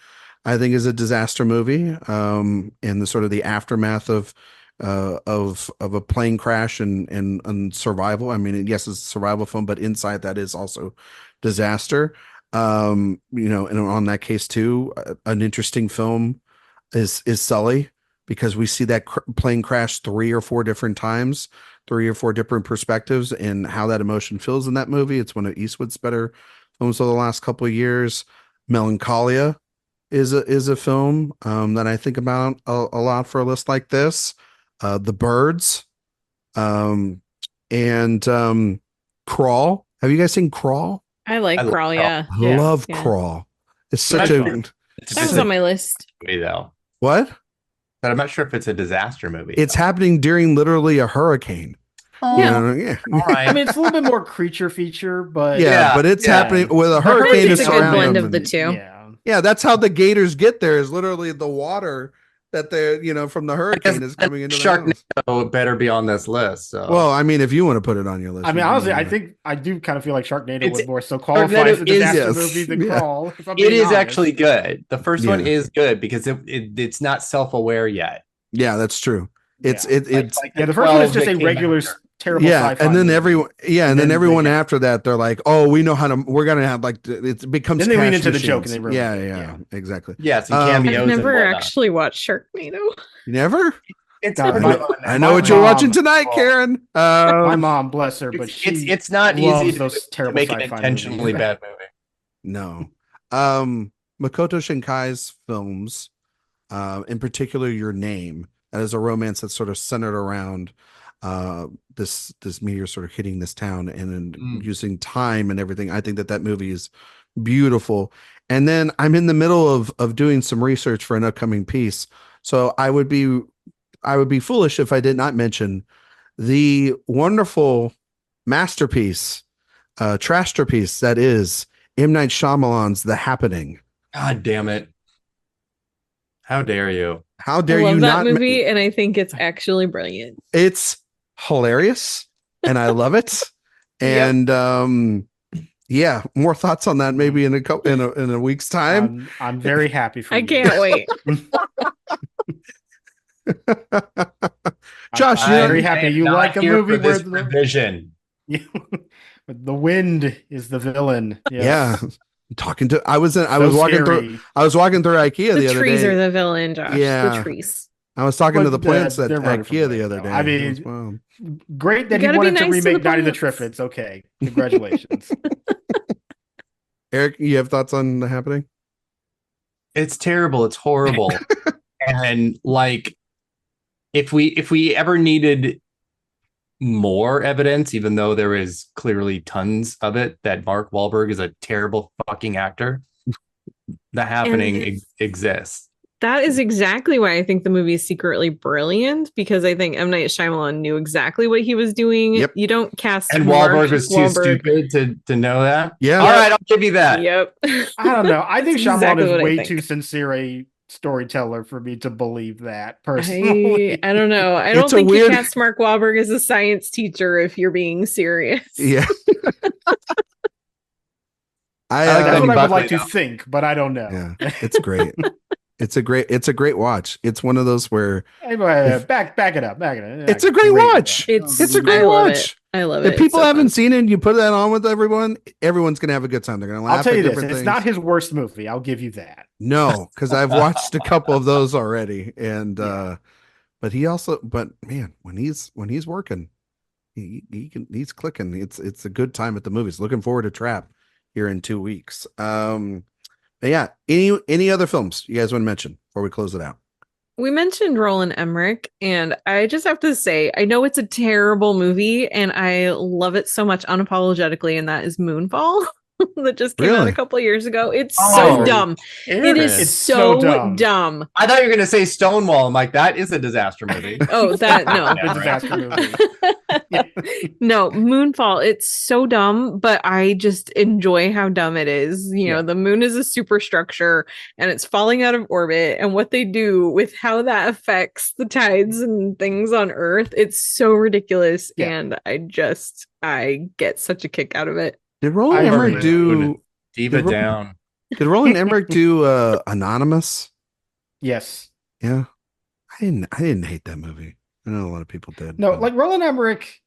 I think is a disaster movie. And the sort of the aftermath of a plane crash and survival. I mean, yes, it's a survival film, but inside that is also disaster. And on that case too, an interesting film is Sully, because we see that plane crash 3 or 4 different times. 3 or 4 different perspectives and how that emotion feels in that movie. It's one of Eastwood's better films of the last couple of years. Melancholia is a film that I think about a lot for a list like this. The Birds, and Crawl. Have you guys seen Crawl? I like Crawl. Yeah, I love Crawl. It's such a. That was on my list. Though. What? But I'm not sure if it's a disaster movie. It's happening during literally a hurricane. Oh, yeah. All right. I mean, it's a little bit more creature feature, but but it's happening with a hurricane. It's a good blend of the two. Yeah, that's how the gators get there. Is literally the water that they're from the hurricane is coming into the Sharknado better be on this list. So. Well, I mean, if you want to put it on your list, I mean, honestly, I think I do kind of feel like Sharknado would more so qualify as a disaster movie than Crawl. It is actually good. The first one is good because it's not self-aware yet. Yeah, that's true. It's the first one is just a regular terrible sci-fi and then movie. everyone after that, they're like, oh, we know how to, we're gonna have it becomes then they lean into the joke and they ruin it. Exactly. Yeah, some cameos. I've never actually watched Sharknado. You never? I know what you're watching tonight, Karen. My mom, bless her, but it's not easy to make an intentionally bad movie. No. Makoto Shinkai's films, in particular Your Name, that is a romance that's sort of centered around this meteor sort of hitting this town and using time and everything. I think that movie is beautiful. And then I'm in the middle of doing some research for an upcoming piece, so I would be foolish if I did not mention the wonderful masterpiece, trashterpiece that is M. Night Shyamalan's The Happening. God damn it! How dare you? How dare I love you that not movie, and I think it's actually brilliant. It's hilarious, and I love it. And Yeah, more thoughts on that maybe in a week's time. I'm very happy for I you. can't wait. Josh, I'm very happy you like a movie where revision. The wind is the villain. Yes. Yeah. I was walking through IKEA the other day. The trees are the villain, Josh. Yeah. The trees. I was talking to the plants at IKEA the other day. I mean, great that he wanted to remake Night of the Triffids. Okay. Congratulations. Erik, you have thoughts on The Happening? It's terrible. It's horrible. And like, if we ever needed more evidence, even though there is clearly tons of it, that Mark Wahlberg is a terrible fucking actor, The Happening exists. That is exactly why I think the movie is secretly brilliant, because I think M. Night Shyamalan knew exactly what he was doing. Yep. You don't cast and Wahlberg was too stupid to know that. Yeah. All right, I'll give you that. Yep. I don't know. I think Shyamalan is way too sincere a storyteller for me to believe that personally. I don't know. I don't think you cast Mark Wahlberg as a science teacher if you're being serious. Yeah. That's what I would like to think, but I don't know. Yeah, it's great. It's a great watch. It's one of those where back it up. It's a great watch. It's a great watch. I love it. If people haven't seen it and you put that on with everyone's gonna have a good time. They're gonna laugh. I'll tell you this, it's not his worst movie. I'll give you that. No, because I've watched a couple of those already. And but man, when he's working, he's clicking. It's a good time at the movies. Looking forward to Trap here in 2 weeks. But yeah, any other films you guys want to mention before we close it out? We mentioned Roland Emmerich, and I just have to say, I know it's a terrible movie, and I love it so much unapologetically, and that is Moonfall. That just came out a couple of years ago. It's so dumb. It is so dumb. I thought you were going to say Stonewall. I'm like, that is a disaster movie. Oh, no. Disaster movie. No, Moonfall. It's so dumb, but I just enjoy how dumb it is. You know, the moon is a superstructure and it's falling out of orbit, and what they do with how that affects the tides and things on Earth, it's so ridiculous. And I get such a kick out of it. Did Roland Emmerich do Diva Down? Did Roland Emmerich do Anonymous? Yes. Yeah. I didn't hate that movie. I know a lot of people did. No, like Roland Emmerich,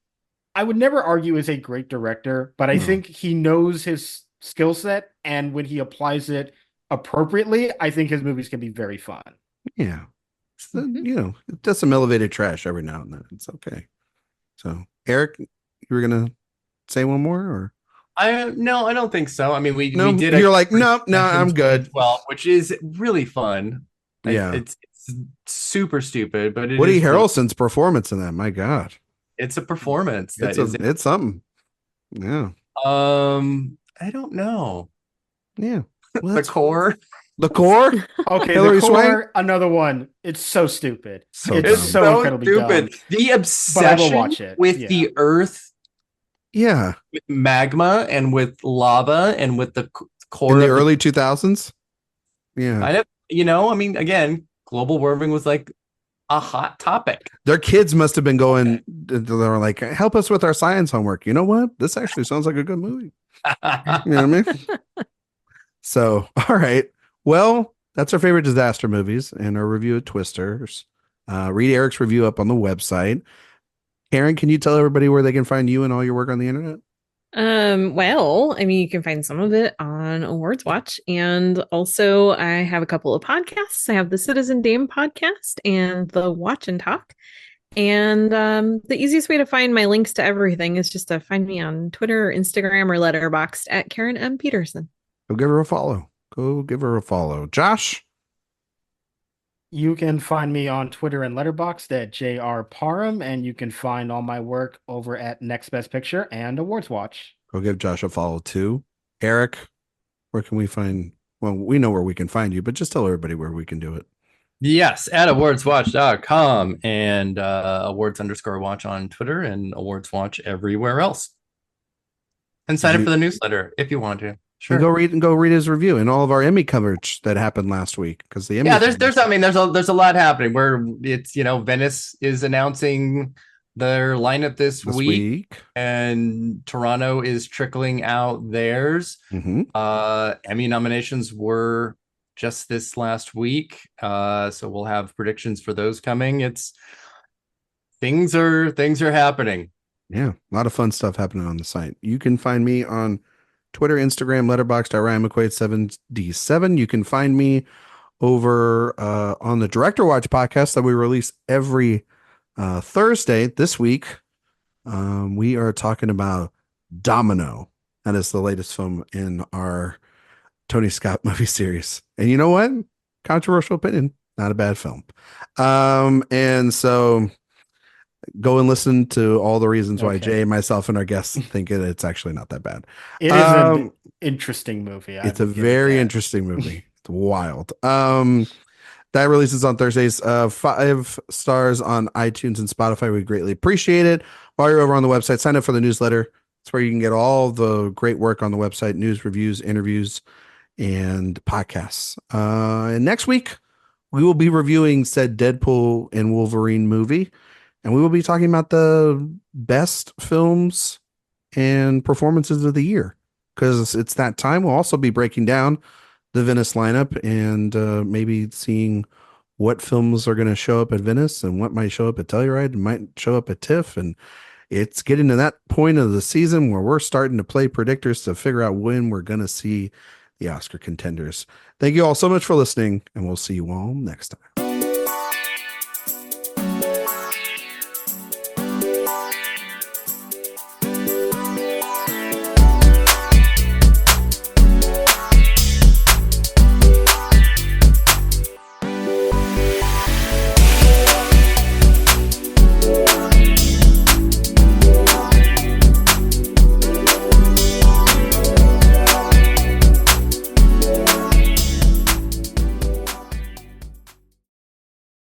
I would never argue is a great director, but I think he knows his skill set, and when he applies it appropriately, I think his movies can be very fun. Yeah. It does some elevated trash every now and then. It's okay. So, Erik, you were gonna say one more, or? No, I don't think so. I mean, we did. You're like, no, I'm good. Well, which is really fun. Yeah, it's super stupid, but Woody Harrelson's performance in that, my God, it's a performance. It's something. Yeah. I don't know. Yeah. Well, The Core. Okay, Hillary The Core. Another one. It's so stupid. It's so incredibly stupid. Dumb. The obsession with the Earth. Yeah, with magma and with lava and with the core in the early 2000s. Yeah, I mean, again, global warming was like a hot topic. Their kids must have been going. They were like, "Help us with our science homework." You know what? This actually sounds like a good movie. You know what I mean? So, all right. Well, that's our favorite disaster movies and our review of Twisters. Read Erik's review up on the website. Karen, can you tell everybody where they can find you and all your work on the internet? Well, I mean, you can find some of it on AwardsWatch, and also I have a couple of podcasts. I have the Citizen Dame podcast and the Watch and Talk. And the easiest way to find my links to everything is just to find me on Twitter, or Instagram, or Letterboxd at Karen M. Peterson. Go give her a follow. Josh? You can find me on Twitter and Letterboxd at JR Parham, and you can find all my work over at Next Best Picture and AwardsWatch. Go give Josh a follow too. Erik, where can we find? Well, we know where we can find you, but just tell everybody where we can do it. Yes, at awardswatch.com and awards_watch on Twitter and AwardsWatch everywhere else. And sign up for the newsletter if you want to. Sure. And go read his review and all of our Emmy coverage that happened last week, because the Emmy. Yeah, there's a lot happening where it's Venice is announcing their lineup this week, and Toronto is trickling out theirs. Emmy nominations were just this last week, so we'll have predictions for those coming. Things are happening. Yeah, a lot of fun stuff happening on the site. You can find me on Twitter, Instagram, Letterboxd, Ryan McQuade 7D7. You can find me over on the Director Watch podcast that we release every Thursday. This week, we are talking about Domino. That is the latest film in our Tony Scott movie series. And you know what? Controversial opinion, not a bad film. And so go and listen to all the reasons why Jay, myself, and our guests think it's actually not that bad. It is an interesting movie. It's a very interesting movie. It's wild. That releases on Thursdays. 5 stars on iTunes and Spotify. We greatly appreciate it. While you're over on the website, sign up for the newsletter. It's where you can get all the great work on the website, news, reviews, interviews, and podcasts. And next week, we will be reviewing said Deadpool and Wolverine movie. And we will be talking about the best films and performances of the year, because it's that time. We'll also be breaking down the Venice lineup and maybe seeing what films are going to show up at Venice and what might show up at Telluride and might show up at TIFF. And it's getting to that point of the season where we're starting to play predictors to figure out when we're going to see the Oscar contenders. Thank you all so much for listening, and we'll see you all next time.